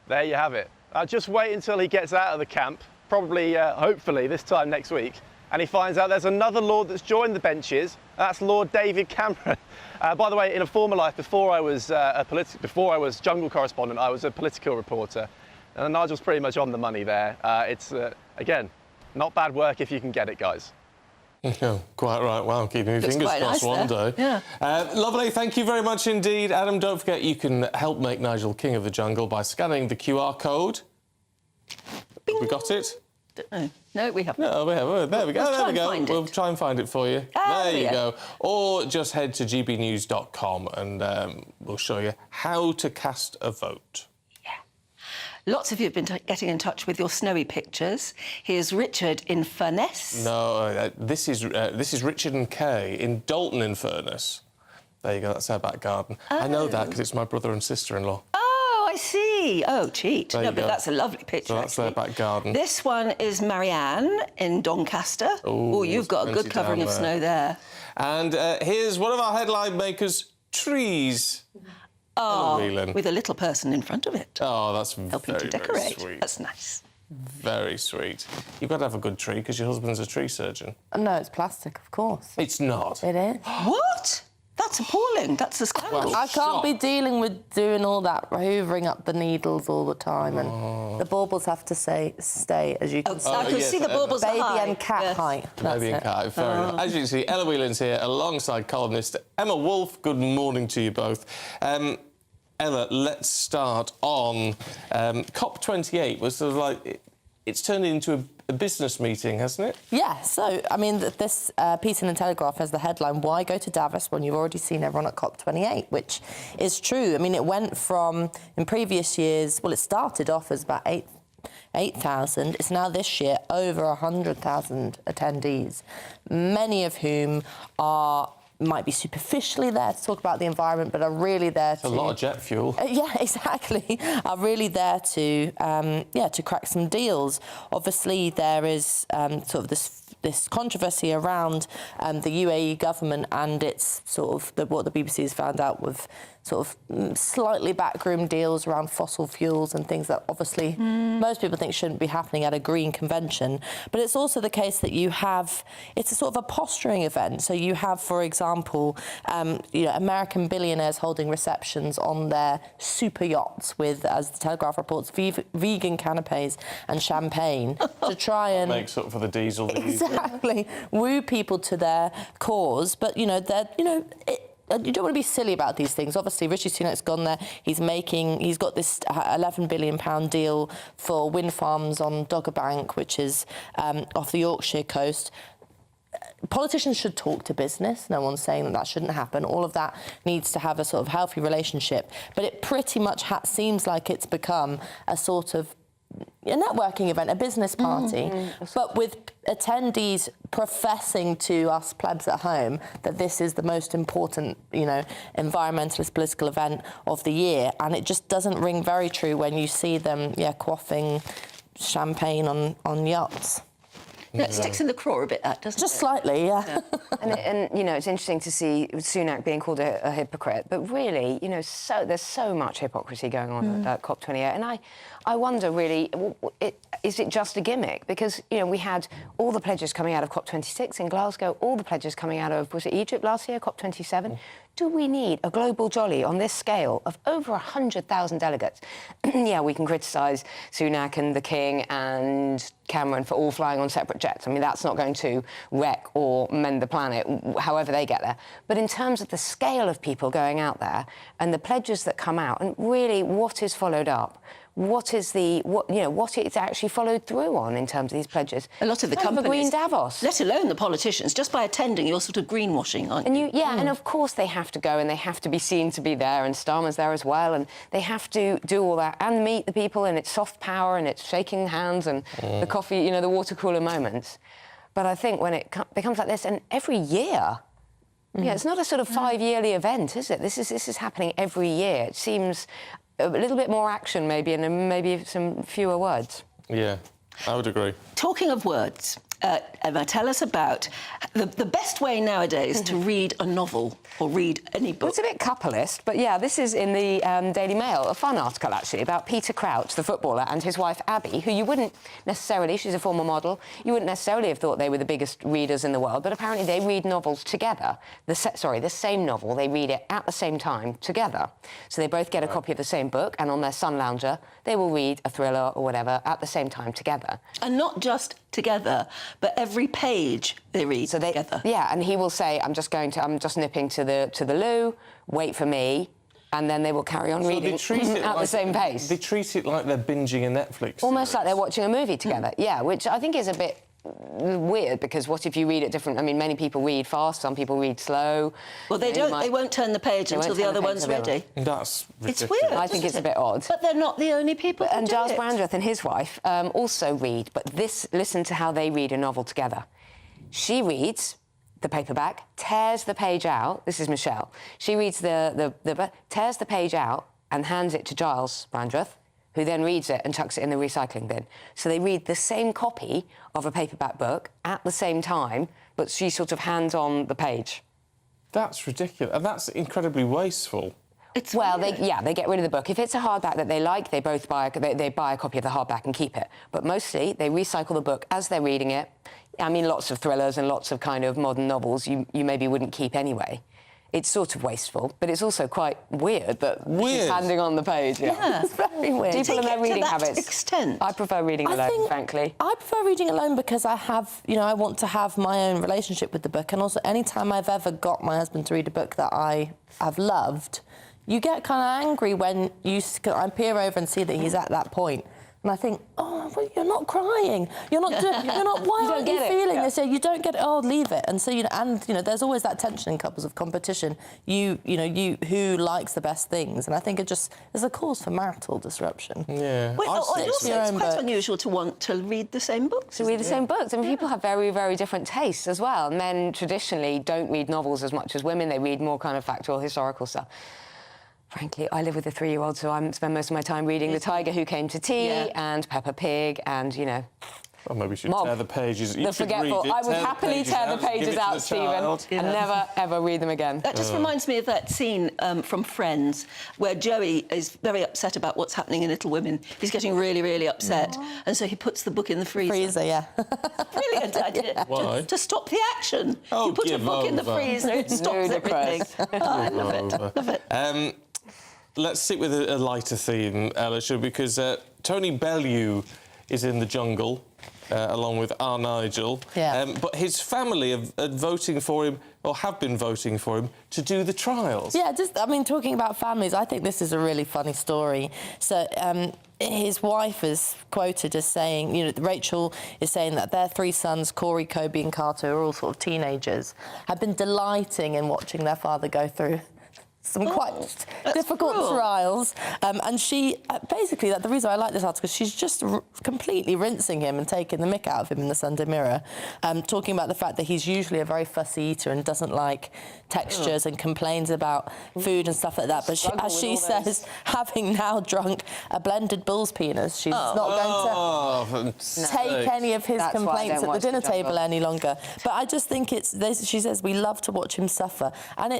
There you have it. Just wait until he gets out of the camp, probably, hopefully, this time next week, and he finds out there's another Lord that's joined the benches. That's Lord David Cameron. By the way, in a former life, before I was jungle correspondent, I was a political reporter, and Nigel's pretty much on the money there. It's again, not bad work if you can get it, guys.
Yeah, quite right. Well, keeping your fingers crossed one day.
Yeah.
Lovely, thank you very much indeed. Adam, don't forget you can help make Nigel king of the jungle by scanning the QR code.
Bing.
We got it?
No, we haven't.
No, we haven't. There we go.
We'll
there we go.
find
We'll try and find it for you. There you go. Or just head to gbnews.com and we'll show you how to cast a vote.
Lots of you have been getting in touch with your snowy pictures. Here's Richard in Furness.
No, this is Richard and Kay in Dalton-in-Furness. There you go, that's their back garden.
Oh.
I know that because it's my brother and sister-in-law.
Oh, I see. Oh, cheat.
There
No,
you
but
go.
that's a lovely picture,
So that's their back garden.
This one is Marianne in Doncaster. Oh, you've got a good covering of snow there.
And here's one of our headline makers, trees.
Oh, with a little person in front of it.
Oh, that's
helping to decorate. Very sweet. That's nice.
Very sweet. You've got to have a good tree because your husband's a tree surgeon.
No, it's plastic, of course.
It's not.
It is.
What? That's appalling. That's a scandal.
Well, I can't be dealing with doing all that, hoovering up the needles all the time, and the baubles have to stay, as you can see.
I can see the baubles are
baby
high.
and cat height.
Baby and cat, fair enough. As you can see, Ella Whelan's here alongside columnist Emma Wolfe. Good morning to you both. Ella, let's start on COP28. Was sort of like it's turned into a business meeting, hasn't it?
Yeah, so, I mean, this piece in the Telegraph has the headline, why go to Davos when you've already seen everyone at COP28, which is true. I mean, it went from, in previous years, well, it started off as about 8,000. It's now this year over 100,000 attendees, many of whom might be superficially there to talk about the environment, but are really there to...
a lot of jet fuel.
Yeah, exactly. Are really there to, to crack some deals. Obviously, there is sort of this controversy around the UAE government and its sort of what the BBC has found out with sort of slightly backroom deals around fossil fuels and things that obviously most people think shouldn't be happening at a green convention. But it's also the case that you have, it's a sort of a posturing event. So you have, for example, American billionaires holding receptions on their super yachts with, as the Telegraph reports, vegan canapes and champagne to try and...
Makes up for the diesel.
Exactly. Woo people to their cause. But, you don't want to be silly about these things. Obviously, Rishi Sunak's gone there. He's got this £11 billion deal for wind farms on Dogger Bank, which is off the Yorkshire coast. Politicians should talk to business. No one's saying that shouldn't happen. All of that needs to have a sort of healthy relationship. But it pretty much seems like it's become a sort of networking event, a business party, but with attendees professing to us plebs at home that this is the most important, environmentalist political event of the year, and it just doesn't ring very true when you see them, quaffing champagne on yachts.
Yeah, it sticks in the craw a bit, that, doesn't it?
Just slightly, yeah.
And it's interesting to see Sunak being called a hypocrite, but really, there's so much hypocrisy going on at COP28, and I wonder, really, is it just a gimmick? Because, we had all the pledges coming out of COP26 in Glasgow, all the pledges coming out of, was it Egypt last year, COP27? Do we need a global jolly on this scale of over 100,000 delegates? Yeah, we can criticise Sunak and the King and Cameron for all flying on separate jets. I mean, that's not going to wreck or mend the planet, however they get there. But in terms of the scale of people going out there and the pledges that come out, and really what is followed up, what is what it's actually followed through on in terms of these pledges.
A lot of the companies,
green Davos,
let alone the politicians, just by attending, you're sort of greenwashing, aren't you?
And of course they have to go and they have to be seen to be there, and Starmer's there as well, and they have to do all that and meet the people, and it's soft power and it's shaking hands and the coffee, the water cooler moments. But I think when it becomes like this, and every year. Yeah, it's not a sort of 5-yearly event, is it? This is happening every year. It seems a little bit more action, maybe, and maybe some fewer words.
Yeah, I would agree.
Talking of words, Emma, tell us about the best way nowadays to read a novel or read any book.
Well, it's a bit couplist, but yeah, this is in the Daily Mail, a fun article actually about Peter Crouch, the footballer, and his wife Abby, who you wouldn't necessarily, she's a former model, you wouldn't necessarily have thought they were the biggest readers in the world, but apparently they read novels together. The same novel, they read it at the same time together. So they both get a copy of the same book, and on their sun lounger, they will read a thriller or whatever at the same time together.
And not just together, but every page they read together.
Yeah, and he will say, I'm just nipping to the loo, wait for me, and then they will carry on reading at the same pace.
They treat it like they're binging a Netflix
Almost like they're watching a movie together, yeah, which I think is a bit weird, because what if you read it different? I mean, many people read fast, some people read slow.
Well, they won't turn the page until the other one's ready.
That's ridiculous.
It's weird.
I think it's a bit odd.
But they're not the only people who
And
do
Giles
it.
Brandreth and his wife also read, but listen to how they read a novel together. She reads the paperback, tears the page out. This is Michelle. She reads tears the page out and hands it to Giles Brandreth, who then reads it and chucks it in the recycling bin. So they read the same copy of a paperback book at the same time, but she sort of hands on the page.
That's ridiculous, and that's incredibly wasteful.
They get rid of the book. If it's a hardback that they like, they both buy a copy of the hardback and keep it. But mostly, they recycle the book as they're reading it. I mean, lots of thrillers and lots of kind of modern novels you maybe wouldn't keep anyway. It's sort of wasteful, but it's also quite weird that she's handing on the page.
Yeah,
it's very weird.
People and their reading habits.
Extent.
I prefer reading alone, frankly.
I prefer reading alone because I have, I want to have my own relationship with the book, and also any time I've ever got my husband to read a book that I have loved, you get kind of angry when I peer over and see that he's at that point. And I think, well, you're not crying. You're not. Why aren't you feeling this? You don't get it. Oh, leave it. And so there's always that tension in couples of competition. You who likes the best things, and I think it just is a cause for marital disruption.
Yeah.
Well, it's quite unusual to want to read the same books.
To read the same books. I mean, people have very, very different tastes as well. Men traditionally don't read novels as much as women. They read more kind of factual, historical stuff. Frankly, I live with a 3-year-old, so I spend most of my time reading The Tiger Who Came to Tea and Peppa Pig and,
Well, maybe you should tear the pages.
The Forgetful. I would happily tear the pages out, Stephen, and never, ever read them again.
That just reminds me of that scene from Friends where Joey is very upset about what's happening in Little Women. He's getting really, really upset. And so he puts the book in the freezer.
Yeah.
Brilliant idea.
Why?
To stop the action. You put a book in the freezer, it stops everything. I love it. Love it.
Let's stick with a lighter theme, Alicia, because Tony Bellew is in the jungle, along with our Nigel.
Yeah.
But his family are voting for him, or have been voting for him, to do the trials.
Yeah, talking about families, I think this is a really funny story. So, his wife is quoted as saying, Rachel is saying that their 3 sons, Corey, Kobe and Carter, are all sort of teenagers, have been delighting in watching their father go through some quite difficult trials. And she, basically, the reason I like this article, she's just completely rinsing him and taking the mick out of him in the Sunday Mirror, talking about the fact that he's usually a very fussy eater and doesn't like textures and complains about food and stuff like that. But as she says, having now drunk a blended bull's penis, she's not going to take any of his complaints at the dinner table any longer. But I just think she says, we love to watch him suffer. And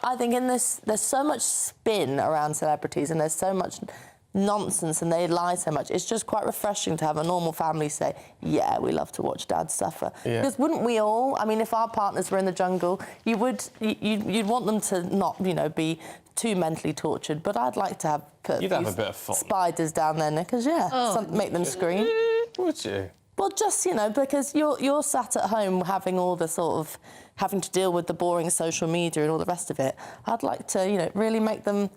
I think in this, there's so much spin around celebrities and there's so much nonsense and they lie so much. It's just quite refreshing to have a normal family say, yeah, we love to watch Dad suffer. Yeah. Because wouldn't we all? I mean, if our partners were in the jungle, you'd want them to not, be too mentally tortured, but I'd like to put a bit of fun. Spiders down their knickers, make them scream.
Would you?
Well, just, because you're sat at home having all the sort of having to deal with the boring social media and all the rest of it. I'd like to, really make them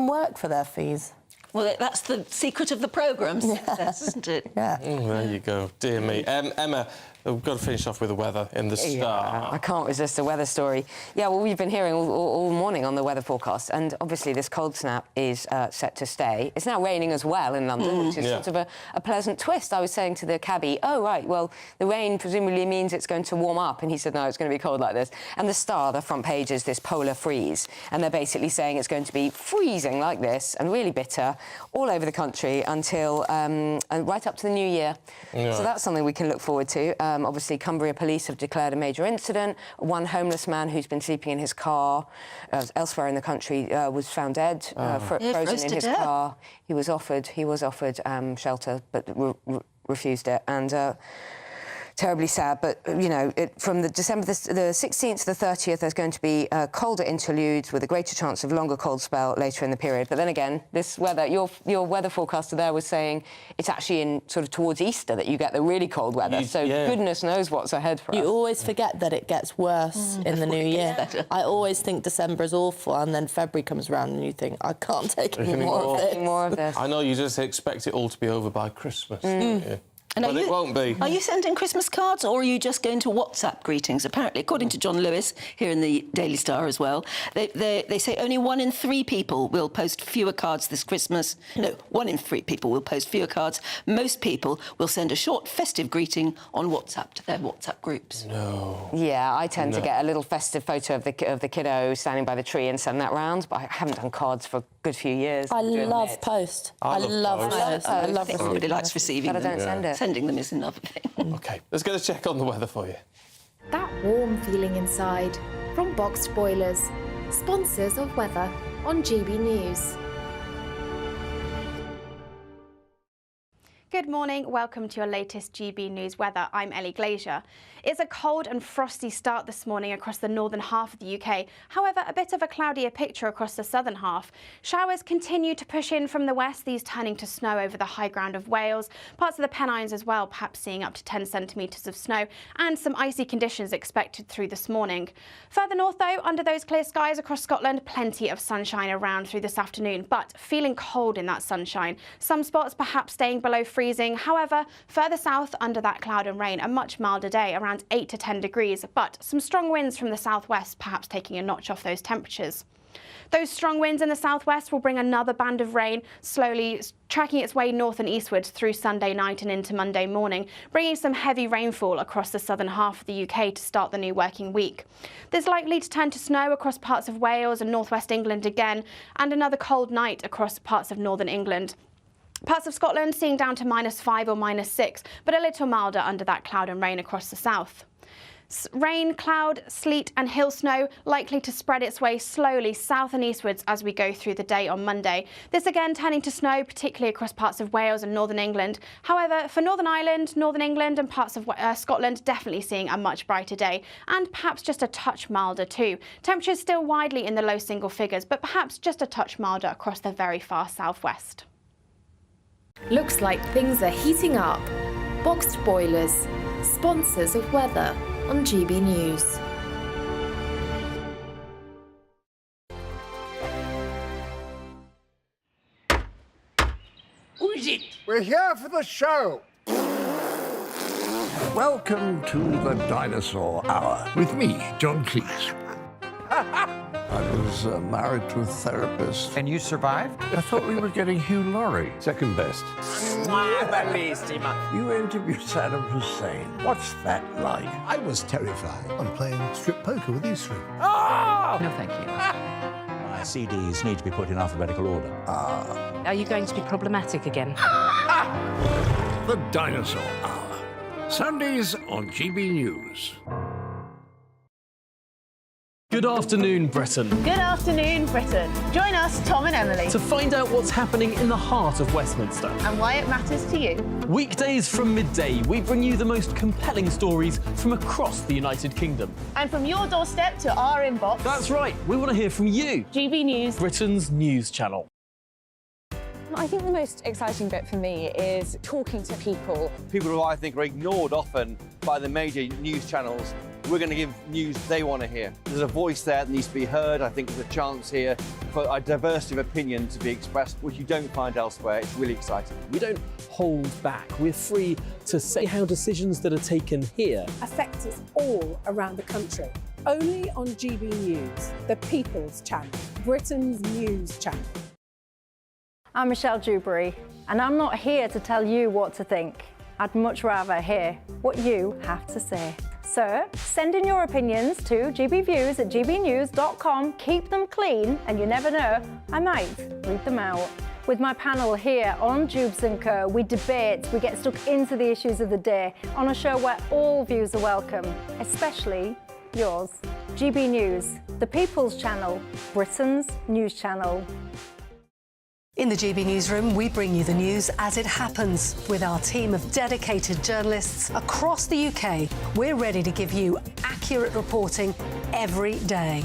work for their fees.
Well, that's the secret of the programme, isn't it?
Yeah.
There you go. Dear me. Emma, we've got to finish off with the weather in the Star.
I can't resist a weather story. Yeah, well, we've been hearing all morning on the weather forecast, and obviously this cold snap is set to stay. It's now raining as well in London, which is sort of a pleasant twist. I was saying to the cabbie, oh, right, well, the rain presumably means it's going to warm up, and he said, no, it's going to be cold like this. And the Star, the front page, is this polar freeze, and they're basically saying it's going to be freezing like this and really bitter all over the country until right up to the new year. So that's something we can look forward to. Obviously, Cumbria police have declared a major incident. One homeless man who's been sleeping in his car elsewhere in the country was found dead, frozen in his car. He was offered shelter, but refused it. And terribly sad, but, from the December the 16th to the 30th, there's going to be colder interludes with a greater chance of longer cold spell later in the period. But then again, this weather, your weather forecaster there was saying it's actually in sort of towards Easter that you get the really cold weather. Goodness knows what's ahead for us.
You always forget that it gets worse in the new year. I always think December is awful, and then February comes around and you think, I can't take any more of this.
I know, you just expect it all to be over by Christmas. Yeah. But it won't be.
Are you sending Christmas cards or are you just going to WhatsApp greetings? Apparently, according to John Lewis, here in the Daily Star as well, they say only 1 in 3 people will post fewer cards this Christmas. No, 1 in 3 people will post fewer cards. Most people will send a short festive greeting on WhatsApp to their WhatsApp groups.
No.
Yeah, I tend to get a little festive photo of the kiddo standing by the tree and send that round, but I haven't done cards for a good few years.
I love post. I love post. I love
receiving. Everybody likes receiving them.
But I don't send it.
Sending them is another thing.
OK, let's get a check on the weather for you.
That warm feeling inside from Boxed Boilers, sponsors of weather on GB News.
Good morning, welcome to your latest GB News weather. I'm Ellie Glazier. It's a cold and frosty start this morning across the northern half of the UK. However, a bit of a cloudier picture across the southern half. Showers continue to push in from the west, these turning to snow over the high ground of Wales. Parts of the Pennines as well, perhaps seeing up to 10 centimetres of snow, and some icy conditions expected through this morning. Further north though, under those clear skies across Scotland, plenty of sunshine around through this afternoon, but feeling cold in that sunshine. Some spots perhaps staying below freezing. However, further south under that cloud and rain, a much milder day, around 8 to 10 degrees, but some strong winds from the southwest, perhaps taking a notch off those temperatures. Those strong winds in the southwest will bring another band of rain, slowly tracking its way north and eastwards through Sunday night and into Monday morning, bringing some heavy rainfall across the southern half of the UK to start the new working week. There's likely to turn to snow across parts of Wales and northwest England again, and another cold night across parts of northern England. Parts of Scotland seeing down to -5 or -6, but a little milder under that cloud and rain across the south. Rain, cloud, sleet and hill snow likely to spread its way slowly south and eastwards as we go through the day on Monday. This again turning to snow, particularly across parts of Wales and northern England. However, for Northern Ireland, Northern England and parts of Scotland, definitely seeing a much brighter day, and perhaps just a touch milder too. Temperatures still widely in the low single figures, but perhaps just a touch milder across the very far southwest.
Looks like things are heating up. Boxed Boilers, sponsors of weather on GB News.
Who is it? We're here for the show. Welcome to the Dinosaur Hour with me, John Cleese. I was married to a therapist.
And you survived?
I thought we were getting Hugh Laurie.
Second best.
You interviewed Saddam Hussein. What's that like?
I was terrified. I'm playing strip poker with these three.
Oh!
No, thank you.
My CDs need to be put in alphabetical order.
Are you going to be problematic again?
The Dinosaur Hour. Sundays on GB News.
Good afternoon, Britain.
Good afternoon, Britain. Join us, Tom and Emily,
To find out what's happening in the heart of Westminster.
and why it matters to you.
Weekdays from midday, we bring you the most compelling stories from across the United Kingdom.
And from your doorstep to our inbox.
That's right, we want to hear from you.
GB News.
Britain's news channel.
I think the most exciting bit for me is talking to people.
People who I think are ignored often by the major news channels. We're going to give news they want to hear. There's a voice there that needs to be heard. I think there's a chance here for a diversity of opinion to be expressed, which you don't find elsewhere. It's really exciting.
We don't hold back. We're free to say how decisions that are taken here
affect us all around the country. Only on GB News, the People's Channel, Britain's news channel.
I'm Michelle Dewberry, and I'm not here to tell you what to think. I'd much rather hear what you have to say. So send in your opinions to gbviews@gbnews.com. Keep them clean, and you never know, I might read them out. With my panel here on Jubes & Co, we debate, we get stuck into the issues of the day on a show where all views are welcome, especially yours. GB News, the People's Channel, Britain's news channel.
In the GB Newsroom, we bring you the news as it happens. With our team of dedicated journalists across the UK, we're ready to give you accurate reporting every day.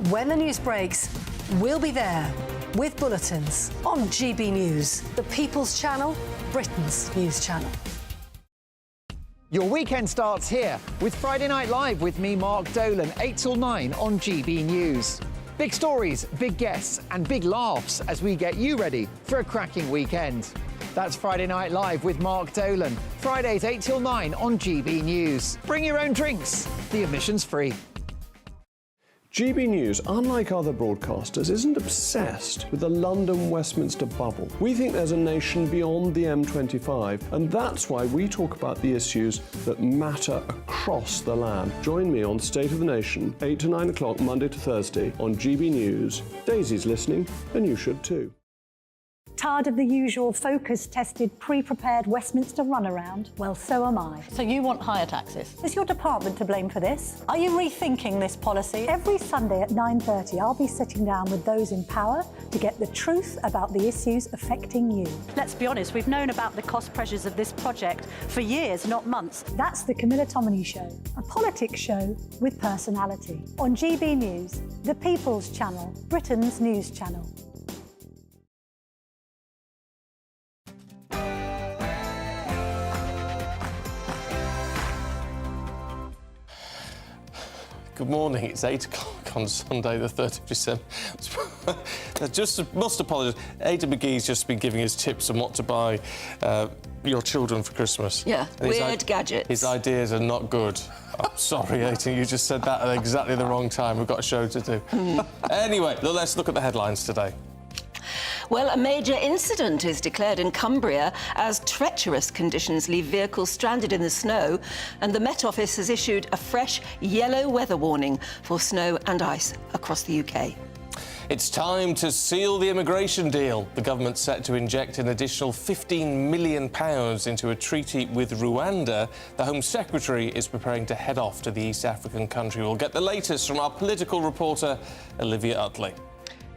When the news breaks, we'll be there with bulletins on GB News, the People's Channel, Britain's news channel.
Your weekend starts here with Friday Night Live with me, Mark Dolan, 8 till 9 on GB News. Big stories, big guests and big laughs as we get you ready for a cracking weekend. That's Friday Night Live with Mark Dolan. Fridays 8 till 9 on GB News. Bring your own drinks. The admission's free.
GB News, unlike other broadcasters, isn't obsessed with the London-Westminster bubble. We think there's a nation beyond the M25, and that's why we talk about the issues that matter across the land. Join me on State of the Nation, 8 to 9 o'clock, Monday to Thursday, on GB News. Daisy's listening, and you should too.
Tired of the usual focus-tested, pre-prepared Westminster runaround? Well, so am I.
So you want higher taxes?
Is your department to blame for this? Are you rethinking this policy? Every Sunday at 9:30, I'll be sitting down with those in power to get the truth about the issues affecting you.
Let's be honest, we've known about the cost pressures of this project for years, not months.
That's the Camilla Tominey Show, a politics show with personality. On GB News, the People's Channel, Britain's news channel.
Good morning, it's 8 o'clock on Sunday the 3rd of December. I just must apologise. Aidan McGee's just been giving us tips on what to buy your children for Christmas.
Yeah,
and
weird gadgets.
His ideas are not good. I'm sorry, Aidan, you just said that at exactly the wrong time. We've got a show to do. Anyway, let's look at the headlines today.
Well, a major incident is declared in Cumbria as treacherous conditions leave vehicles stranded in the snow, and the Met Office has issued a fresh yellow weather warning for snow and ice across the UK.
It's time to seal the immigration deal. The government's set to inject an additional £15 million into a treaty with Rwanda. The Home Secretary is preparing to head off to the East African country. We'll get the latest from our political reporter, Olivia Utley.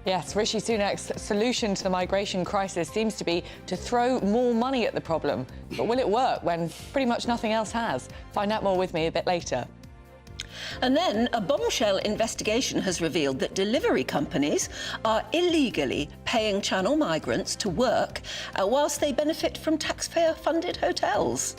Yes, Rishi Sunak's solution to the migration crisis seems to be to throw more money at the problem. But will it work when pretty much nothing else has? Find out more with me a bit later.
And then a bombshell investigation has revealed that delivery companies are illegally paying Channel migrants to work whilst they benefit from taxpayer-funded hotels.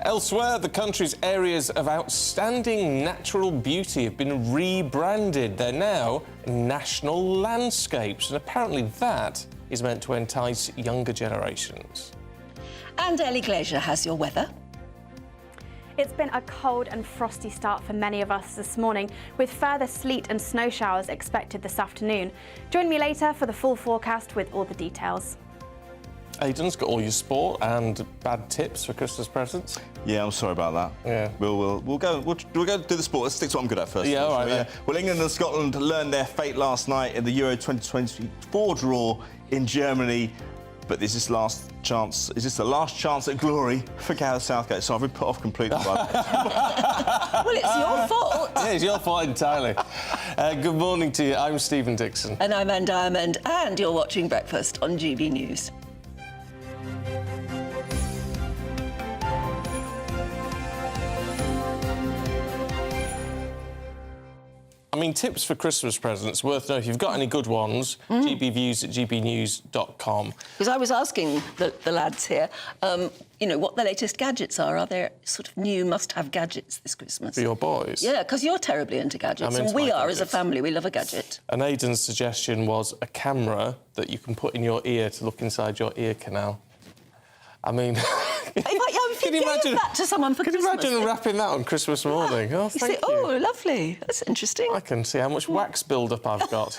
Elsewhere, the country's areas of outstanding natural beauty have been rebranded. They're now national landscapes, and apparently that is meant to entice younger generations.
And Ellie Glazier has your weather.
It's been a cold and frosty start for many of us this morning, with further sleet and snow showers expected this afternoon. Join me later for the full forecast with all the details.
Aidan's got all your sport and bad tips for Christmas presents.
Yeah, I'm sorry about that.
Yeah.
We'll go do the sport. Let's stick to what I'm good at first.
Yeah, all right. Yeah.
Well, England and Scotland learned their fate last night in the Euro 2024 draw in Germany. But is this the last chance at glory for Gareth Southgate? So I've been put off completely by that.
Well, it's your fault.
Yeah, it's your fault entirely. Good morning to you. I'm Stephen Dixon.
And I'm Anne Diamond, and you're watching Breakfast on GB News.
I mean, tips for Christmas presents, worth knowing. If you've got any good ones, gbviews@gbnews.com.
Because I was asking the lads here, you know, what the latest gadgets are. Are there sort of new must-have gadgets this Christmas?
For your boys?
Yeah, because you're terribly into gadgets, and we are as a family. We love a gadget.
And Aidan's suggestion was a camera that you can put in your ear to look inside your ear canal. I mean...
Can you imagine that to someone for Christmas?
Can you imagine wrapping that on Christmas morning? Oh, thank you.
Oh, lovely. That's interesting.
I can see how much wax build-up I've got.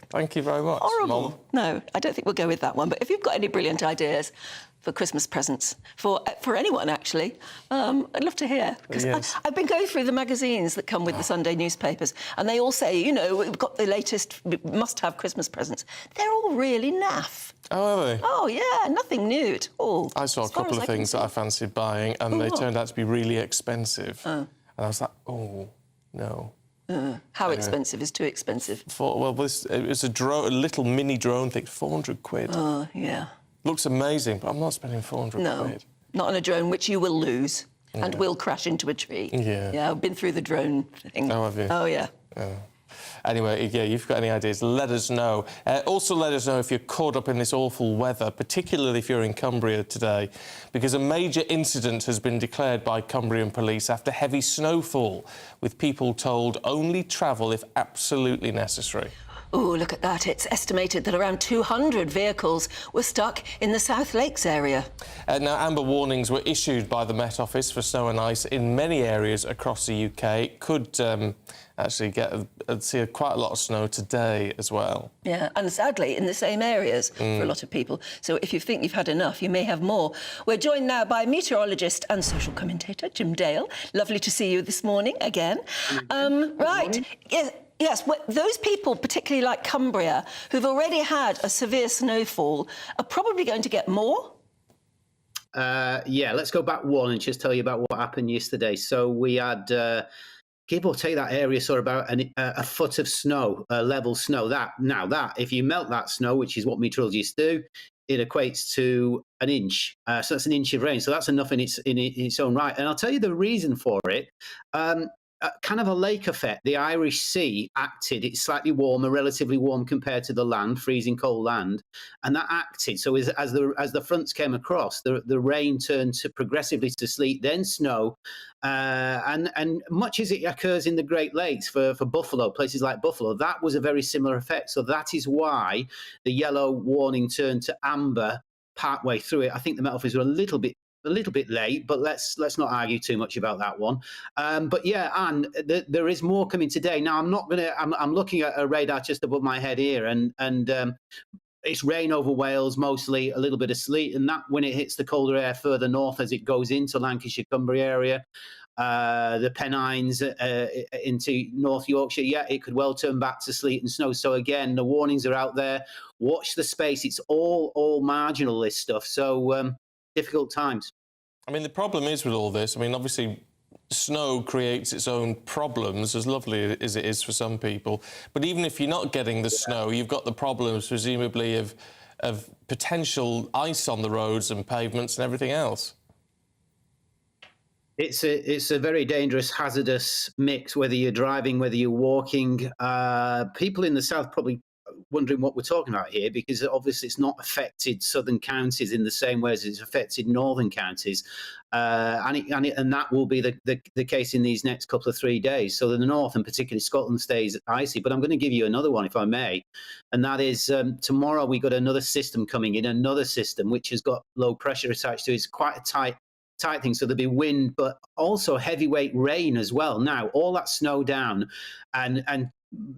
Thank you very much,
Horrible.
Mum.
No, I don't think we'll go with that one. But if you've got any brilliant ideas for Christmas presents, for anyone, actually, I'd love to hear. Because
yes.
I've been going through the magazines that come with the Sunday newspapers, and they all say, you know, we've got the latest must-have Christmas presents. They're all really naff.
Oh, are they?
Oh, yeah, nothing new at all.
I saw a couple of things that I fancied buying, and they turned out to be really expensive. And I was like, oh, no.
How expensive is too expensive?
It was a little mini drone thing, 400 quid.
Oh, yeah.
Looks amazing, but I'm not spending 400 quid.
Not on a drone, which you will lose and will crash into a tree.
Yeah.
Yeah, I've been through the drone thing.
Oh, have you?
Oh, yeah.
Anyway, yeah, you've got any ideas, let us know. Also let us know if you're caught up in this awful weather, particularly if you're in Cumbria today, because a major incident has been declared by Cumbrian police after heavy snowfall, with people told only travel if absolutely necessary.
Oh, look at that. It's estimated that around 200 vehicles were stuck in the South Lakes area.
Now, amber warnings were issued by the Met Office for snow and ice in many areas across the UK. Could actually see quite a lot of snow today as well.
Yeah, and sadly in the same areas for a lot of people. So if you think you've had enough, you may have more. We're joined now by meteorologist and social commentator Jim Dale. Lovely to see you this morning again. Right. Yes, well, those people, particularly like Cumbria, who've already had a severe snowfall, are probably going to get more.
Yeah, let's go back one and just tell you about what happened yesterday. So we had, give or take, that area saw about a foot of snow, level snow. That if you melt that snow, which is what meteorologists do, it equates to an inch. So that's an inch of rain. So that's enough in its own right. And I'll tell you the reason for it. Kind of a lake effect. The Irish Sea acted. It's slightly warmer, relatively warm compared to the land, freezing cold land, and that acted. So as the fronts came across, the rain turned progressively to sleet, then snow, and much as it occurs in the Great Lakes for Buffalo, places like Buffalo, that was a very similar effect. So that is why the yellow warning turned to amber partway through it. I think the Met Office were a little bit late, but let's not argue too much about that one. But yeah, Anne, there is more coming today. Now I'm looking at a radar just above my head here, and it's rain over Wales, mostly a little bit of sleet, and that when it hits the colder air further north as it goes into Lancashire, Cumbria area, the Pennines into North Yorkshire, yeah, it could well turn back to sleet and snow. So again, the warnings are out there. Watch the space. It's all marginal, this stuff. So difficult times.
I mean, the problem is with all this, I mean, obviously, snow creates its own problems, as lovely as it is for some people. But even if you're not getting the snow, you've got the problems, presumably, of potential ice on the roads and pavements and everything else.
It's a very dangerous, hazardous mix, whether you're driving, whether you're walking. People in the south probably wondering what we're talking about here, because obviously it's not affected southern counties in the same way as it's affected northern counties, and that will be the case in these next couple of 3 days. So the north, and particularly Scotland, stays icy. But I'm going to give you another one, if I may, and that is tomorrow we got another system coming in, another system which has got low pressure attached to it. It's quite a tight tight thing. So there'll be wind, but also heavyweight rain as well. Now, all that snow down, and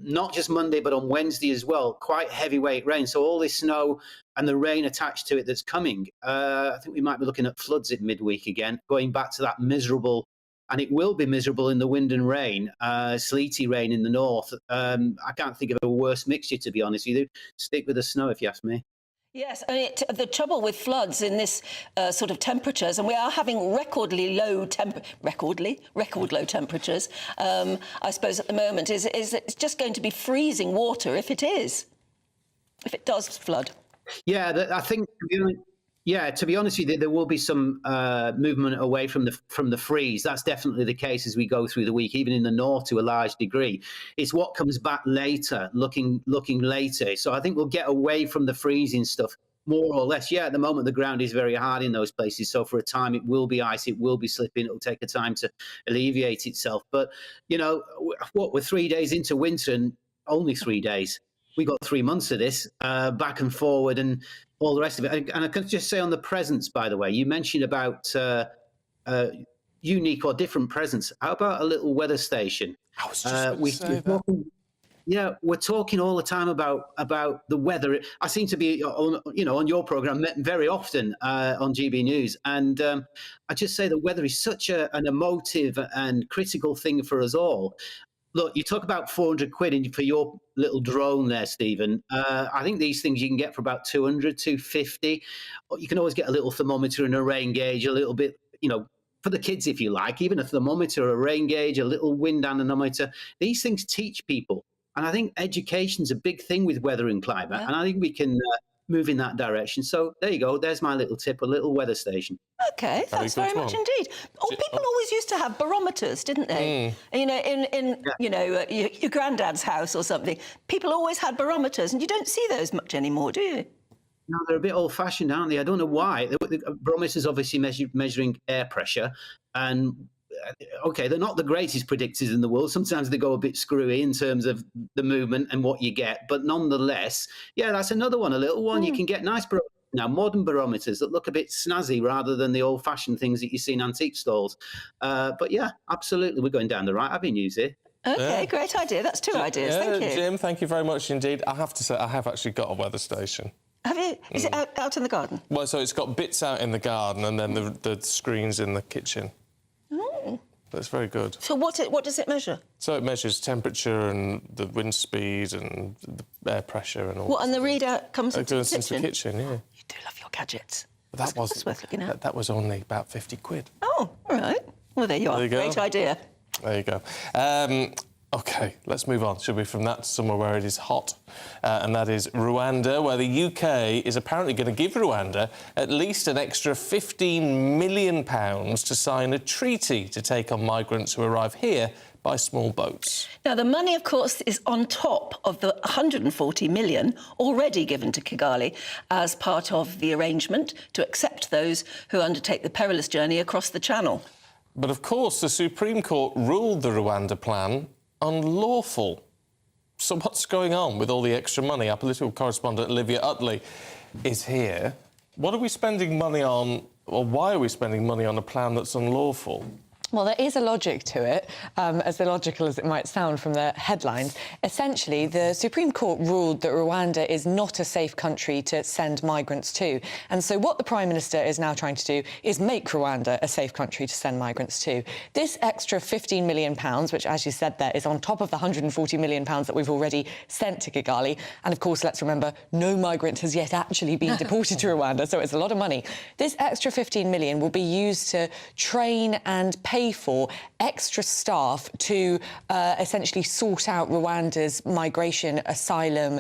not just Monday, but on Wednesday as well, quite heavyweight rain. So all this snow and the rain attached to it that's coming, I think we might be looking at floods at midweek again, going back to that miserable, and it will be miserable in the wind and rain, sleety rain in the north. I can't think of a worse mixture, to be honest with you. Stick with the snow, if you ask me.
Yes, I mean, the trouble with floods in this sort of temperatures, and we are having record low temperatures, I suppose, at the moment, is it's just going to be freezing water if it does flood.
Yeah, I think, to be honest with you, there will be some movement away from the freeze. That's definitely the case as we go through the week, even in the north to a large degree. It's what comes back later, looking later. So I think we'll get away from the freezing stuff more or less. Yeah, at the moment the ground is very hard in those places. So for a time it will be ice, it will be slipping. It'll take a time to alleviate itself. But we're 3 days into winter, and only 3 days. We got 3 months of this back and forward and all the rest of it. And I can just say on the presents, by the way, you mentioned about unique or different presents. How about a little weather station?
I was just
we're talking all the time about the weather. I seem to be on your program very often on GB News, and I just say the weather is such an emotive and critical thing for us all. Look, you talk about 400 quid for your little drone there, Stephen. I think these things you can get for about 200, 250. You can always get a little thermometer and a rain gauge, a little bit, for the kids, if you like, even a thermometer, a rain gauge, a little wind anemometer. These things teach people. And I think education's a big thing with weather and climate. Yeah. And I think we can move in that direction. So there you go. There's my little tip, a little weather station.
Okay, thanks very much indeed. People always used to have barometers, didn't they? In your granddad's house or something. People always had barometers, and you don't see those much anymore, do you?
No, they're a bit old-fashioned, aren't they? I don't know why. The barometers obviously measuring air pressure, and they're not the greatest predictors in the world. Sometimes they go a bit screwy in terms of the movement and what you get, but nonetheless, that's another one, a little one. You can get nice barometers now, modern barometers that look a bit snazzy rather than the old-fashioned things that you see in antique stalls. But yeah, absolutely, we're going down the right avenues here.
Okay, great idea. That's two ideas. Thank you.
Jim, thank you very much indeed. I have to say, I have actually got a weather station.
Have you? Is it out in the garden?
Well, so it's got bits out in the garden and then the screens in the kitchen.
Oh.
That's very good.
So what does it measure?
So it measures temperature and the wind speed and the air pressure and all.
What, and the readout comes into the kitchen?
Into the kitchen, yeah.
You do love your gadgets.
That's
worth looking at.
That was only about 50 quid.
Oh, all right. Well, there you are.
There you go.
Great idea.
There you go. OK, let's move on, should we, from that to somewhere where it is hot, and that is Rwanda, where the UK is apparently going to give Rwanda at least an extra £15 million to sign a treaty to take on migrants who arrive here by small boats.
Now, the money, of course, is on top of the 140 million already given to Kigali as part of the arrangement to accept those who undertake the perilous journey across the Channel.
But, of course, the Supreme Court ruled the Rwanda plan unlawful. So what's going on with all the extra money? Our political correspondent Olivia Utley is here. What are we spending money on, or why are we spending money on a plan that's unlawful?
Well, there is a logic to it, as illogical as it might sound from the headlines. Essentially, the Supreme Court ruled that Rwanda is not a safe country to send migrants to. And so what the Prime Minister is now trying to do is make Rwanda a safe country to send migrants to. This extra £15 million, which, as you said there, is on top of the £140 million that we've already sent to Kigali. And, of course, let's remember, no migrant has yet actually been deported to Rwanda, so it's a lot of money. This extra £15 million will be used to train and pay for extra staff to essentially sort out Rwanda's migration asylum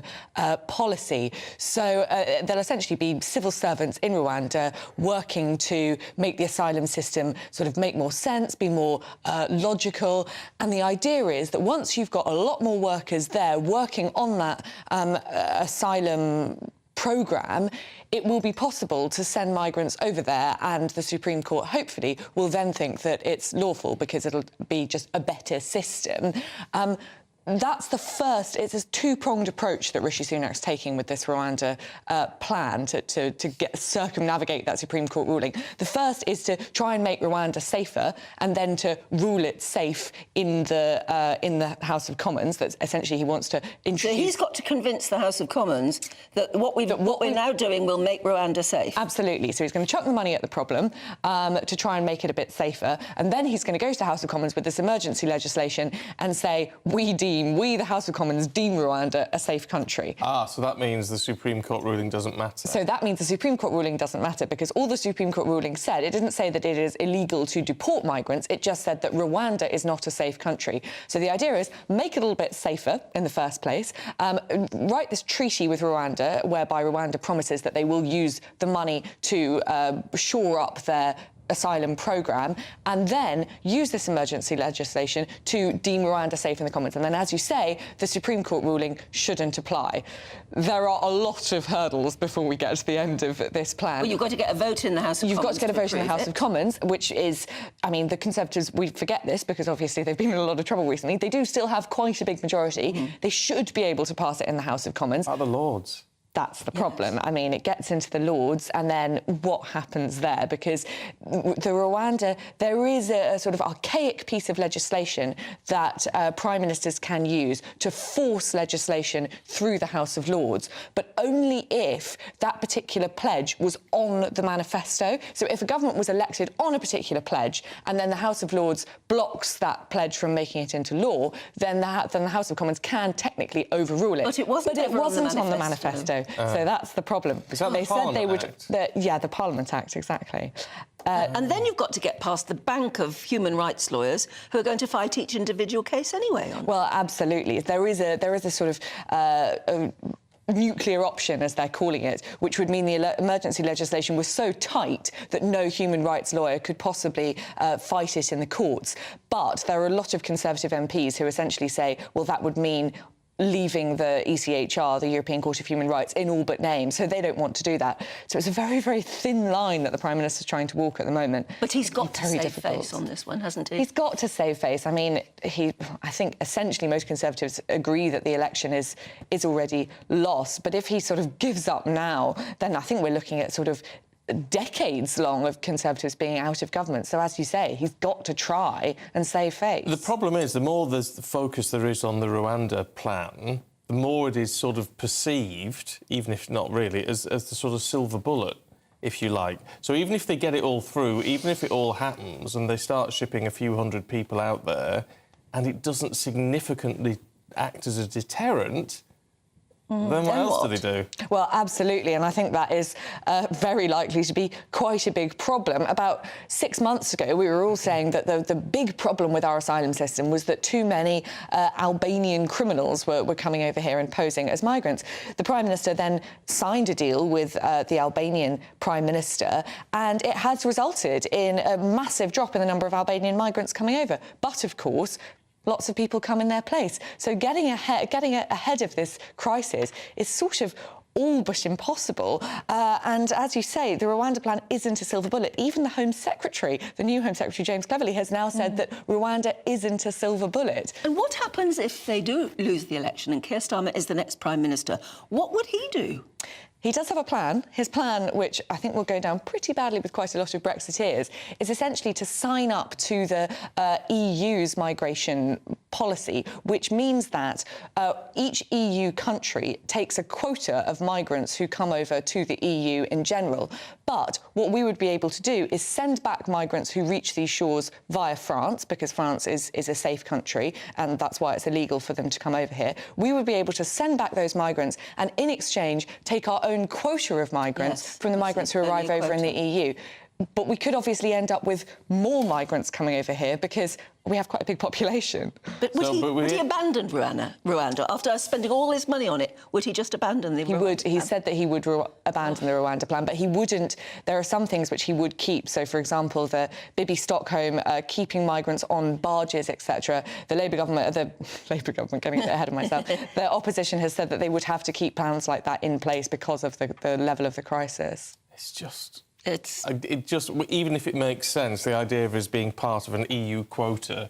policy. So there'll essentially be civil servants in Rwanda working to make the asylum system sort of make more sense, be more logical. And the idea is that once you've got a lot more workers there working on that asylum programme, it will be possible to send migrants over there, and the Supreme Court, hopefully, will then think that it's lawful because it'll be just a better system. that's the first. It's a two-pronged approach that Rishi Sunak's taking with this Rwanda plan to circumnavigate that Supreme Court ruling. The first is to try and make Rwanda safer, and then to rule it safe in the House of Commons. That essentially he wants to introduce.
So he's got to convince the House of Commons that what we're now doing will make Rwanda safe.
Absolutely. So he's going to chuck the money at the problem to try and make it a bit safer, and then he's going to go to the House of Commons with this emergency legislation and say, we, the House of Commons, deem Rwanda a safe country.
So that means the Supreme Court ruling doesn't matter.
So that means the Supreme Court ruling doesn't matter, because all the Supreme Court ruling said, it didn't say that it is illegal to deport migrants, it just said that Rwanda is not a safe country. So the idea is, make it a little bit safer in the first place, write this treaty with Rwanda, whereby Rwanda promises that they will use the money to shore up their asylum programme, and then use this emergency legislation to deem Rwanda safe in the Commons. And then, as you say, the Supreme Court ruling shouldn't apply. There are a lot of hurdles before we get to the end of this plan.
Well, you've got to get a vote in the House of Commons.
You've got to get a vote in the House of Commons, which is, I mean, the Conservatives, we forget this because obviously they've been in a lot of trouble recently. They do still have quite a big majority. They should be able to pass it in the House of Commons.
Are the Lords?
That's the problem. Yes. I mean, it gets into the Lords, and then what happens there? Because the Rwanda, there is a sort of archaic piece of legislation that prime ministers can use to force legislation through the House of Lords, but only if that particular pledge was on the manifesto. So if a government was elected on a particular pledge, and then the House of Lords blocks that pledge from making it into law, then the House of Commons can technically overrule it.
But it wasn't
on the manifesto. So that's the problem.
Is that
they
the
said
Parliament
they would.
Act?
The Parliament Act, exactly.
And then you've got to get past the bank of human rights lawyers who are going to fight each individual case anyway.
Well, absolutely. There is a sort of nuclear option, as they're calling it, which would mean the emergency legislation was so tight that no human rights lawyer could possibly fight it in the courts. But there are a lot of Conservative MPs who essentially say, well, that would mean leaving the ECHR, the European Court of Human Rights, in all but name, so they don't want to do that. So it's a very, very thin line that the Prime Minister's trying to walk at the moment.
But he's got to save face on this one, hasn't he?
He's got to save face. I mean, I think essentially most Conservatives agree that the election is already lost, but if he sort of gives up now, then I think we're looking at sort of decades long of Conservatives being out of government. So, as you say, he's got to try and save face.
The problem is, the more there's the focus there is on the Rwanda plan, the more it is sort of perceived, even if not really, as the sort of silver bullet, if you like. So even if they get it all through, even if it all happens and they start shipping a few hundred people out there and it doesn't significantly act as a deterrent, then what else do they do?
Well, absolutely, and I think that is very likely to be quite a big problem. About 6 months ago, we were all saying that the big problem with our asylum system was that too many Albanian criminals were coming over here and posing as migrants. The Prime Minister then signed a deal with the Albanian Prime Minister, and it has resulted in a massive drop in the number of Albanian migrants coming over. But, of course, lots of people come in their place. So getting ahead of this crisis is sort of all but impossible. And as you say, the Rwanda plan isn't a silver bullet. Even the Home Secretary, the new Home Secretary, James Cleverly, has now said that Rwanda isn't a silver bullet.
And what happens if they do lose the election and Keir Starmer is the next Prime Minister? What would he do?
He does have a plan. His plan, which I think will go down pretty badly with quite a lot of Brexiteers, is essentially to sign up to the EU's migration policy, which means that each EU country takes a quota of migrants who come over to the EU in general. But what we would be able to do is send back migrants who reach these shores via France, because France is a safe country, and that's why it's illegal for them to come over here. We would be able to send back those migrants and, in exchange, take our own quota of migrants from the migrants who arrive over in the EU. But we could obviously end up with more migrants coming over here because we have quite a big population.
But would he abandon Rwanda? After spending all his money on it, would he just abandon the Rwanda plan?
He said that he would abandon the Rwanda plan, but he wouldn't. There are some things which he would keep. So, for example, the Bibi Stockholm, keeping migrants on barges, etc. The Labour government, getting a bit ahead of myself, the opposition has said that they would have to keep plans like that in place because of the level of the crisis.
It's just... even if it makes sense, the idea of us being part of an EU quota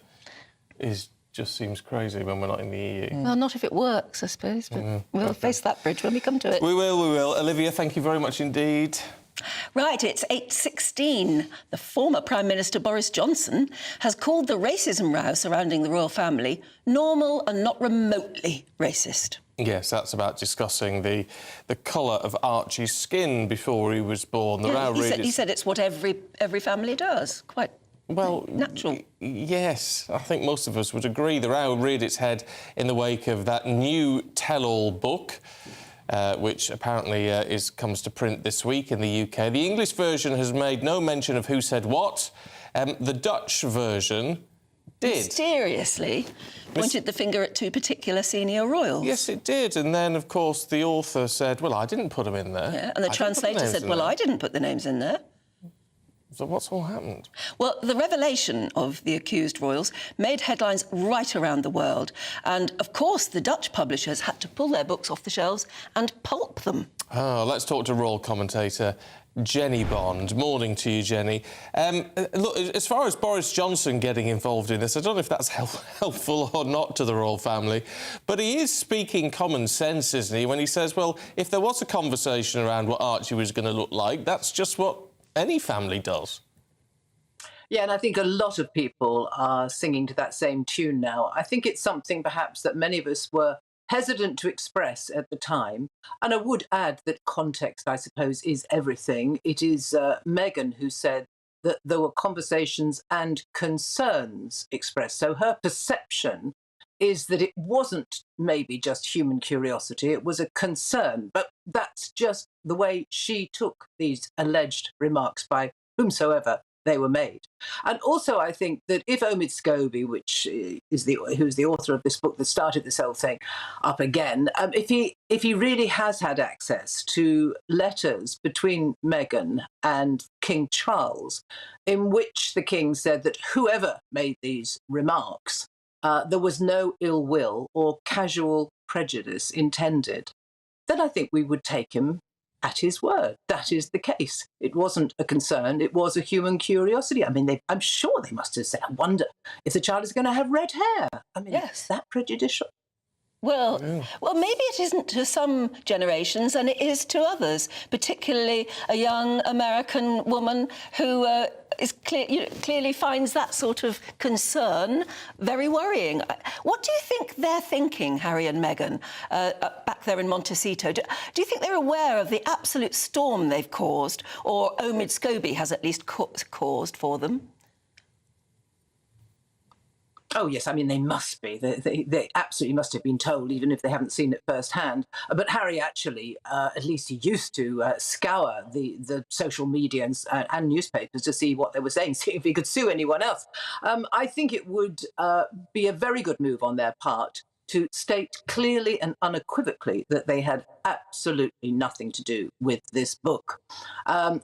is just seems crazy when we're not in the EU.
Well, not if it works, I suppose, but we'll face that bridge when we come to it.
We will, we will. Olivia, thank you very much indeed.
Right, it's 8:16. The former Prime Minister Boris Johnson has called the racism row surrounding the royal family normal and not remotely racist.
Yes, that's about discussing the colour of Archie's skin before he was born.
He said it's what every family does. Quite natural.
Yes, I think most of us would agree. The row reared its head in the wake of that new tell-all book, which apparently comes to print this week in the UK. The English version has made no mention of who said what. The Dutch version did.
Mysteriously pointed the finger at two particular senior royals.
Yes, it did. And then, of course, the author said, well, I didn't put them in there.
Yeah, and the translator said, well, I didn't put the names in there.
So what's all happened?
Well, the revelation of the accused royals made headlines right around the world. And, of course, the Dutch publishers had to pull their books off the shelves and pulp them.
Oh, let's talk to royal commentator Jenny Bond. Morning to you, Jenny. Look, as far as Boris Johnson getting involved in this, I don't know if that's helpful or not to the royal family, but he is speaking common sense, isn't he, when he says, well, if there was a conversation around what Archie was going to look like, that's just what any family does.
Yeah, and I think a lot of people are singing to that same tune now. I think it's something perhaps that many of us were hesitant to express at the time. And I would add that context, I suppose, is everything. It is Meghan who said that there were conversations and concerns expressed. So her perception is that it wasn't maybe just human curiosity, it was a concern. But that's just the way she took these alleged remarks by whomsoever they were made. And also, I think that if Omid Scobie, who's the author of this book that started this whole thing up again, if he really has had access to letters between Meghan and King Charles, in which the king said that whoever made these remarks, there was no ill will or casual prejudice intended, then I think we would take him at his word. That is the case. It wasn't a concern, it was a human curiosity. I mean, I'm sure they must have said, I wonder if the child is going to have red hair. I mean, is that prejudicial?
Well, maybe it isn't to some generations and it is to others, particularly a young American woman who clearly finds that sort of concern very worrying. What do you think they're thinking, Harry and Meghan, back there in Montecito? Do you think they're aware of the absolute storm they've caused, or Omid Scobie has at least caused for them?
Oh, yes, I mean, they must be. They absolutely must have been told, even if they haven't seen it firsthand. But Harry actually, at least he used to, scour the social media and newspapers to see what they were saying, see if he could sue anyone else. I think it would be a very good move on their part to state clearly and unequivocally that they had absolutely nothing to do with this book,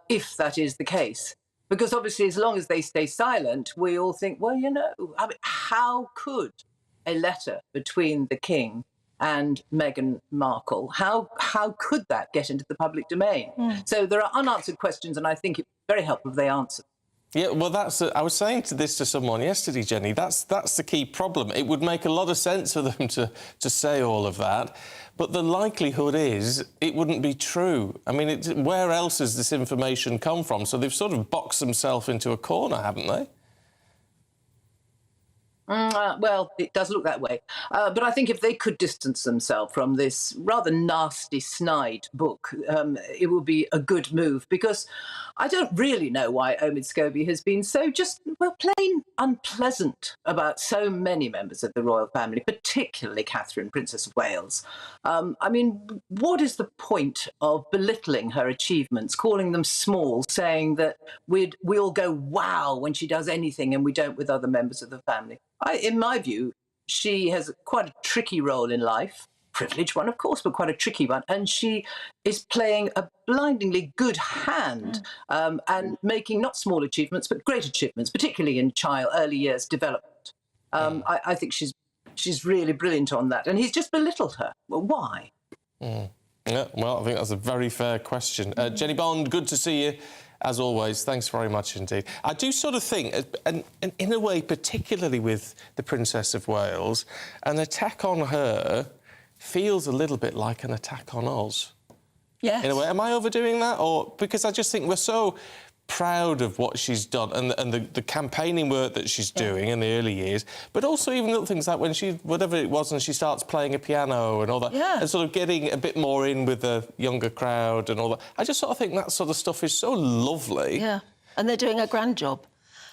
if that is the case. Because obviously, as long as they stay silent, we all think, well, you know, I mean, how could a letter between the king and Meghan Markle, how could that get into the public domain? So there are unanswered questions, and I think it's very helpful if they answer.
Yeah, well, I was saying this to someone yesterday, Jenny. That's the key problem. It would make a lot of sense for them to say all of that, but the likelihood is it wouldn't be true. I mean, where else has this information come from? So they've sort of boxed themselves into a corner, haven't they?
Well, it does look that way. But I think if they could distance themselves from this rather nasty, snide book, it would be a good move, because I don't really know why Omid Scobie has been so just, well, plain unpleasant about so many members of the royal family, particularly Catherine, Princess of Wales. I mean, what is the point of belittling her achievements, calling them small, saying that we'll go wow when she does anything and we don't with other members of the family? In my view, she has quite a tricky role in life, privileged one, of course, but quite a tricky one. And she is playing a blindingly good hand and making not small achievements, but great achievements, particularly in early years development. I think she's really brilliant on that. And he's just belittled her. Well, why?
Yeah, well, I think that's a very fair question. Jenny Bond, good to see you. As always, thanks very much indeed. I do sort of think, and in a way, particularly with the Princess of Wales, an attack on her feels a little bit like an attack on us.
Yes.
In a way, am I overdoing that? Or because I just think we're so proud of what she's done and the campaigning work that she's doing in the early years, but also even little things like when she, whatever it was, and she starts playing a piano and all that, and sort of getting a bit more in with the younger crowd and all that. I just sort of think that sort of stuff is so lovely.
Yeah, and they're doing a grand job.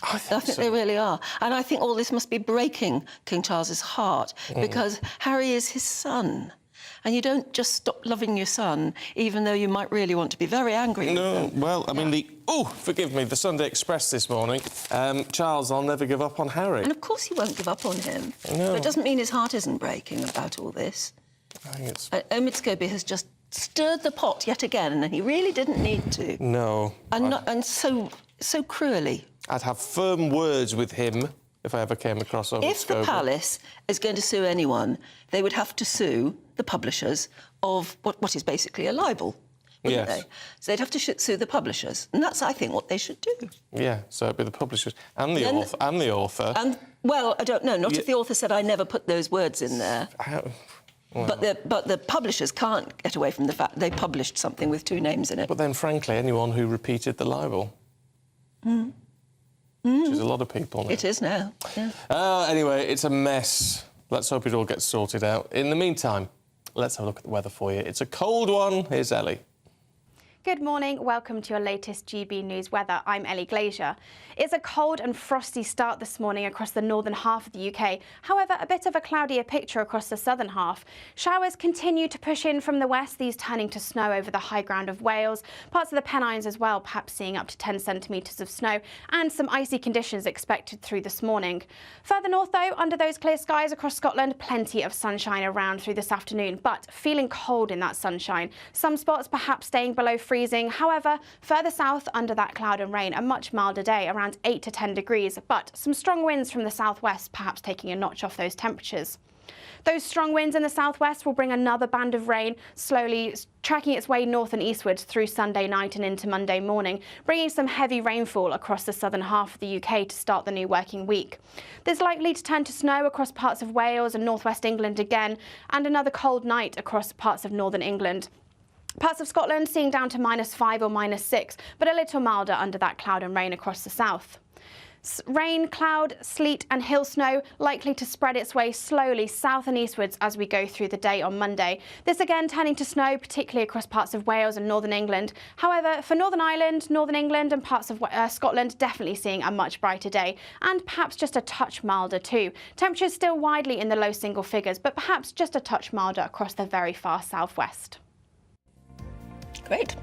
I think they really are. And I think all this must be breaking King Charles's heart because Harry is his son. And you don't just stop loving your son, even though you might really want to be very angry with him.
Well, I mean, forgive me, the Sunday Express this morning, Charles, I'll never give up on Harry.
And of course he won't give up on him.
No.
But it doesn't mean his heart isn't breaking about all this.
I think it's...
Omid Scobie has just stirred the pot yet again, and he really didn't need to.
No.
And so cruelly.
I'd have firm words with him if I ever came across Omid Scobie.
If the Palace is going to sue anyone, they would have to sue the publishers of what is basically a libel, wouldn't they? So they'd have to sue the publishers, and that's, I think, what they should do.
Yeah, so it'd be the publishers and the author.
And, well, I don't know, not if the author said I never put those words in there.
Well.
But the publishers can't get away from the fact they published something with two names in it.
But then, frankly, anyone who repeated the libel. Which is a lot of people now.
It is now, yeah.
Anyway, it's a mess. Let's hope it all gets sorted out. In the meantime, let's have a look at the weather for you. It's a cold one. Here's Ellie.
Good morning, welcome to your latest GB News weather. I'm Ellie Glazier. It's a cold and frosty start this morning across the northern half of the UK. However, a bit of a cloudier picture across the southern half. Showers continue to push in from the west, these turning to snow over the high ground of Wales, parts of the Pennines as well, perhaps seeing up to 10 centimetres of snow, and some icy conditions expected through this morning. Further north, though, under those clear skies across Scotland, plenty of sunshine around through this afternoon, but feeling cold in that sunshine. Some spots perhaps staying below freezing. However, further south under that cloud and rain, a much milder day, around 8 to 10 degrees, but some strong winds from the southwest, perhaps taking a notch off those temperatures. Those strong winds in the southwest will bring another band of rain, slowly tracking its way north and eastwards through Sunday night and into Monday morning, bringing some heavy rainfall across the southern half of the UK to start the new working week. There's likely to turn to snow across parts of Wales and northwest England again, and another cold night across parts of northern England. Parts of Scotland seeing down to -5 or -6, but a little milder under that cloud and rain across the south. Rain, cloud, sleet and hill snow likely to spread its way slowly south and eastwards as we go through the day on Monday. This again turning to snow, particularly across parts of Wales and Northern England. However, for Northern Ireland, Northern England and parts of Scotland, definitely seeing a much brighter day, and perhaps just a touch milder too. Temperatures still widely in the low single figures, but perhaps just a touch milder across the very far southwest.
Great.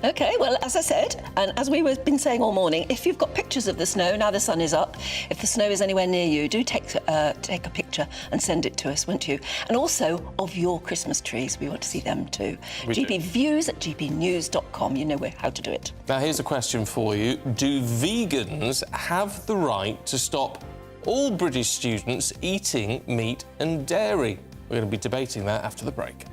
OK, well, as I said, and as we've been saying all morning, if you've got pictures of the snow, now the sun is up, if the snow is anywhere near you, do take a picture and send it to us, won't you? And also of your Christmas trees, we want to see them too. gbviews@gbnews.com, you know how to do it.
Now, here's a question for you. Do vegans have the right to stop all British students eating meat and dairy? We're going to be debating that after the break.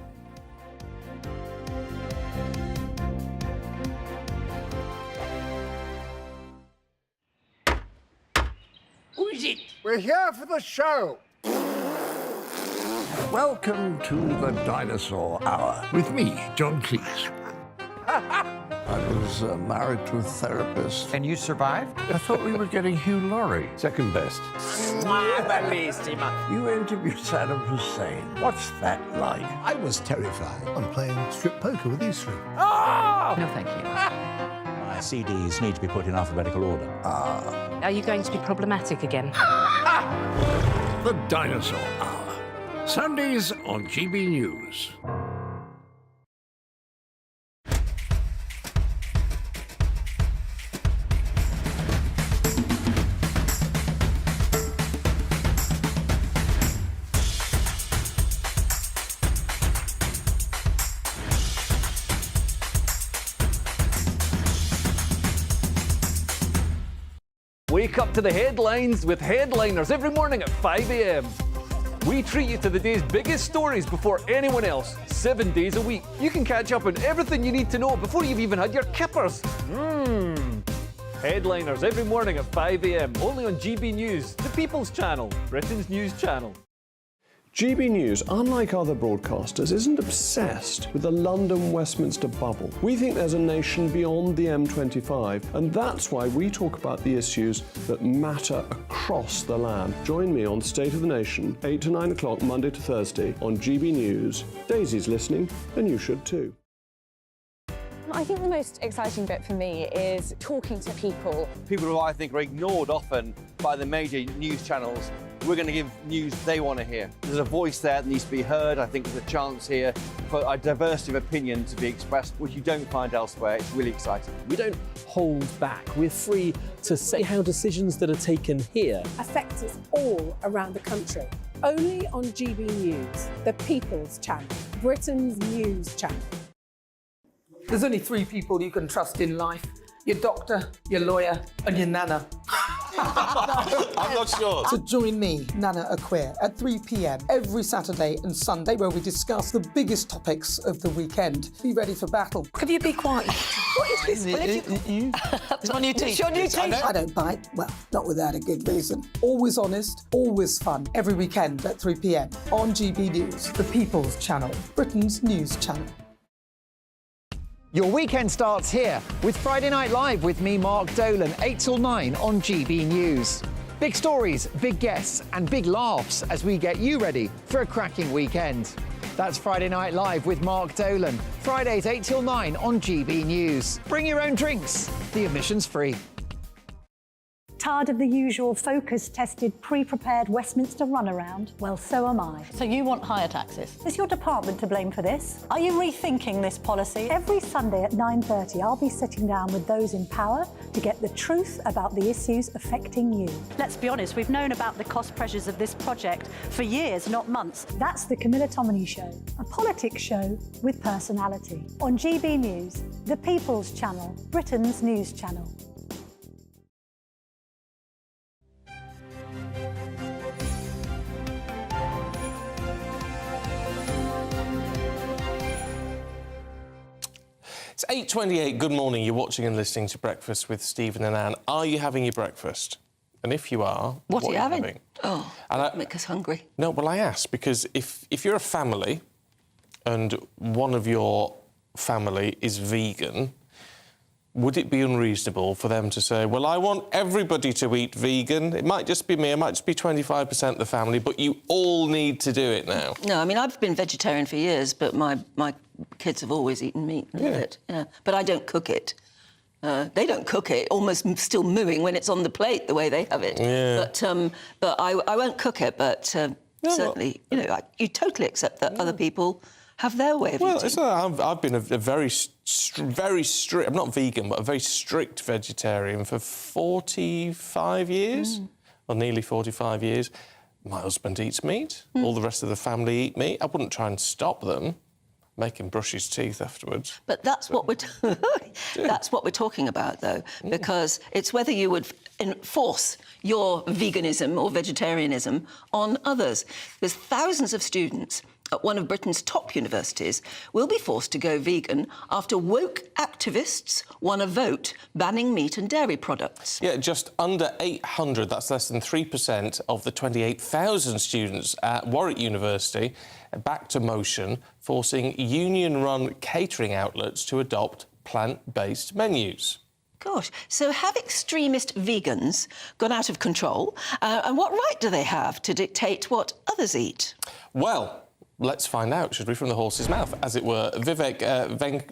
Who is it? We're here for the show. Welcome to the Dinosaur Hour with me, John Cleese. I was married to a therapist.
And you survived?
I thought we were getting Hugh Laurie. Second best. You interviewed Saddam Hussein. What's that like?
I was terrified. I'm playing strip poker with you three.
Oh!
No, thank you.
My CDs need to be put in alphabetical order.
Are you going to be problematic again?
The Dinosaur Hour. Sundays on GB News.
Wake up to the headlines with Headliners every morning at 5 a.m. We treat you to the day's biggest stories before anyone else, 7 days a week. You can catch up on everything you need to know before you've even had your kippers. Headliners every morning at 5 a.m. only on GB News, the People's Channel, Britain's news channel.
GB News, unlike other broadcasters, isn't obsessed with the London-Westminster bubble. We think there's a nation beyond the M25, and that's why we talk about the issues that matter across the land. Join me on State of the Nation, 8 to 9 o'clock, Monday to Thursday, on GB News. Daisy's listening, and you should too.
I think the most exciting bit for me is talking to people.
People who I think are ignored often by the major news channels. We're going to give news they want to hear. There's a voice there that needs to be heard. I think there's a chance here for a diversity of opinion to be expressed, which you don't find elsewhere. It's really exciting.
We don't hold back. We're free to say how decisions that are taken here
affect us all around the country. Only on GB News, the People's Channel, Britain's news channel.
There's only 3 people you can trust in life: your doctor, your lawyer, and your nana.
I'm not sure.
So join me, Nana Aquare, at 3 p.m. every Saturday and Sunday, where we discuss the biggest topics of the weekend. Be ready for battle.
Could you be quiet? What is this?
It's my new teeth.
It's your new teeth.
I don't bite. Well, not without a good reason. Always honest, always fun. Every weekend at 3 p.m. on GB News, the People's Channel, Britain's news channel.
Your weekend starts here with Friday Night Live with me, Mark Dolan, 8 till 9 on GB News. Big stories, big guests and big laughs as we get you ready for a cracking weekend. That's Friday Night Live with Mark Dolan, Fridays 8 till 9 on GB News. Bring your own drinks, the admission's free.
Tired of the usual focus-tested, pre-prepared Westminster runaround? Well, so am I.
So you want higher taxes?
Is your department to blame for this? Are you rethinking this policy? Every Sunday at 9:30, I'll be sitting down with those in power to get the truth about the issues affecting you.
Let's be honest, we've known about the cost pressures of this project for years, not months.
That's the Camilla Tominey Show, a politics show with personality. On GB News, the People's Channel, Britain's news channel.
It's 8:28. Good morning. You're watching and listening to Breakfast with Stephen and Anne. Are you having your breakfast? And if you are,
what are you having? Oh, make us hungry.
No, well, I ask because if you're a family and one of your family is vegan, would it be unreasonable for them to say, well, I want everybody to eat vegan? It might just be me, it might just be 25% of the family, but you all need to do it now.
No, I mean, I've been vegetarian for years, but my kids have always eaten meat. Yeah. But I don't cook it. They don't cook it, almost still mooing when it's on the plate, the way they have it.
Yeah.
But I won't cook it, but certainly, you totally accept that other people have their way of eating.
I've been a very strict, I'm not vegan, but a very strict vegetarian for 45 years, or nearly 45 years. My husband eats meat, all the rest of the family eat meat. I wouldn't try and stop them, make him brush his teeth afterwards.
But that's what we're talking about, though, because it's whether you would enforce your veganism or vegetarianism on others. There's thousands of students at one of Britain's top universities will be forced to go vegan after woke activists won a vote banning meat and dairy products.
Yeah, just under 800, that's less than 3% of the 28,000 students at Warwick University backed a motion forcing union-run catering outlets to adopt plant-based menus.
Gosh, so have extremist vegans gone out of control? And what right do they have to dictate what others eat?
Well, let's find out, should we, from the horse's mouth, as it were. Vivek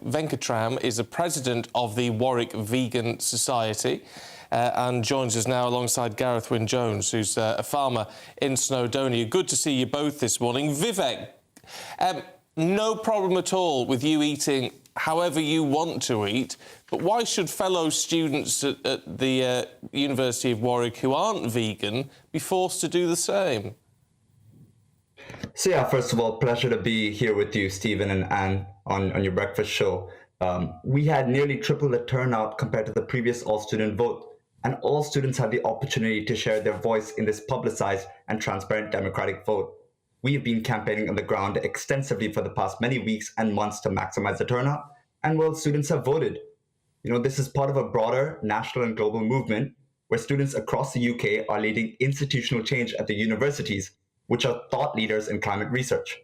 Venkatram is the president of the Warwick Vegan Society and joins us now alongside Gareth Wynne-Jones, who's a farmer in Snowdonia. Good to see you both this morning. Vivek, no problem at all with you eating however you want to eat, but why should fellow students at the University of Warwick who aren't vegan be forced to do the same?
So yeah, first of all, pleasure to be here with you, Stephen and Anne, on your breakfast show. We had nearly triple the turnout compared to the previous all-student vote, and all students had the opportunity to share their voice in this publicized and transparent democratic vote. We have been campaigning on the ground extensively for the past many weeks and months to maximize the turnout, and well, students have voted. This is part of a broader national and global movement where students across the UK are leading institutional change at the universities, which are thought leaders in climate research.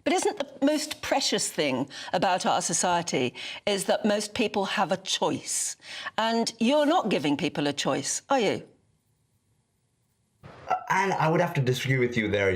But isn't the most precious thing about our society is that most people have a choice? And you're not giving people a choice, are you?
And I would have to disagree with you there,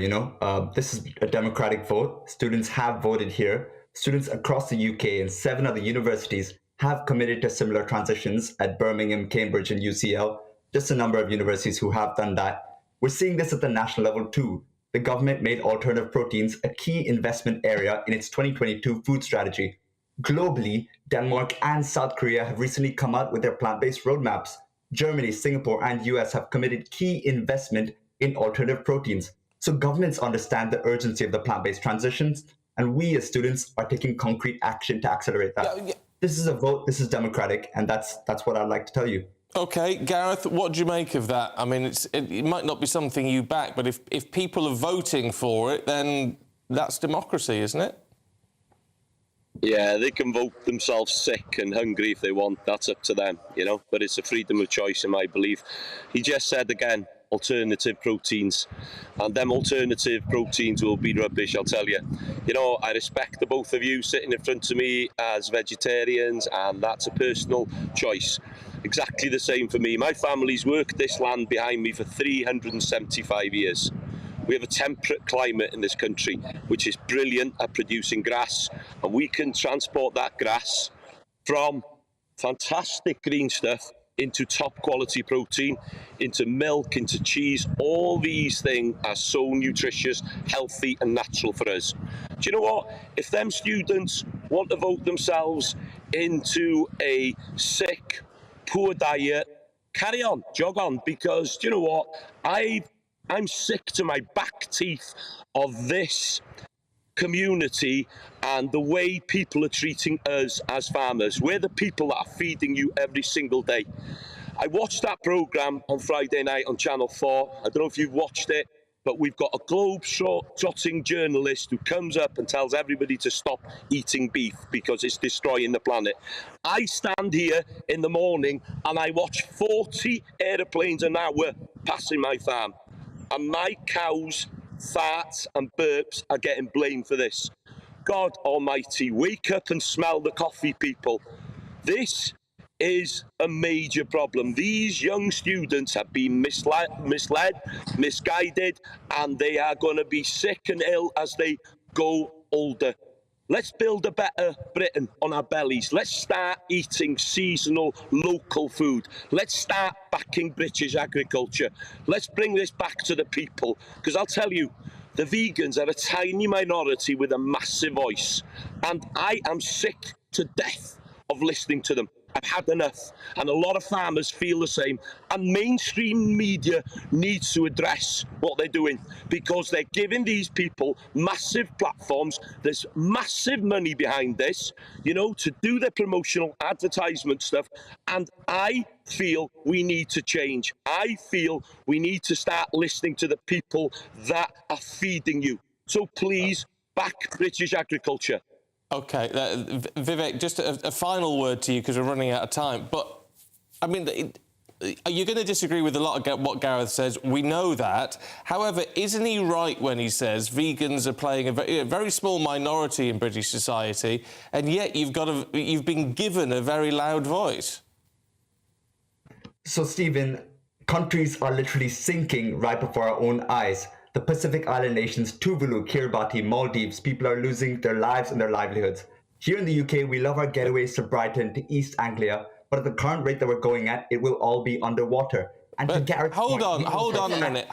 This is a democratic vote. Students have voted here. Students across the UK and 7 other universities have committed to similar transitions at Birmingham, Cambridge, and UCL. Just a number of universities who have done that. We're seeing this at the national level too. The government made alternative proteins a key investment area in its 2022 food strategy. Globally, Denmark and South Korea have recently come out with their plant-based roadmaps. Germany, Singapore, and US have committed key investment in alternative proteins. So governments understand the urgency of the plant-based transitions, and we as students are taking concrete action to accelerate that. This is a vote, this is democratic, and that's what I'd like to tell you.
OK, Gareth, what do you make of that? I mean, it might not be something you back, but if people are voting for it, then that's democracy, isn't it?
Yeah, they can vote themselves sick and hungry if they want. That's up to them, But it's a freedom of choice, in my belief. He just said again, alternative proteins. And them alternative proteins will be rubbish, I'll tell you. I respect the both of you sitting in front of me as vegetarians, and that's a personal choice. Exactly the same for me. My family's worked this land behind me for 375 years. We have a temperate climate in this country, which is brilliant at producing grass, and we can transport that grass from fantastic green stuff into top quality protein, into milk, into cheese. All these things are so nutritious, healthy and natural for us. Do you know what? If them students want to vote themselves into a sick, poor diet, carry on, jog on, because do you know what? I'm sick to my back teeth of this community and the way people are treating us as farmers. We're the people that are feeding you every single day. I watched that programme on Friday night on Channel 4. I don't know if you've watched it, but we've got a globe-trotting journalist who comes up and tells everybody to stop eating beef because it's destroying the planet. I stand here in the morning and I watch 40 aeroplanes an hour passing my farm. And my cows, farts and burps are getting blamed for this. God almighty, wake up and smell the coffee, people. This is a major problem. These young students have been misled, misguided, and they are going to be sick and ill as they go older. Let's build a better Britain on our bellies. Let's start eating seasonal, local food. Let's start backing British agriculture. Let's bring this back to the people. Because I'll tell you, the vegans are a tiny minority with a massive voice. And I am sick to death of listening to them. I've had enough, and a lot of farmers feel the same, and mainstream media needs to address what they're doing, because they're giving these people massive platforms. There's massive money behind this, to do their promotional advertisement stuff, and I feel we need to change. I feel we need to start listening to the people that are feeding you. So please, back British agriculture.
OK, Vivek, just a final word to you, because we're running out of time. But, I mean, are you going to disagree with a lot of what Gareth says? We know that. However, isn't he right when he says vegans are playing a very small minority in British society, and yet you've been given a very loud voice?
So, Stephen, countries are literally sinking right before our own eyes. The Pacific Island nations, Tuvalu, Kiribati, Maldives, people are losing their lives and their livelihoods. Here in the UK, we love our getaways to Brighton, to East Anglia, but at the current rate that we're going at, it will all be underwater. And to Gareth's point,
hold on a minute.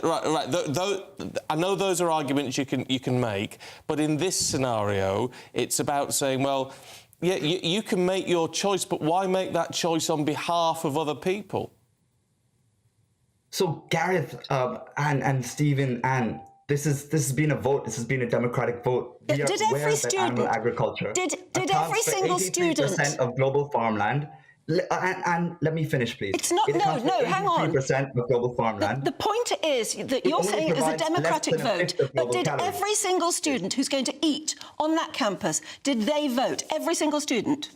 Right. I know those are arguments you can make, but in this scenario, it's about saying, well, yeah, you can make your choice, but why make that choice on behalf of other people?
So Gareth and Stephen, and this has been a vote. This has been a democratic vote. We are aware that animal agriculture
did every single student
of global farmland. And let me finish, please.
It's not. No. Hang on.
83% of global farmland.
The point is that you're saying it was a democratic vote, but did every single student who's going to eat on that campus, did they vote? Every single student.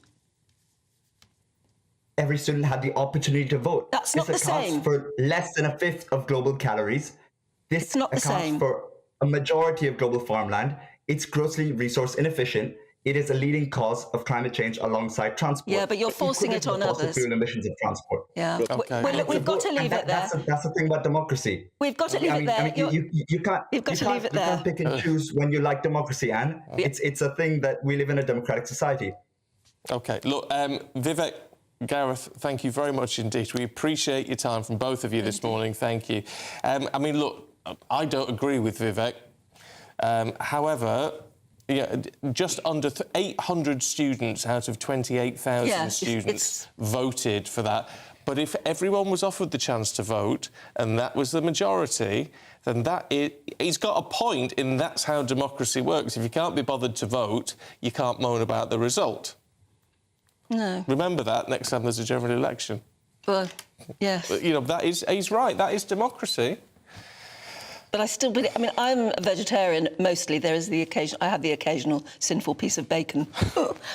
every student had the opportunity to vote.
That's not the
This accounts
same.
for less than a fifth of global calories. This
not the
accounts
same.
for a majority of global farmland. It's grossly resource inefficient. It is a leading cause of climate change alongside transport.
Yeah, but you're forcing it on
Fossil
others.
fuel emissions of transport.
Yeah. Well, look, we've got to leave it there.
That's the thing about democracy.
We've got to leave it there.
You can't.
You've got to leave it
You
there.
can't pick and choose when you like democracy, Anne. It's a thing that we live in a democratic society.
OK, look, Vivek, Gareth, thank you very much indeed. We appreciate your time from both of you this morning. Thank you. I mean, look, I don't agree with Vivek. However, yeah, just under 800 students out of 28,000 students voted for that. But if everyone was offered the chance to vote, and that was the majority, then he's got a point in that's how democracy works. If you can't be bothered to vote, you can't moan about the result.
No.
Remember that next time there's a general election.
Well, yes.
But, you know, he's right. That is democracy.
But I still believe... I mean, I'm a vegetarian mostly. There is I have the occasional sinful piece of bacon.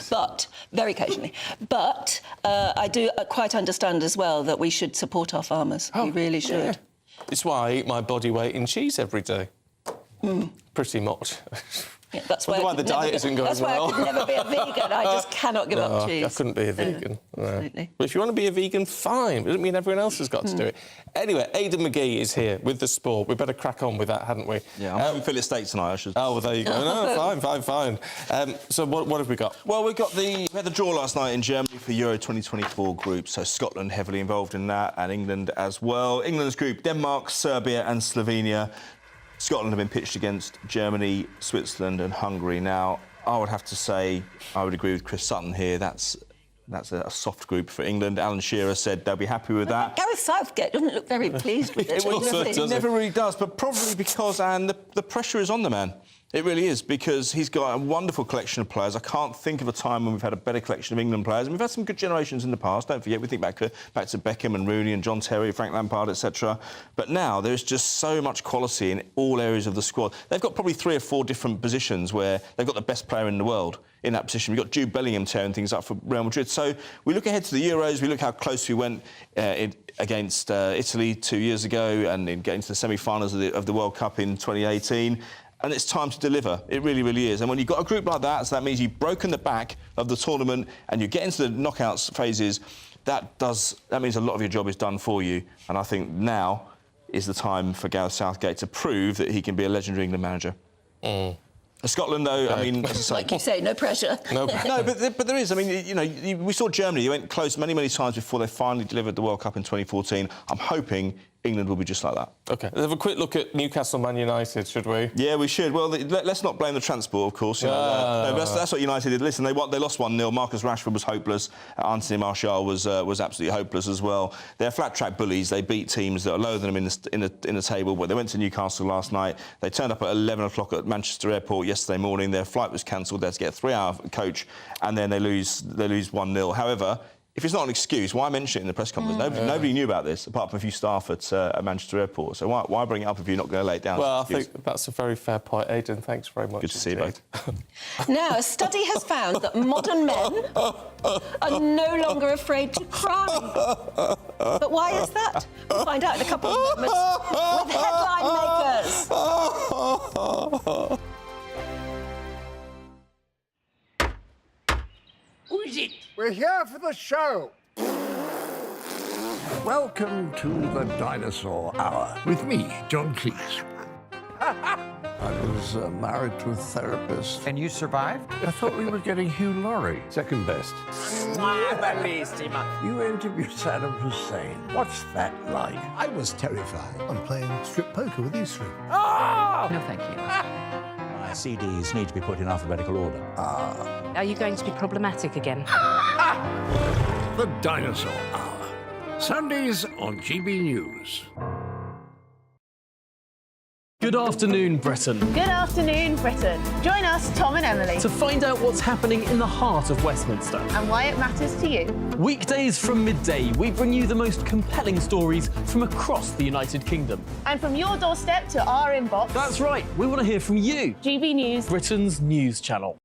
But, very occasionally. But I do quite understand as well that we should support our farmers. We really should.
Yeah. It's why I eat my body weight in cheese every day. Pretty much.
Yeah, that's why
the diet isn't going well.
That's why I could never be a vegan. I just cannot give up cheese.
I couldn't be a vegan.
Absolutely.
But if you want to be a vegan, fine. It doesn't mean everyone else has got to do it. Anyway, Aidan McGee is here with the sport. We better crack on with that, hadn't we?
Yeah, I'm having Philip State tonight, I should...
Oh, well, there you go. No, fine. So what have we got?
Well, we had the draw last night in Germany for Euro 2024 group, so Scotland heavily involved in that, and England as well. England's group, Denmark, Serbia and Slovenia. Scotland have been pitched against Germany, Switzerland and Hungary. Now, I would have to say, I would agree with Chris Sutton here. That's a soft group for England. Alan Shearer said they'll be happy with that.
Gareth Southgate doesn't look very pleased with it.
It never really does, but probably because, Anne, the pressure is on the man. It really is, because he's got a wonderful collection of players. I can't think of a time when we've had a better collection of England players. And we've had some good generations in the past. Don't forget, we think back to Beckham and Rooney and John Terry, Frank Lampard, etc. But now there's just so much quality in all areas of the squad. They've got probably 3 or 4 different positions where they've got the best player in the world in that position. We've got Jude Bellingham tearing things up for Real Madrid. So we look ahead to the Euros. We look how close we went against Italy 2 years ago and in getting to the semi-finals of the World Cup in 2018. And it's time to deliver. It really, really is. And when you've got a group like that, so that means you've broken the back of the tournament and you get into the knockouts phases, that means a lot of your job is done for you. And I think now is the time for Gareth Southgate to prove that he can be a legendary England manager. Scotland, though, I mean, as I say...
Like you say, no pressure.
No, but there is. I mean, you know, we saw Germany. They went close many, many times before they finally delivered the World Cup in 2014. I'm hoping England will be just like that.
OK. Let's have a quick look at Newcastle Man United, should we?
Yeah, we should. Well, let's not blame the transport, of course. You know, that's what United did. Listen, they lost 1-0. Marcus Rashford was hopeless. Anthony Martial was absolutely hopeless as well. They're flat-track bullies. They beat teams that are lower than them in the table. But they went to Newcastle last night. They turned up at 11 o'clock at Manchester Airport yesterday morning. Their flight was cancelled. They had to get a 3-hour coach, and then they lose 1-0. However, if it's not an excuse, why mention it in the press conference? Nobody knew about this, apart from a few staff at Manchester Airport. So why bring it up if you're not going to lay it down?
Well, I think that's a very fair point, Aidan. Thanks very much.
Good to see you both.
Now, a study has found that modern men are no longer afraid to cry. But why is that? We'll find out in a couple of moments with Headline Makers.
Who is it? We're here for the show. Welcome to the Dinosaur Hour with me, John Cleese. I was married to a therapist.
And you survived?
I thought we were getting Hugh Laurie.
Second best.
You interviewed Saddam Hussein. What's that like?
I was terrified. I'm playing strip poker with these 3.
Oh! No, thank you.
My CDs need to be put in alphabetical order.
Are you going to be problematic again?
The Dinosaur Hour. Sundays on GB News.
Good afternoon, Britain.
Good afternoon, Britain. Join us, Tom and Emily,
To find out what's happening in the heart of Westminster.
and why it matters to you.
Weekdays from midday, we bring you the most compelling stories from across the United Kingdom.
And from your doorstep to our inbox,
That's right, we want to hear from you.
GB News.
Britain's news channel.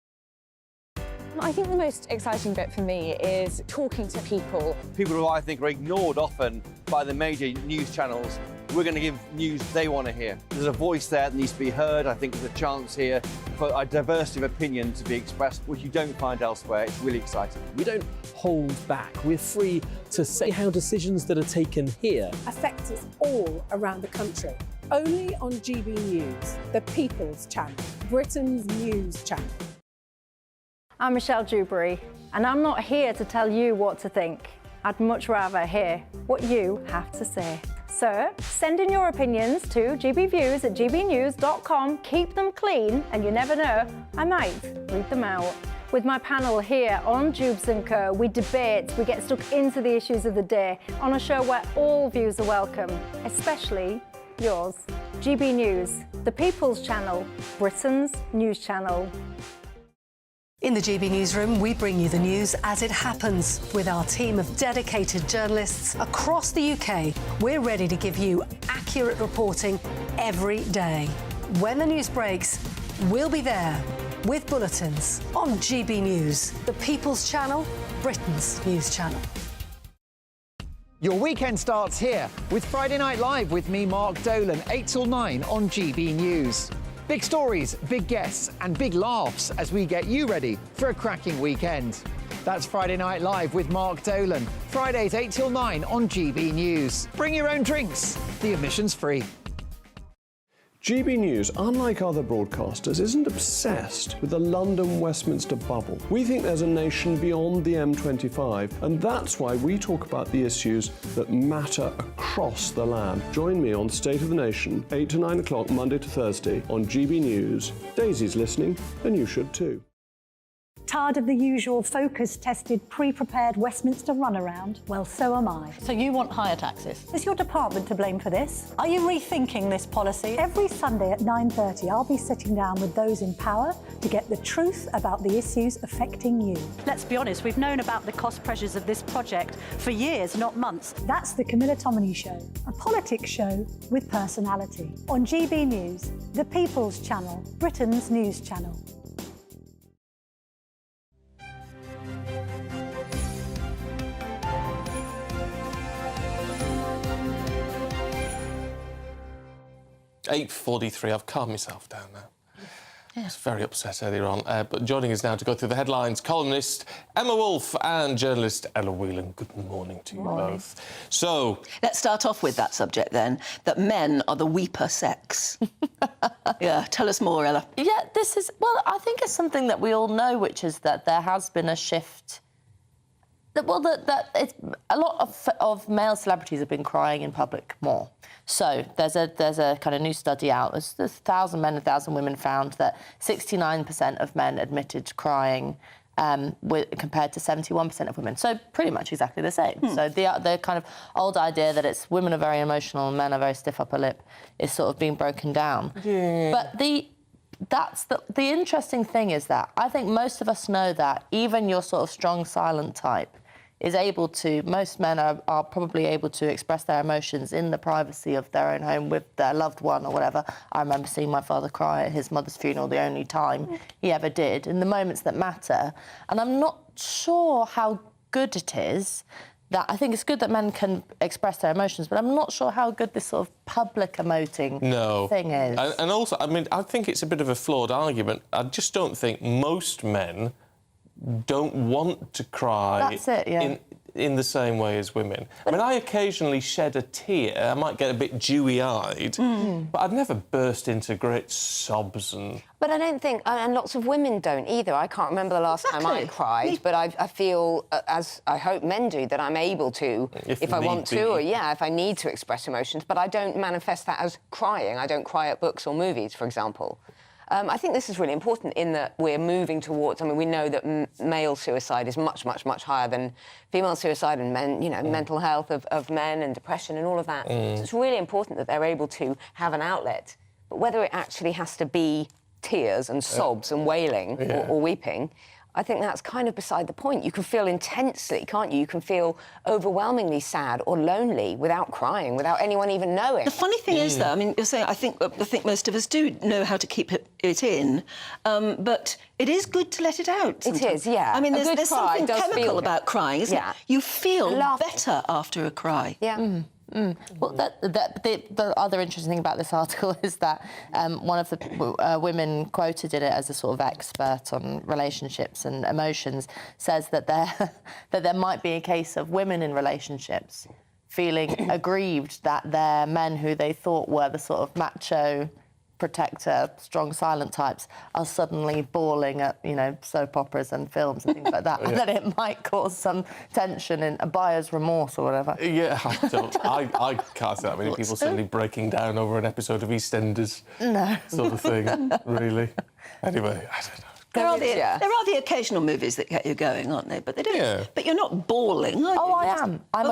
I think the most exciting bit for me is talking to people.
People who I think are ignored often by the major news channels. We're going to give news they want to hear. There's a voice there that needs to be heard. I think there's a chance here for a diversity of opinion to be expressed, which you don't find elsewhere. It's really exciting.
We don't hold back. We're free to say how decisions that are taken here
affect us all around the country. Only on GB News, the People's Channel, Britain's news channel.
I'm Michelle Dewberry, and I'm not here to tell you what to think. I'd much rather hear what you have to say. So, send in your opinions to gbviews@gbnews.com. Keep them clean, and you never know, I might read them out. With my panel here on Jubes & Co, we debate, we get stuck into the issues of the day on a show where all views are welcome, especially yours. GB News, the People's Channel, Britain's news channel.
In the GB Newsroom, we bring you the news as it happens. With our team of dedicated journalists across the UK, we're ready to give you accurate reporting every day. When the news breaks, we'll be there with bulletins on GB News, the People's Channel, Britain's news channel.
Your weekend starts here with Friday Night Live with me, Mark Dolan, 8 till 9 on GB News. Big stories, big guests and big laughs as we get you ready for a cracking weekend. That's Friday Night Live with Mark Dolan, Fridays 8 till 9 on GB News. Bring your own drinks, the admission's free.
GB News, unlike other broadcasters, isn't obsessed with the London-Westminster bubble. We think there's a nation beyond the M25, and that's why we talk about the issues that matter across the land. Join me on State of the Nation, 8 to 9 o'clock, Monday to Thursday, on GB News. Daisy's listening, and you should too.
Tired of the usual focus-tested, pre-prepared Westminster runaround? Well, so am I.
So you want higher taxes?
Is your department to blame for this? Are you rethinking this policy? Every Sunday at 9:30, I'll be sitting down with those in power to get the truth about the issues affecting you. Let's be honest, we've known about the cost pressures of this project for years, not months. That's the Camilla Tominey Show, a politics show with personality. On GB News, the People's Channel, Britain's news channel.
.43, I've calmed myself down now. I was very upset earlier on. But joining us now to go through the headlines, columnist Emma Wolfe and journalist Ella Whelan. Good morning to you both. So...
Let's start off with that subject then, that men are the weeper sex. Yeah, tell us more, Ella.
Yeah, this is... Well, I think it's something that we all know, which is that there has been a shift... Well, that it's, a lot of male celebrities have been crying in public more. So there's a kind of new study out. There's 1,000 men and 1,000 women found that 69% of men admitted crying compared to 71% of women. So pretty much exactly the same. So the kind of old idea that it's women are very emotional and men are very stiff upper lip is sort of being broken down. Yeah. But the interesting thing is that I think most of us know that even your sort of strong, silent type is able to, most men are probably able to express their emotions in the privacy of their own home with their loved one or whatever. I remember seeing my father cry at his mother's funeral, the only time he ever did, in the moments that matter. And I'm not sure how good it is that, I think it's good that men can express their emotions, but I'm not sure how good this sort of public emoting thing is.
And also, I mean, I think it's a bit of a flawed argument. I just don't think most men don't want to cry.
That's it, yeah.
In the same way as women. I mean, I occasionally shed a tear. I might get a bit dewy-eyed, but I'd never burst into great sobs and...
But I don't think... And lots of women don't either. I can't remember the last time I cried, but I feel, as I hope men do, that I'm able to, if I want to, or, if I need to express emotions, but I don't manifest that as crying. I don't cry at books or movies, for example. I think this is really important in that we're moving towards... I mean, we know that male suicide is much, much, much higher than female suicide and men, mental health of men and depression and all of that. So it's really important that they're able to have an outlet. But whether it actually has to be tears and sobs and wailing or weeping, I think that's kind of beside the point. You can feel intensely, can't you? You can feel overwhelmingly sad or lonely without crying, without anyone even knowing.
The funny thing is, though, I mean, you're saying I think most of us do know how to keep it in, but it is good to let it out sometimes.
It is, yeah.
I mean,
A good
there's
cry
something
does feel
chemical
good.
about crying, isn't it? You feel better after a cry.
Yeah.
Well, the other interesting thing about this article is that one of the women quoted in it as a sort of expert on relationships and emotions says that there might be a case of women in relationships feeling aggrieved that their men who they thought were the sort of macho protector, strong, silent types are suddenly bawling at, you know, soap operas and films and things like that, and that it might cause some tension and a buyer's remorse or whatever.
Yeah, I can't see that many people suddenly breaking down over an episode of EastEnders.
No.
Sort of thing, really. Anyway, I don't know.
There are the occasional movies that get you going, aren't they? But they don't.
Yeah.
But you're not bawling, are you?
Oh, I am. I'm a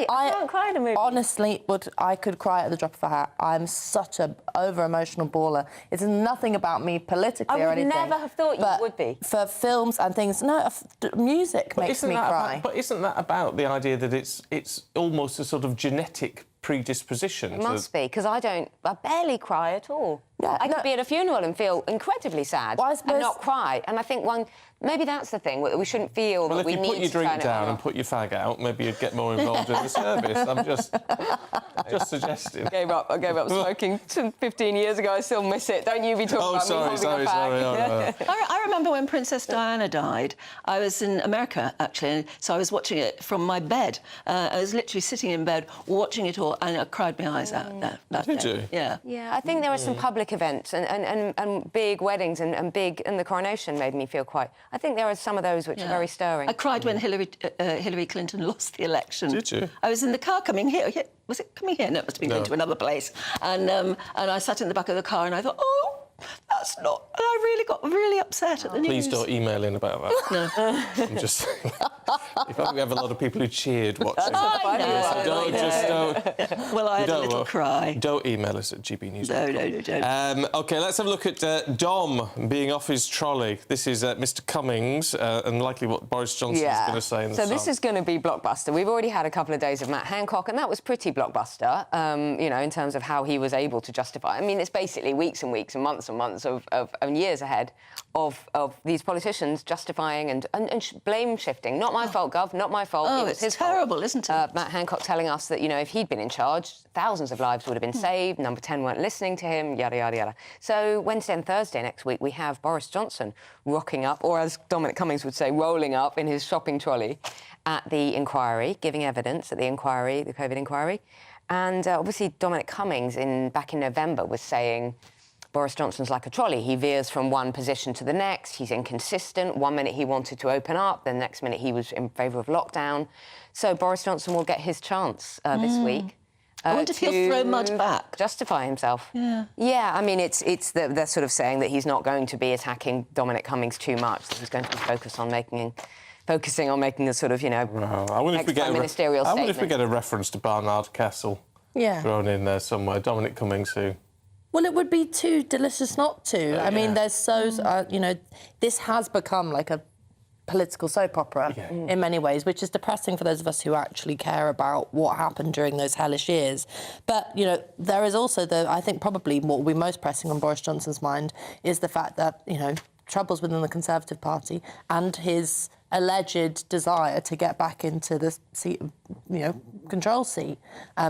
I can't cry in a movie.
Honestly, I could cry at the drop of a hat. I'm such a over-emotional baller. It's nothing about me politically or anything.
I would never have thought you would be.
For films and things, no, music makes me cry.
But isn't that about the idea that it's almost a sort of genetic predisposition?
It must be, because I barely cry at all. Yeah, I could be at a funeral and feel incredibly sad and not cry. And I think maybe that's the thing, we shouldn't feel that we need to
Well, if you put your drink down and put your fag out, maybe you'd get more involved in the service. I'm just suggesting.
I gave up smoking 15 years ago. I still miss it. Don't you be talking about me holding a fag.
I remember when Princess Diana died. I was in America, actually, so I was watching it from my bed. I was literally sitting in bed, watching it all, and I cried my eyes out that
Did
day.
you?
Yeah.
Yeah, I think there are some public events and big weddings and the coronation made me feel quite... I think there are some of those which are very stirring.
I cried when Hillary Clinton lost the election.
Did you?
I was in the car coming here. Was it coming here? No, it must have been going to another place. And I sat in the back of the car and I thought, oh, that's not... And I really got really upset at the news.
Please don't email in about that.
No.
I'm just saying. If only we have a lot of people who cheered watching.
Well, I had a little cry.
Don't email us at GB News.
No, don't.
OK, let's have a look at Dom being off his trolley. This is Mr Cummings and likely what Boris Johnson is going to say in the
So
Sun.
this is going to be blockbuster. We've already had a couple of days of Matt Hancock, and that was pretty blockbuster, you know, in terms of how he was able to justify. I mean, it's basically weeks and weeks and months and years ahead of these politicians justifying and blame shifting. Not my fault, Gov, not my fault.
Oh,
it was
it's
his
terrible,
fault.
isn't it?
Matt Hancock telling us that, you know, if he'd been in charge, thousands of lives would have been saved, Number 10 weren't listening to him, yada, yada, yada. So Wednesday and Thursday next week, we have Boris Johnson rocking up, or as Dominic Cummings would say, rolling up in his shopping trolley at the inquiry, giving evidence at the inquiry, the COVID inquiry. And obviously Dominic Cummings, back in November, was saying... Boris Johnson's like a trolley. He veers from one position to the next. He's inconsistent. 1 minute he wanted to open up, the next minute he was in favour of lockdown. So Boris Johnson will get his chance this week.
I wonder if he'll throw mud back.
Justify himself.
Yeah.
Yeah, I mean, they're sort of saying that he's not going to be attacking Dominic Cummings too much, that he's going to be focusing on making a sort of, you know, ex-ministerial statement.
I wonder if we get a reference to Barnard Castle thrown in there somewhere. Dominic Cummings, who...
Well, it would be too delicious not to. I mean, there's you know, this has become like a political soap opera in many ways, which is depressing for those of us who actually care about what happened during those hellish years. But, you know, there is also I think probably what will be most pressing on Boris Johnson's mind is the fact that, you know, troubles within the Conservative Party and his alleged desire to get back into the seat, you know, control seat.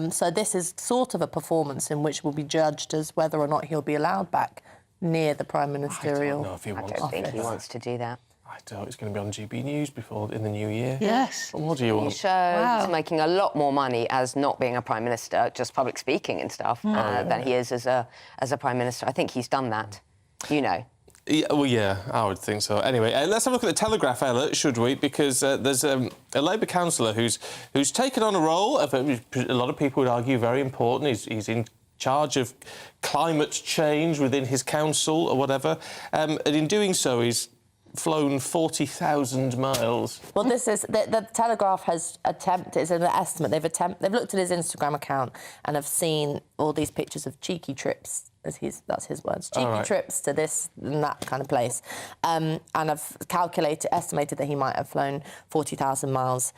So this is sort of a performance in which will be judged as whether or not he'll be allowed back near the prime ministerial.
I don't think he wants to do that.
I don't. It's going to be on GB News in the new year.
Yes.
What do you want?
He's making a lot more money as not being a prime minister, just public speaking and stuff, than he is as a prime minister. I think he's done that, you know.
Yeah, well, yeah, I would think so. Anyway, let's have a look at the Telegraph, Ella, should we? Because there's a Labour councillor who's taken on a role of a lot of people would argue very important. He's in charge of climate change within his council or whatever, and in doing so, he's flown 40,000 miles.
Well, this is... The Telegraph has attempted... It's an estimate. They've looked at his Instagram account and have seen all these pictures of cheeky trips that's his words. Cheeky
right.
trips to this and that kind of place. And I've estimated that he might have flown 40,000 miles.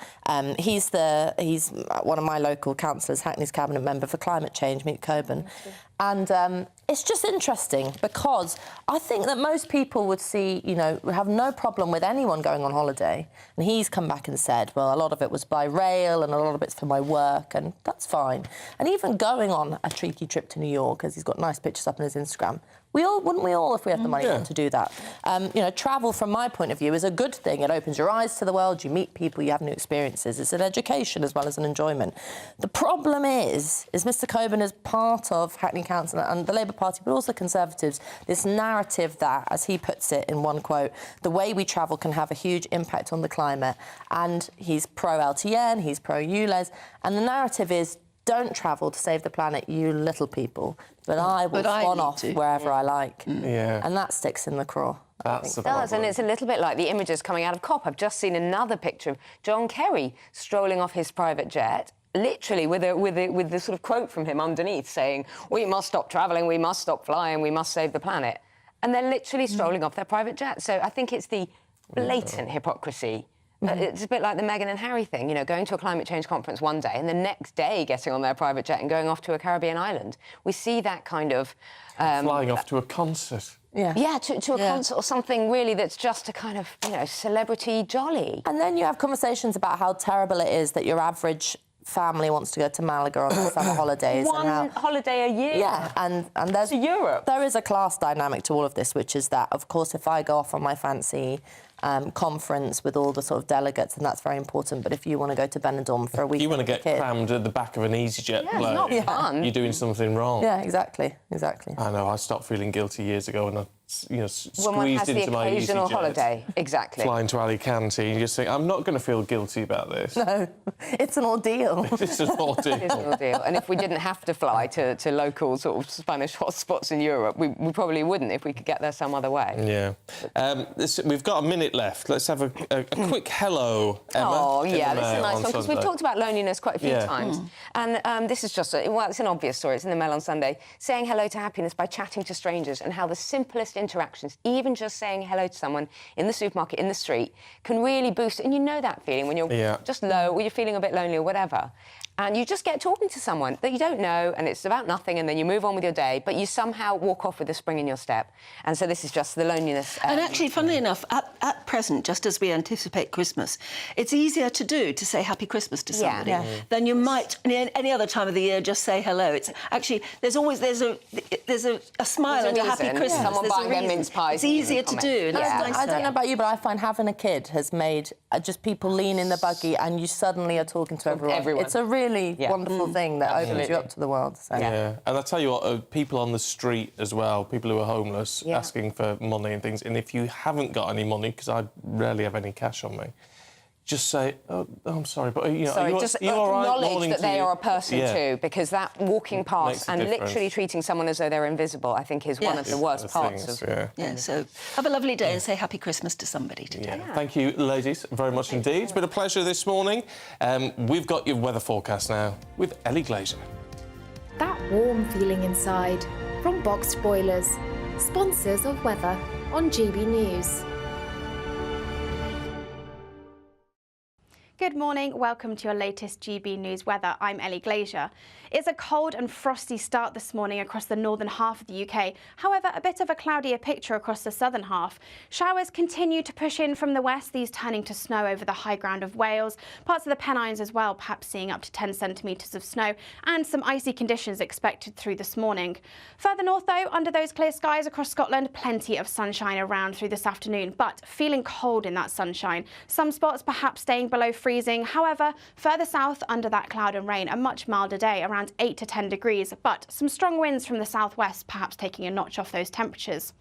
He's one of my local councillors, Hackney's cabinet member for climate change, Meet Coburn. And it's just interesting because I think that most people would have no problem with anyone going on holiday. And he's come back and said, well, a lot of it was by rail and a lot of it's for my work, and that's fine. And even going on a cheeky trip to New York, because he's got nice pictures up on his Instagram, wouldn't we all, if we had the money, want to do that? Travel, from my point of view, is a good thing. It opens your eyes to the world, you meet people, you have new experiences. It's an education as well as an enjoyment. The problem is Mr Coburn is part of Hackney Council and the Labour Party, but also Conservatives, this narrative that, as he puts it in one quote, the way we travel can have a huge impact on the climate. And he's pro-LTN, he's pro-ULEZ, and the narrative is, don't travel to save the planet, you little people. But I will swan off wherever I like.
Yeah.
And that sticks in the craw.
It does, and it's a little bit like the images coming out of COP. I've just seen another picture of John Kerry strolling off his private jet, literally with the sort of quote from him underneath saying, we must stop travelling, we must stop flying, we must save the planet. And they're literally strolling off their private jet. So I think it's the blatant hypocrisy. It's a bit like the Meghan and Harry thing, going to a climate change conference one day and the next day getting on their private jet and going off to a Caribbean island. We see that kind of...
flying off to a concert.
Yeah, to a concert or something really that's just a kind of, celebrity jolly.
And then you have conversations about how terrible it is that your average family wants to go to Malaga on their summer holidays.
One holiday a year.
Yeah, and there's...
To Europe.
There is a class dynamic to all of this, which is that, of course, if I go off on my fancy conference with all the sort of delegates, and that's very important, but if you want to go to Benidorm for a week...
You want to get crammed at the back of an EasyJet plane.
It's not fun.
You're doing something wrong.
Yeah, exactly.
I know, I stopped feeling guilty years ago and I squeezed
when one has
into
the
my
occasional
EasyJet,
holiday, exactly.
flying to Alicante, and you just think, I'm not going to feel guilty about this.
No, it's an ordeal.
It's an ordeal.
It is an ordeal. And if we didn't have to fly to local sort of Spanish hotspots in Europe, we probably wouldn't if we could get there some other way.
Yeah. We've got a minute left. Let's have a quick hello, Emma.
Oh, yeah, this is a nice one, because we've talked about loneliness quite a few times. And this is just, it's an obvious story. It's in the Mail on Sunday. Saying hello to happiness by chatting to strangers, and how the simplest interactions, even just saying hello to someone in the supermarket, in the street, can really boost. And you know that feeling when you're just low, or you're feeling a bit lonely or whatever. And you just get talking to someone that you don't know, and it's about nothing, and then you move on with your day, but you somehow walk off with a spring in your step. And so this is just the loneliness.
And actually, funnily enough, at present, just as we anticipate Christmas, it's easier to do to say Happy Christmas to somebody than you might any other time of the year. Just say hello. It's actually there's a smile and a Happy Christmas.
Someone buying their mince pies.
It's easier to do. And nice.
I don't know about you, but I find having a kid has made just people lean in the buggy, and you suddenly are talking to everyone. It's a really wonderful thing that opens you up to the world. So.
Yeah, and I tell you what, people on the street as well, people who are homeless, asking for money and things, and if you haven't got any money, because I rarely have any cash on me, just say, oh, I'm sorry, but
just acknowledge that they are a person too, because that walking past and literally treating someone as though they're invisible, I think, is one of the worst parts of...
So have a lovely day and say Happy Christmas to somebody today.
Thank you, ladies, very much indeed. It's been a pleasure this morning. We've got your weather forecast now with Ellie Glazier.
That warm feeling inside from Boxed Boilers, sponsors of weather on GB News.
Good morning, welcome to your latest GB News weather. I'm Ellie Glazier. It's a cold and frosty start this morning across the northern half of the UK. However, a bit of a cloudier picture across the southern half. Showers continue to push in from the west, these turning to snow over the high ground of Wales. Parts of the Pennines as well, perhaps seeing up to 10 centimetres of snow, and some icy conditions expected through this morning. Further north though, under those clear skies across Scotland, plenty of sunshine around through this afternoon, but feeling cold in that sunshine. Some spots perhaps staying below freezing. However, further south under that cloud and rain, a much milder day, around 8 to 10 degrees, but some strong winds from the southwest, perhaps taking a notch off those temperatures.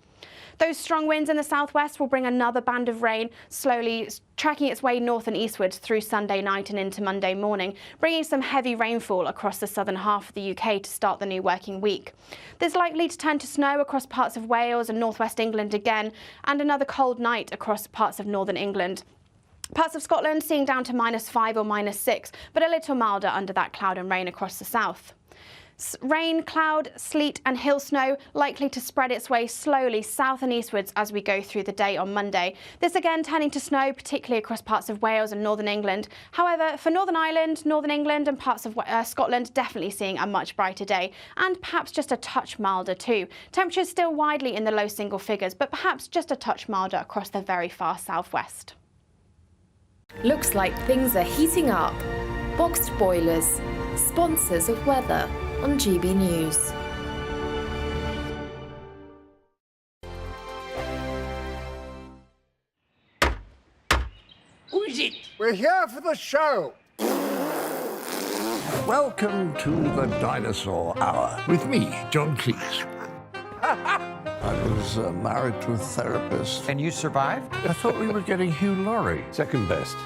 Those strong winds in the southwest will bring another band of rain, slowly tracking its way north and eastwards through Sunday night and into Monday morning, bringing some heavy rainfall across the southern half of the UK to start the new working week. There's likely to turn to snow across parts of Wales and northwest England again, and another cold night across parts of northern England. Parts of Scotland seeing down to -5 or -6, but a little milder under that cloud and rain across the south. Rain, cloud, sleet and hill snow likely to spread its way slowly south and eastwards as we go through the day on Monday. This again turning to snow, particularly across parts of Wales and northern England. However, for Northern Ireland, Northern England and parts of Scotland, definitely seeing a much brighter day and perhaps just a touch milder too. Temperatures still widely in the low single figures, but perhaps just a touch milder across the very far southwest.
Looks like things are heating up. Boxed boilers, sponsors of weather on GB News.
Who is it? We're here for the show. Welcome to the Dinosaur Hour with me, John Cleese. I was married to a therapist.
And you survived?
I thought we were getting Hugh Laurie. Second best.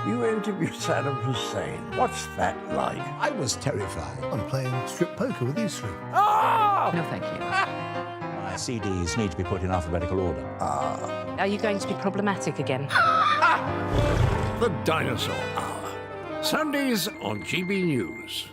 You interviewed Saddam Hussein. What's that like?
I was terrified. I'm playing strip poker with these three.
No, thank you.
My CDs need to be put in alphabetical order.
Are you going to be problematic again?
The Dinosaur Hour. Sundays on GB News.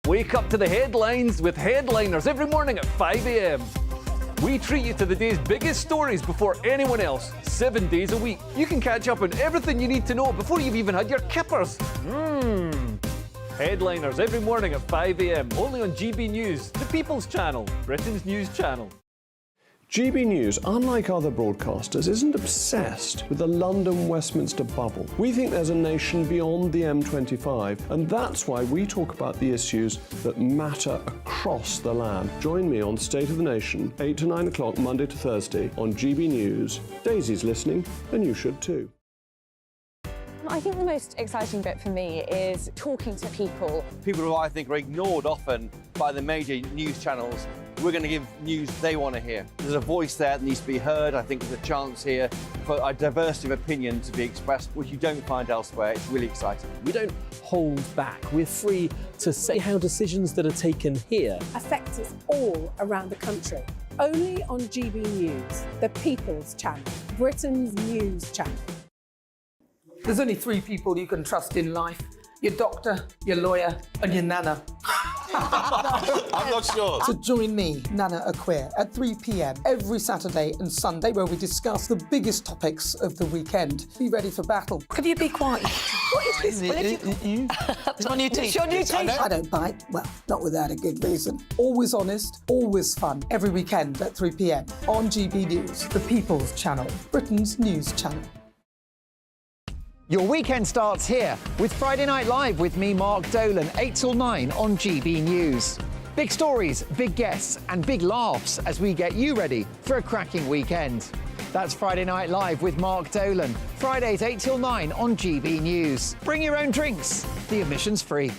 Wake up to the headlines with Headliners every morning at 5 a.m. We treat you to the day's biggest stories before anyone else, 7 days a week. You can catch up on everything you need to know before you've even had your kippers. Headliners every morning at 5 a.m. only on GB News, the People's Channel, Britain's news channel.
GB News, unlike other broadcasters, isn't obsessed with the London-Westminster bubble. We think there's a nation beyond the M25, and that's why we talk about the issues that matter across the land. Join me on State of the Nation, 8 to 9 o'clock, Monday to Thursday, on GB News. Daisy's listening, and you should too.
I think the most exciting bit for me is talking to people.
People who I think are ignored often by the major news channels. We're going to give news they want to hear. There's a voice there that needs to be heard. I think there's a chance here for a diversity of opinion to be expressed, which you don't find elsewhere. It's really exciting.
We don't hold back. We're free to say how decisions that are taken here
affect us all around the country. Only on GB News, the People's Channel, Britain's news channel.
There's only three people you can trust in life. Your doctor, your lawyer, and your nana.
I'm not sure.
So join me, Nana Aquare, at 3 p.m. every Saturday and Sunday, where we discuss the biggest topics of the weekend. Be ready for battle. Could you be quiet? What is this?
It's my new teeth.
It's your new teeth. I don't bite. Well, not without a good reason. Always honest, always fun. Every weekend at 3 p.m. on GB News, the People's Channel, Britain's news channel.
Your weekend starts here with Friday Night Live with me, Mark Dolan, 8 till 9 on GB News. Big stories, big guests and big laughs as we get you ready for a cracking weekend. That's Friday Night Live with Mark Dolan, Fridays 8 till 9 on GB News. Bring your own drinks. The admission's free.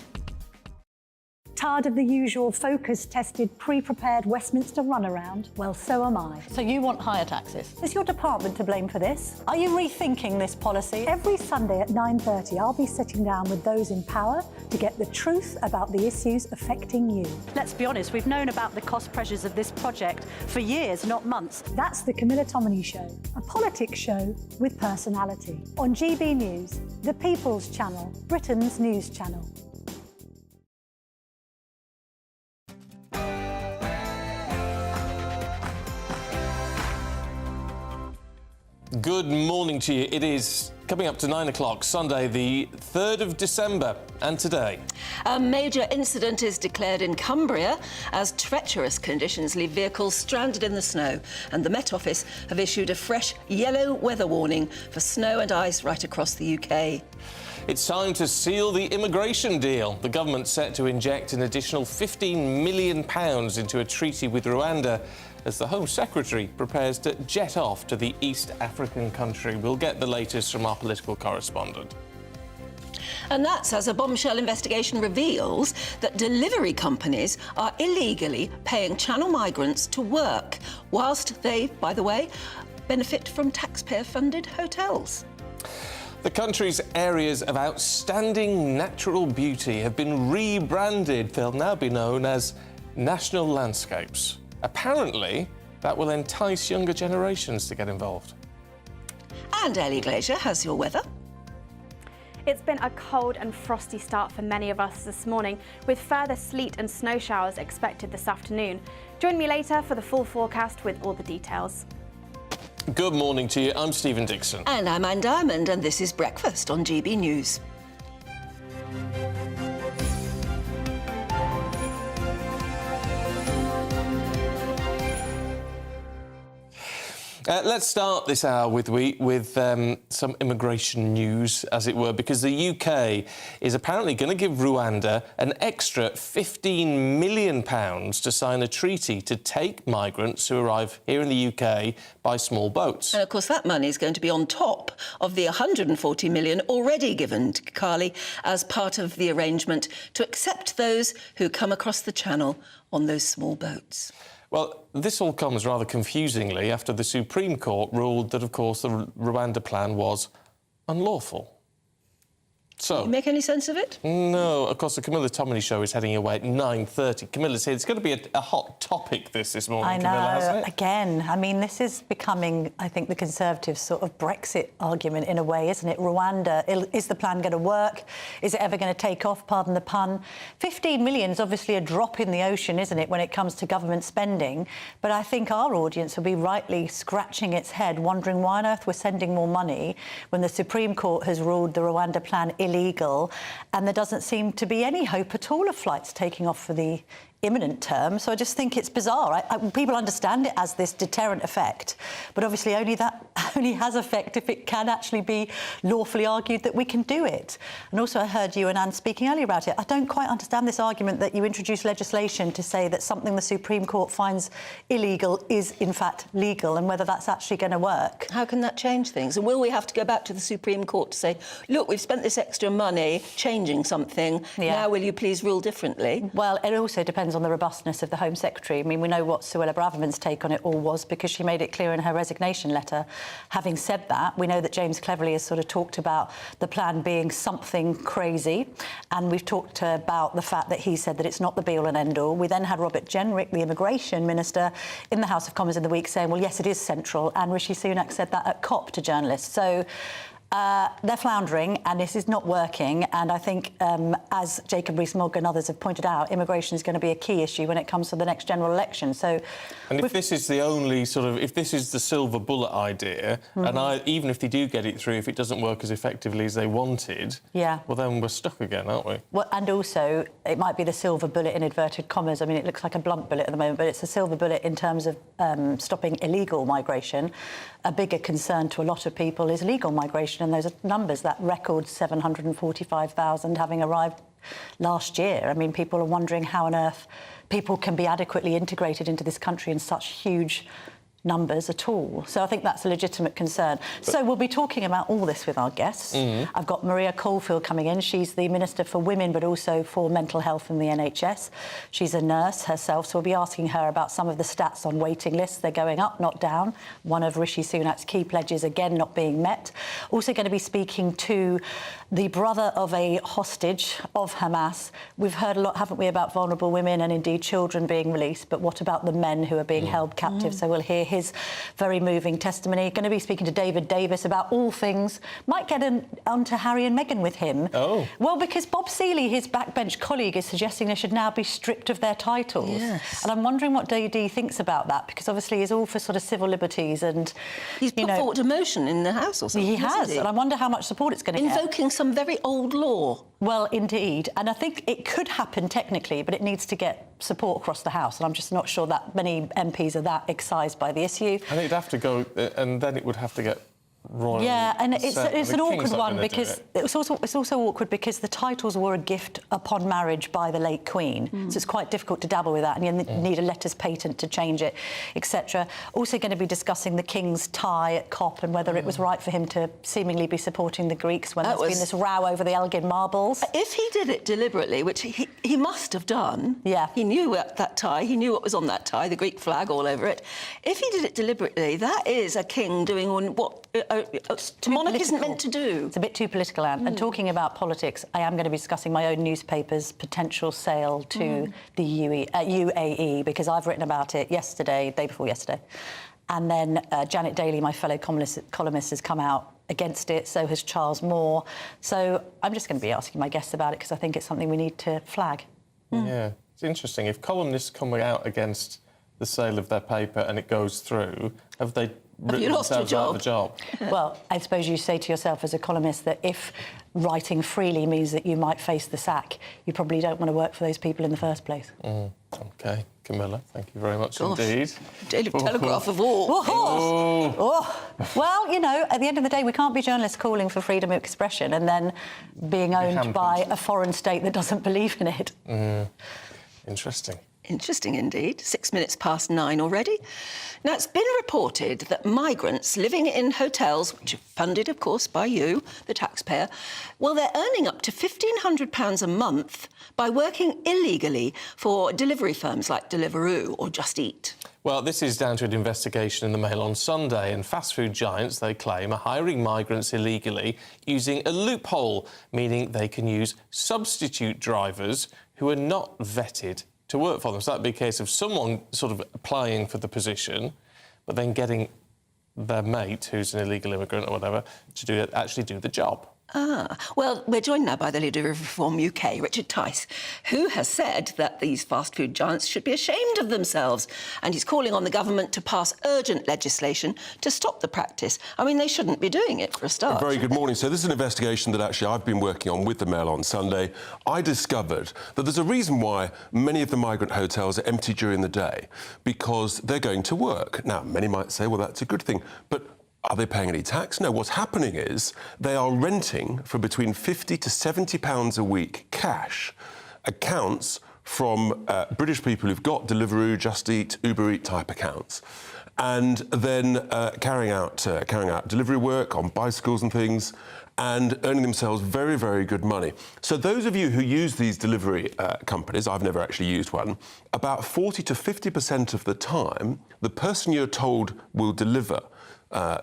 Tired of the usual focus-tested, pre-prepared Westminster runaround? Well, so am I.
So you want higher taxes?
Is your department to blame for this? Are you rethinking this policy? Every Sunday at 9:30, I'll be sitting down with those in power to get the truth about the issues affecting you.
Let's be honest, we've known about the cost pressures of this project for years, not months.
That's the Camilla Tominey Show, a politics show with personality. On GB News, the People's Channel, Britain's news channel.
Good morning to you. It is coming up to 9 o'clock, Sunday, the 3rd of December, and today.
A major incident is declared in Cumbria as treacherous conditions leave vehicles stranded in the snow, and the Met Office have issued a fresh yellow weather warning for snow and ice right across the UK.
It's time to seal the immigration deal. The government's set to inject an additional £15 million into a treaty with Rwanda as the Home Secretary prepares to jet off to the East African country. We'll get the latest from our political correspondent.
And that's as a bombshell investigation reveals that delivery companies are illegally paying Channel migrants to work, whilst they, by the way, benefit from taxpayer-funded hotels.
The country's areas of outstanding natural beauty have been rebranded. They'll now be known as national landscapes. Apparently, that will entice younger generations to get involved.
And Ellie Glazier has your weather.
It's been a cold and frosty start for many of us this morning, with further sleet and snow showers expected this afternoon. Join me later for the full forecast with all the details.
Good morning to you. I'm Stephen Dixon.
And I'm Anne Diamond, and this is Breakfast on GB News.
Let's start this hour with some immigration news, as it were, because the UK is apparently going to give Rwanda an extra £15 million to sign a treaty to take migrants who arrive here in the UK by small boats.
And, of course, that money is going to be on top of the £140 million already given to Kigali as part of the arrangement to accept those who come across the Channel on those small boats.
Well, this all comes rather confusingly after the Supreme Court ruled that, of course, the Rwanda plan was unlawful. So,
Did you make any sense of it?
No. Of course, the Camilla Tominey show is heading away at 9:30. Camilla's here. It's going to be a hot topic this morning,
I know.
Camilla, hasn't it?
Again, I mean, this is becoming, I think, the Conservatives' sort of Brexit argument in a way, isn't it? Rwanda, is the plan going to work? Is it ever going to take off? Pardon the pun. 15 million is obviously a drop in the ocean, isn't it, when it comes to government spending? But I think our audience will be rightly scratching its head, wondering why on earth we're sending more money when the Supreme Court has ruled the Rwanda plan illegal, and there doesn't seem to be any hope at all of flights taking off for the imminent term. So I just think it's bizarre. People understand it as this deterrent effect, but obviously that only has effect if it can actually be lawfully argued that we can do it. And also I heard you and Anne speaking earlier about it. I don't quite understand this argument that you introduce legislation to say that something the Supreme Court finds illegal is in fact legal, and whether that's actually going to work.
How can that change things? And will we have to go back to the Supreme Court to say, look, we've spent this extra money changing something, now will you please rule differently?
Well, it also depends on the robustness of the Home Secretary. I mean, we know what Suella Braverman's take on it all was, because she made it clear in her resignation letter. Having said that, we know that James Cleverly has sort of talked about the plan being something crazy, and we've talked about the fact that he said that it's not the be-all and end-all. We then had Robert Jenrick, the Immigration Minister, in the House of Commons in the week saying, well, yes, it is central, and Rishi Sunak said that at COP to journalists. So they're floundering, and this is not working. And I think, as Jacob Rees-Mogg and others have pointed out, immigration is going to be a key issue when it comes to the next general election. So,
and if this is the only if this is the silver bullet idea, and even if they do get it through, if it doesn't work as effectively as they wanted, well, then we're stuck again, aren't we?
Well, and also, it might be the silver bullet in inverted commas. I mean, it looks like a blunt bullet at the moment, but it's a silver bullet in terms of stopping illegal migration. A bigger concern to a lot of people is legal migration, and those are numbers, that record 745,000 having arrived last year. I mean, people are wondering how on earth people can be adequately integrated into this country in such huge numbers at all. So I think that's a legitimate concern. So we'll be talking about all this with our guests. I've got Maria Caulfield coming in. She's the Minister for Women, but also for mental health in the NHS. She's a nurse herself, so we'll be asking her about some of the stats on waiting lists. They're going up, not down. One of Rishi Sunak's key pledges, again, not being met. Also going to be speaking to the brother of a hostage of Hamas. We've heard a lot, haven't we, about vulnerable women and indeed children being released, but what about the men who are being held captive? So we'll hear his very moving testimony. Going to be speaking to David Davis about all things. Might get onto Harry and Meghan with him. Oh. Well, because Bob Seeley, his backbench colleague, is suggesting they should now be stripped of their titles. Yes. And I'm wondering what DD thinks about that, because obviously he's all for sort of civil liberties and...
He's put forward a motion in the House or something,
He has, and I wonder how much support it's going to get.
Invoking some very old law.
Well, indeed. And I think it could happen technically, but it needs to get support across the House, and I'm just not sure that many MPs are that excised by the issue.
And it'd have to go, and then it would have to get royal.
Yeah, and it's an awkward one because
it's
also awkward because the titles were a gift upon marriage by the late Queen, so it's quite difficult to dabble with that, and you need a letters patent to change it, etc. Also going to be discussing the King's tie at COP and whether it was right for him to seemingly be supporting the Greeks when there's been this row over the Elgin marbles.
If he did it deliberately, which he must have done, he knew that tie, he knew what was on that tie, the Greek flag all over it. If he did it deliberately, that is a king doing what monarch isn't meant to do.
It's a bit too political, Anne. And talking about politics, I am going to be discussing my own newspaper's potential sale to the UAE, because I've written about it yesterday, day before yesterday. And then Janet Daly, my fellow columnist, has come out against it, so has Charles Moore. So I'm just going to be asking my guests about it because I think it's something we need to flag.
Yeah, it's interesting. If columnists come out against the sale of their paper and it goes through, have they written themselves out of a job?
Well, I suppose you say to yourself as a columnist that if writing freely means that you might face the sack, you probably don't want to work for those people in the first place.
OK, Camilla, thank you very much indeed.
Daily Telegraph of all.
Well, you know, at the end of the day, we can't be journalists calling for freedom of expression and then being owned by a foreign state that doesn't believe in it.
Interesting.
Interesting indeed. 6 minutes past 9 already. Now, it's been reported that migrants living in hotels, which are funded, of course, by you, the taxpayer, well, they're earning up to £1,500 a month by working illegally for delivery firms like Deliveroo or Just Eat.
Well, this is down to an investigation in the Mail on Sunday, and fast food giants, they claim, are hiring migrants illegally using a loophole, meaning they can use substitute drivers who are not vetted to work for them. So that'd be a case of someone sort of applying for the position, but then getting their mate, who's an illegal immigrant or whatever, to actually do the job.
Well, we're joined now by the leader of Reform UK, Richard Tice, who has said that these fast food giants should be ashamed of themselves, and he's calling on the government to pass urgent legislation to stop the practice. I mean, they shouldn't be doing it for a start.
Very good morning. So this is an investigation that actually I've been working on with the Mail on Sunday. I discovered that there's a reason why many of the migrant hotels are empty during the day, because they're going to work. Now, many might say, well, that's a good thing, but are they paying any tax? No, what's happening is they are renting for between £50 to £70 a week cash accounts from British people who've got Deliveroo, Just Eat, Uber Eat type accounts, and then carrying out delivery work on bicycles and things, and earning themselves very, very good money. So those of you who use these delivery companies, I've never actually used one, about 40 to 50% of the time, the person you're told will deliver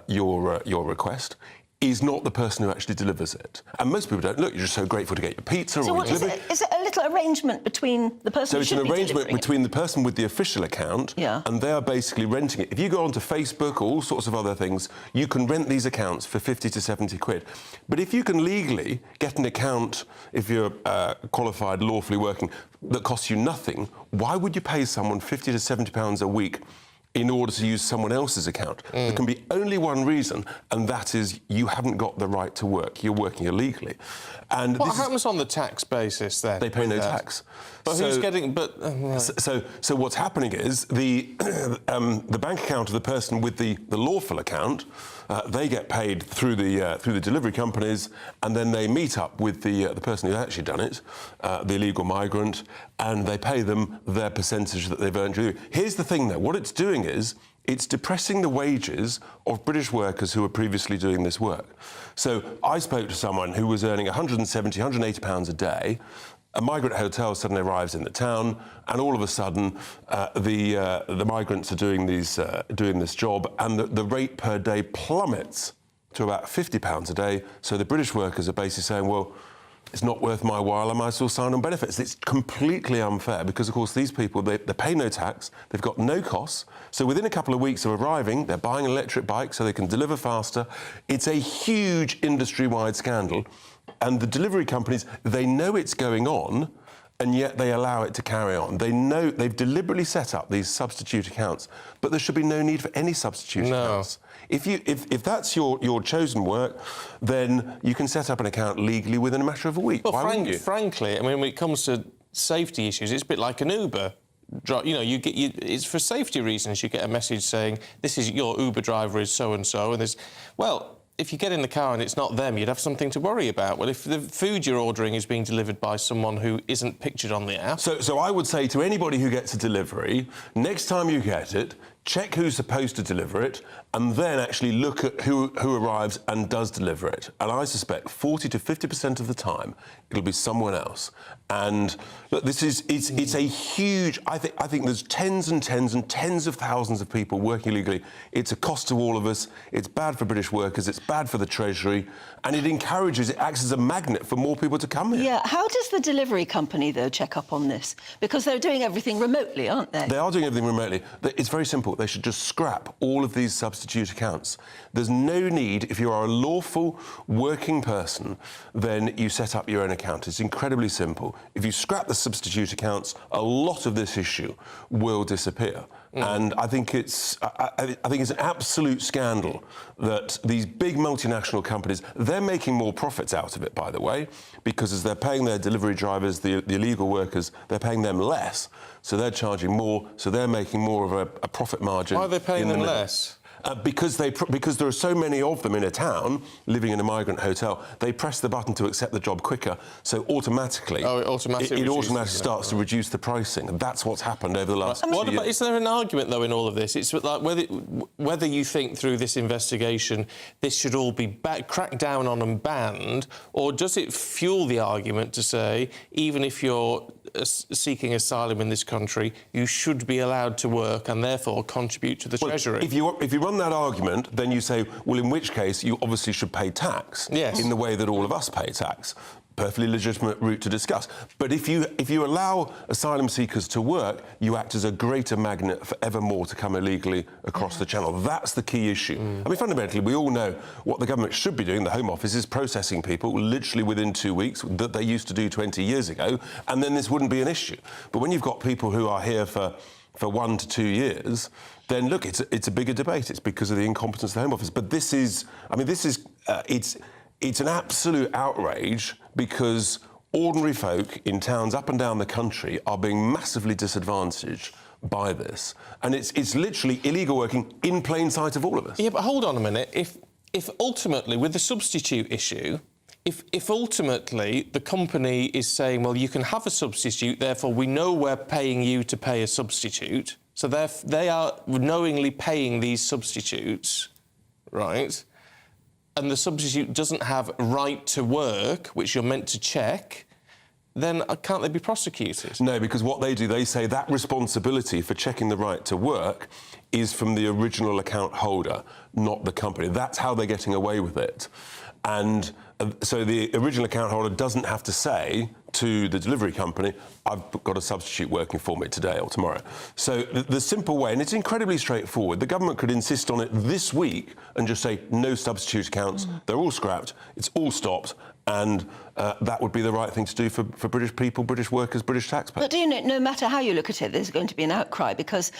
your request is not the person who actually delivers it. And most people don't. Look, you're just so grateful to get your pizza
so
or
what
your
is
delivery.
Is it a little arrangement between the person who should be delivering? So it's an arrangement
between the person with the official account and they are basically renting it. If you go onto Facebook or all sorts of other things, you can rent these accounts for 50 to 70 quid. But if you can legally get an account, if you're qualified, lawfully working, that costs you nothing, why would you pay someone 50 to 70 pounds a week in order to use someone else's account? There can be only one reason, and that is you haven't got the right to work. You're working illegally. And
what happens on the tax basis then?
They pay no tax.
But who's getting?
So what's happening is the bank account of the person with the lawful account, they get paid through the delivery companies, and then they meet up with the person who's actually done it, the illegal migrant, and they pay them their percentage that they've earned. Here's the thing, though. What it's doing is it's depressing the wages of British workers who were previously doing this work. So I spoke to someone who was earning £170, £180 a day. A migrant hotel suddenly arrives in the town, and all of a sudden, the migrants are doing this job, and the rate per day plummets to about £50 a day. So the British workers are basically saying, well, it's not worth my while, I might as well sign on benefits. It's completely unfair because, of course, these people, they pay no tax, they've got no costs. So within a couple of weeks of arriving, they're buying an electric bike so they can deliver faster. It's a huge industry-wide scandal. And the delivery companies, they know it's going on, and yet they allow it to carry on. They know they've deliberately set up these substitute accounts, but there should be no need for any substitute accounts. If that's your chosen work, then you can set up an account legally within a matter of a week.
Well,
Why wouldn't you?
frankly, I mean, when it comes to safety issues, it's a bit like an Uber. You know, it's for safety reasons. You get a message saying, "This is your Uber driver is so and so," and there's, well, if you get in the car and it's not them, you'd have something to worry about. Well, if the food you're ordering is being delivered by someone who isn't pictured on the app...
So I would say to anybody who gets a delivery, next time you get it, check who's supposed to deliver it, and then actually look at who arrives and does deliver it. And I suspect 40 to 50% of the time it'll be someone else. And look, it's a huge... I think there's tens and tens and tens of thousands of people working illegally. It's a cost to all of us. It's bad for British workers. It's bad for the Treasury, and it acts as a magnet for more people to come here.
Yeah. How does the delivery company though check up on this? Because they're doing everything remotely, aren't they?
They are doing everything remotely. It's very simple. They should just scrap all of these substitute accounts. There's no need, if you are a lawful working person, then you set up your own account. It's incredibly simple. If you scrap the substitute accounts, a lot of this issue will disappear. And I think it's an absolute scandal that these big multinational companies, they're making more profits out of it, by the way, because as they're paying their delivery drivers, the illegal workers, they're paying them less, so they're charging more, so they're making more of a profit margin.
Why are they paying them less?
Because there are so many of them in a town living in a migrant hotel, they press the button to accept the job quicker, so automatically it automatically starts to reduce the pricing. And that's what's happened over the last 2 years.
Is there an argument, though, in all of this? It's like whether you think through this investigation this should all be cracked down on and banned, or does it fuel the argument to say, even if you're seeking asylum in this country, you should be allowed to work and therefore contribute to the Treasury?
If you run that argument, then you say, well, in which case you obviously should pay tax in the way that all of us pay tax. Perfectly legitimate route to discuss. But if you allow asylum seekers to work, you act as a greater magnet for ever more to come illegally across the channel. That's the key issue. I mean, fundamentally, we all know what the government should be doing. The Home Office is processing people literally within 2 weeks that they used to do 20 years ago, and then this wouldn't be an issue. But when you've got people who are here for 1 to 2 years, then look, it's a bigger debate. It's because of the incompetence of the Home Office. But it's an absolute outrage because ordinary folk in towns up and down the country are being massively disadvantaged by this. And it's literally illegal working in plain sight of all of us.
Yeah, but hold on a minute. If ultimately, with the substitute issue, if ultimately the company is saying, well, you can have a substitute, therefore we know we're paying you to pay a substitute, so they are knowingly paying these substitutes, right? And the substitute doesn't have right to work, which you're meant to check, then can't they be prosecuted?
No, because what they do, they say that responsibility for checking the right to work is from the original account holder, not the company. That's how they're getting away with it. And so the original account holder doesn't have to say to the delivery company, I've got a substitute working for me today or tomorrow. So the simple way, and it's incredibly straightforward, the government could insist on it this week and just say no substitute accounts, they're all scrapped, it's all stopped, and that would be the right thing to do for British people, British workers, British taxpayers.
But do you know, no matter how you look at it, there's going to be an outcry because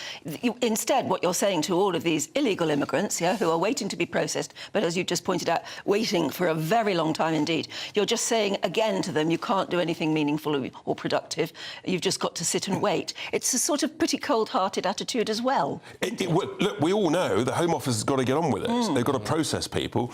instead what you're saying to all of these illegal immigrants, who are waiting to be processed, but as you just pointed out, waiting for a very long time indeed, you're just saying again to them, you can't do anything meaningful or productive, you've just got to sit and wait. It's a sort of pretty cold-hearted attitude as well.
Look, we all know the Home Office has got to get on with it. They've got to process people.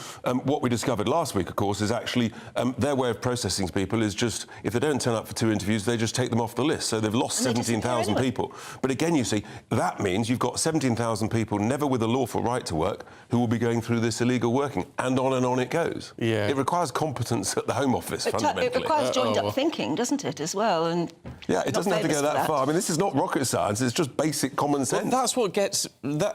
What we discovered last week, of course, is actually their way of processing people is just, if they don't turn up for 2 interviews, they just take them off the list. So they've lost 17,000 people. But again, you see, that means you've got 17,000 people never with a lawful right to work who will be going through this illegal working, and on it goes.
Yeah.
It requires competence at the Home Office, fundamentally.
It requires joined-up thinking, doesn't it, as well? And
yeah, it doesn't have to go that far. I mean, this is not rocket science, it's just basic common sense.
Well,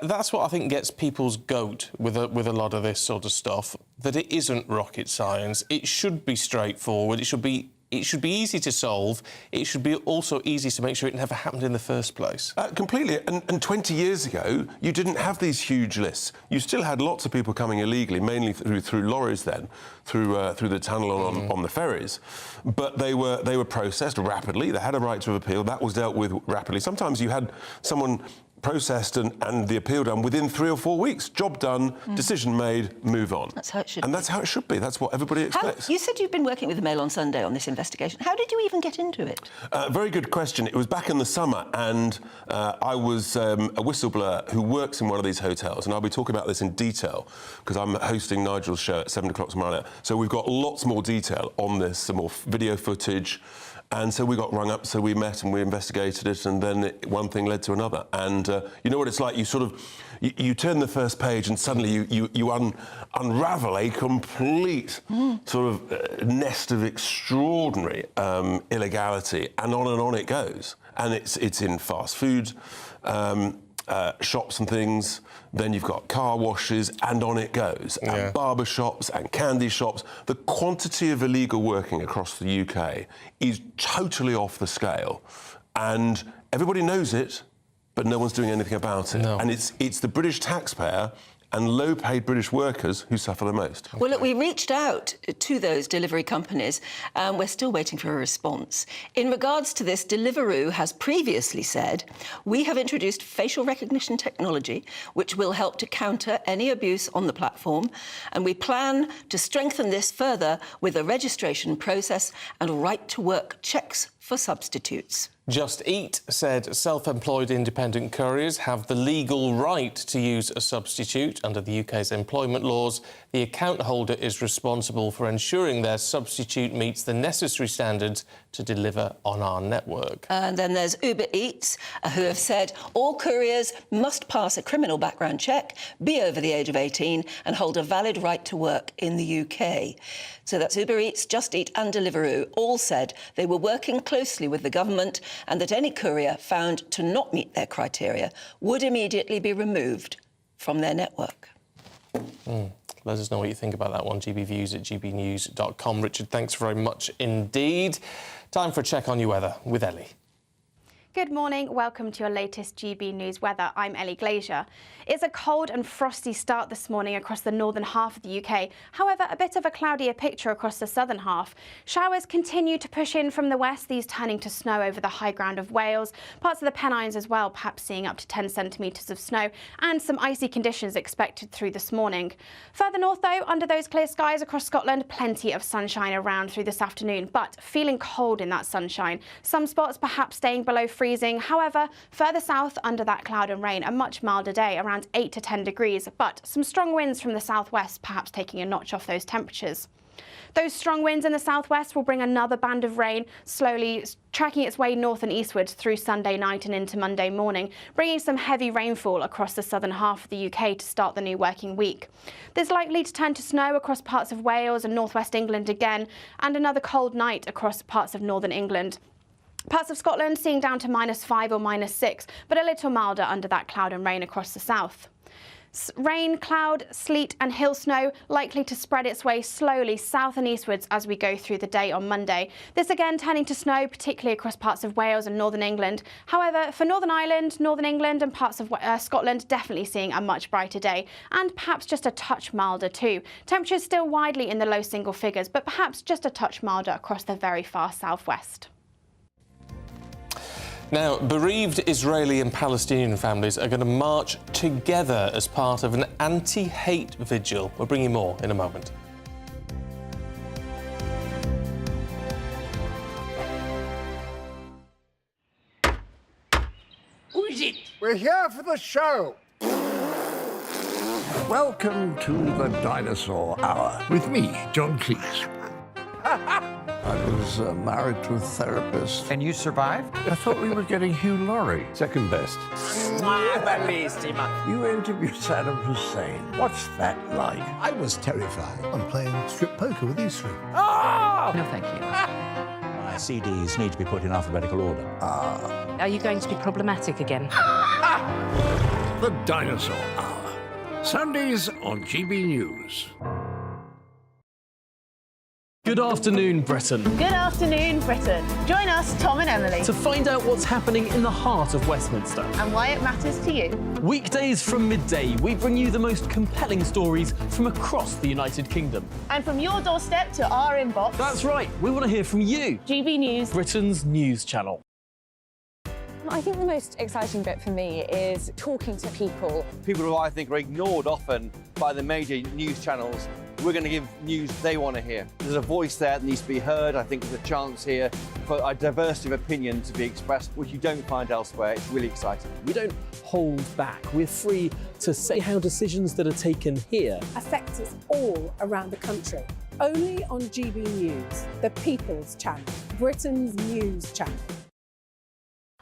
that's what I think gets people's goat with a lot of this sort of stuff, that it isn't rocket science. It should be straightforward. It should be easy to solve. It should be also easy to make sure it never happened in the first place.
Completely. And 20 years ago, you didn't have these huge lists. You still had lots of people coming illegally, mainly through lorries then, through the tunnel on the ferries. But they were processed rapidly. They had a right to appeal. That was dealt with rapidly. Sometimes you had someone processed and the appeal done within 3 or 4 weeks. Job done, decision made, move on.
That's how it should be.
And that's how it should be. That's what everybody expects.
You said you've been working with the Mail on Sunday on this investigation. How did you even get into it?
Very good question. It was back in the summer, and I was a whistleblower who works in one of these hotels, and I'll be talking about this in detail because I'm hosting Nigel's show at 7 o'clock tomorrow night. So we've got lots more detail on this, some more video footage. And so we got rung up, so we met and we investigated it, and then one thing led to another. And you know what it's like? You sort of, you turn the first page and suddenly you unravel a complete sort of nest of extraordinary illegality, and on it goes. And it's in fast food shops and things. Then you've got car washes, and on it goes. And barber shops and candy shops. The quantity of illegal working across the UK is totally off the scale. And everybody knows it, but no one's doing anything about it.
No.
And it's the British taxpayer and low-paid British workers who suffer the most.
Well, look, we reached out to those delivery companies, and we're still waiting for a response. In regards to this, Deliveroo has previously said, we have introduced facial recognition technology, which will help to counter any abuse on the platform, and we plan to strengthen this further with a registration process and right-to-work checks for substitutes.
Just Eat said self-employed independent couriers have the legal right to use a substitute. Under the UK's employment laws, the account holder is responsible for ensuring their substitute meets the necessary standards to deliver on our network.
And then there's Uber Eats, who have said all couriers must pass a criminal background check, be over the age of 18 and hold a valid right to work in the UK. So that's Uber Eats, Just Eat and Deliveroo all said they were working closely with the government and that any courier found to not meet their criteria would immediately be removed from their network.
Let us know what you think about that one. gbviews@gbnews.com. Richard, thanks very much indeed. Time for a check on your weather with Ellie.
Good morning, welcome to your latest GB News weather. I'm Ellie Glazier. It's a cold and frosty start this morning across the northern half of the UK. However, a bit of a cloudier picture across the southern half. Showers continue to push in from the west, these turning to snow over the high ground of Wales, parts of the Pennines as well, perhaps seeing up to 10 centimetres of snow, and some icy conditions expected through this morning. Further north though, under those clear skies across Scotland, plenty of sunshine around through this afternoon, but feeling cold in that sunshine. Some spots perhaps staying below freezing. However, further south under that cloud and rain, a much milder day, around 8 to 10 degrees, but some strong winds from the southwest, perhaps taking a notch off those temperatures. Those strong winds in the southwest will bring another band of rain, slowly tracking its way north and eastwards through Sunday night and into Monday morning, bringing some heavy rainfall across the southern half of the UK to start the new working week. There's likely to turn to snow across parts of Wales and northwest England again, and another cold night across parts of northern England. Parts of Scotland seeing down to -5 or -6, but a little milder under that cloud and rain across the south. Rain, cloud, sleet and hill snow likely to spread its way slowly south and eastwards as we go through the day on Monday. This again turning to snow, particularly across parts of Wales and northern England. However, for Northern Ireland, northern England and parts of Scotland, definitely seeing a much brighter day, and perhaps just a touch milder too. Temperatures still widely in the low single figures, but perhaps just a touch milder across the very far southwest.
Now, bereaved Israeli and Palestinian families are going to march together as part of an anti-hate vigil. We'll bring you more in a moment.
Who is it? We're here for the show. Welcome to the Dinosaur Hour with me, John Cleese. I was married to a therapist.
And you survived?
I thought we were getting Hugh Laurie.
Second best.
You interviewed Saddam Hussein. What's that like?
I was terrified. I'm playing strip poker with these three.
No, thank you.
My CDs need to be put in alphabetical order.
Are you going to be problematic again?
The Dinosaur Hour. Sundays on GB News.
Good afternoon, Britain.
Good afternoon, Britain. Join us, Tom and Emily,
To find out what's happening in the heart of Westminster.
and why it matters to you.
Weekdays from midday, we bring you the most compelling stories from across the United Kingdom.
And from your doorstep to our inbox.
That's right, we want to hear from you.
GB News.
Britain's news channel.
I think the most exciting bit for me is talking to people.
People who I think are ignored often by the major news channels. We're going to give news they want to hear. There's a voice there that needs to be heard. I think there's a chance here for a diversity of opinion to be expressed, which you don't find elsewhere. It's really exciting.
We don't hold back. We're free to say how decisions that are taken here
affect us all around the country. Only on GB News, the People's Channel, Britain's news channel.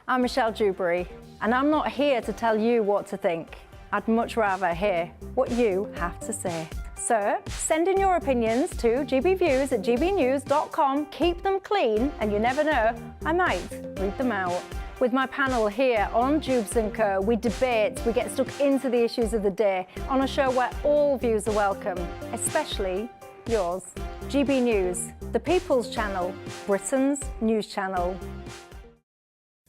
I'm Michelle Dewberry, and I'm not here to tell you what to think. I'd much rather hear what you have to say. So, send in your opinions to gbviews@gbnews.com. Keep them clean, and you never know, I might read them out. With my panel here on Jubes & Co, we debate, we get stuck into the issues of the day on a show where all views are welcome, especially yours. GB News, the People's Channel, Britain's news channel.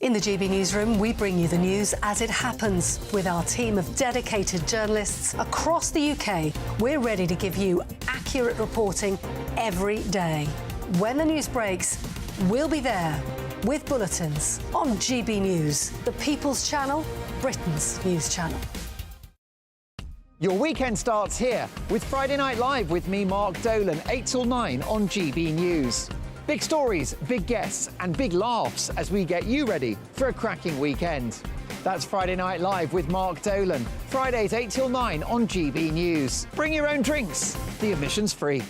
In the GB Newsroom, we bring you the news as it happens. With our team of dedicated journalists across the UK, we're ready to give you accurate reporting every day. When the news breaks, we'll be there with bulletins on GB News, the People's Channel, Britain's news channel.
Your weekend starts here with Friday Night Live with me, Mark Dolan, 8 till 9 on GB News. Big stories, big guests and big laughs as we get you ready for a cracking weekend. That's Friday Night Live with Mark Dolan, Fridays 8 till 9 on GB News. Bring your own drinks, the admission's free.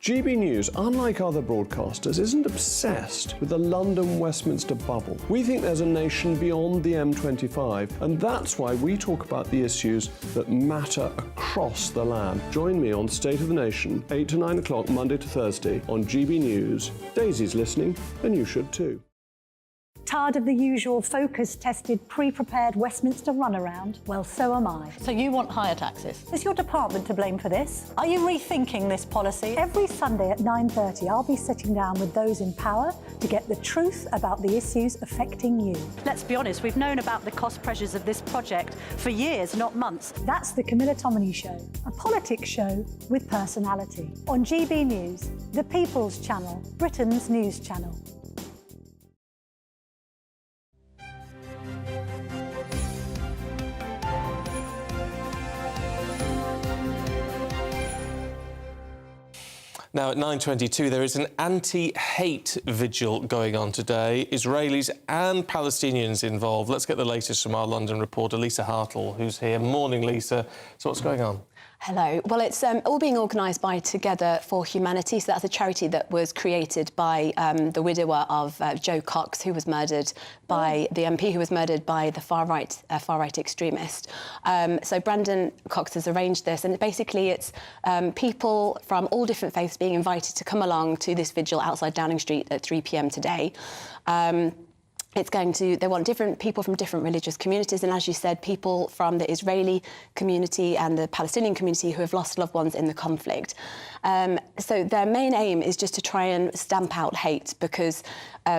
GB News, unlike other broadcasters, isn't obsessed with the London-Westminster bubble. We think there's a nation beyond the M25, and that's why we talk about the issues that matter across the land. Join me on State of the Nation, 8 to 9 o'clock, Monday to Thursday, on GB News. Daisy's listening, and you should too.
Tired of the usual focus-tested, pre-prepared Westminster runaround? Well, so am I.
So you want higher taxes?
Is your department to blame for this? Are you rethinking this policy? Every Sunday at 9:30, I'll be sitting down with those in power to get the truth about the issues affecting you.
Let's be honest, we've known about the cost pressures of this project for years, not months.
That's the Camilla Tominey Show, a politics show with personality. On GB News, the People's Channel, Britain's news channel.
Now at 9:22, there is an anti-hate vigil going on today. Israelis and Palestinians involved. Let's get the latest from our London reporter, Lisa Hartle, who's here. Morning, Lisa. So what's going on?
Hello. Well, it's all being organised by Together for Humanity. So that's a charity that was created by the widower of Joe Cox, who was murdered by the MP, who was murdered by the far-right extremist. So Brandon Cox has arranged this, and basically it's people from all different faiths being invited to come along to this vigil outside Downing Street at 3 p.m. today. They want different people from different religious communities, and as you said, people from the Israeli community and the Palestinian community who have lost loved ones in the conflict. So their main aim is just to try and stamp out hate, because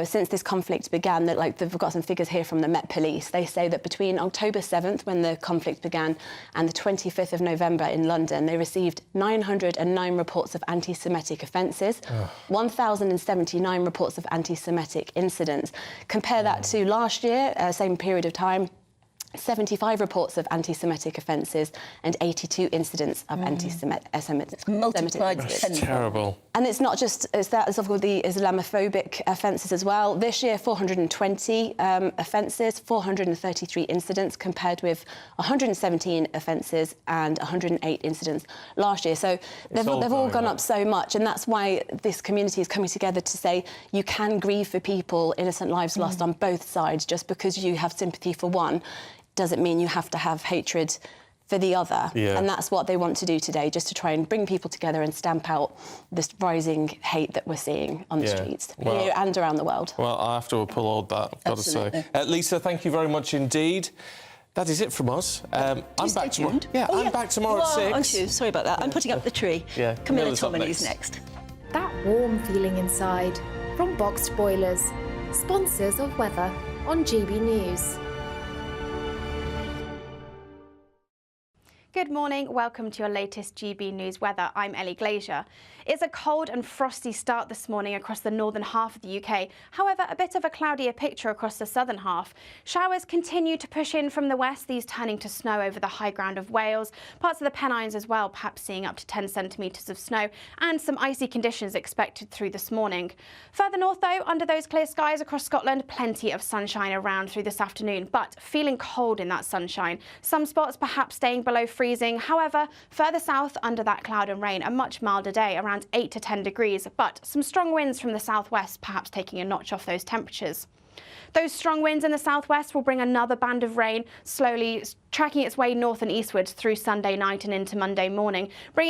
since this conflict began, they've got some figures here from the Met Police. They say that between October 7th, when the conflict began, and the 25th of November in London, they received 909 reports of anti-Semitic offences, 1,079 reports of anti-Semitic incidents. Compare that to last year, same period of time, 75 reports of anti-Semitic offences and 82 incidents of anti-Semitism.
Multiplied.
That's terrible.
And it's not just that, it's also the Islamophobic offences as well. This year, 420 offences, 433 incidents, compared with 117 offences and 108 incidents last year. So they've all gone up so much, and that's why this community is coming together to say you can grieve for people, innocent lives lost on both sides. Just because you have sympathy for one doesn't mean you have to have hatred for the other.
Yeah.
And that's what they want to do today, just to try and bring people together and stamp out this rising hate that we're seeing on the streets, here and around the world.
Well, I have to applaud that, I've got to say. Lisa, thank you very much indeed. That is it from us. I'm back tomorrow. Yeah, I'm back tomorrow at 6.
Aren't you? Sorry about that. I'm putting up the tree.
Yeah,
Camilla Tominey's next.
That warm feeling inside from Boxed Boilers, sponsors of weather on GB News.
Good Good morning, welcome to your latest GB News weather. I'm Ellie Glazier. It's a cold and frosty start this morning across the northern half of the UK. However, a bit of a cloudier picture across the southern half. Showers continue to push in from the west, these turning to snow over the high ground of Wales, parts of the Pennines as well, perhaps seeing up to 10 centimetres of snow, and some icy conditions expected through this morning. Further north though, under those clear skies across Scotland, plenty of sunshine around through this afternoon, but feeling cold in that sunshine. Some spots perhaps staying below freezing. However, further south under that cloud and rain, a much milder day, around 8 to 10 degrees, but some strong winds from the southwest, perhaps taking a notch off those temperatures. Those strong winds in the southwest will bring another band of rain, slowly tracking its way north and eastwards through Sunday night and into Monday morning, bringing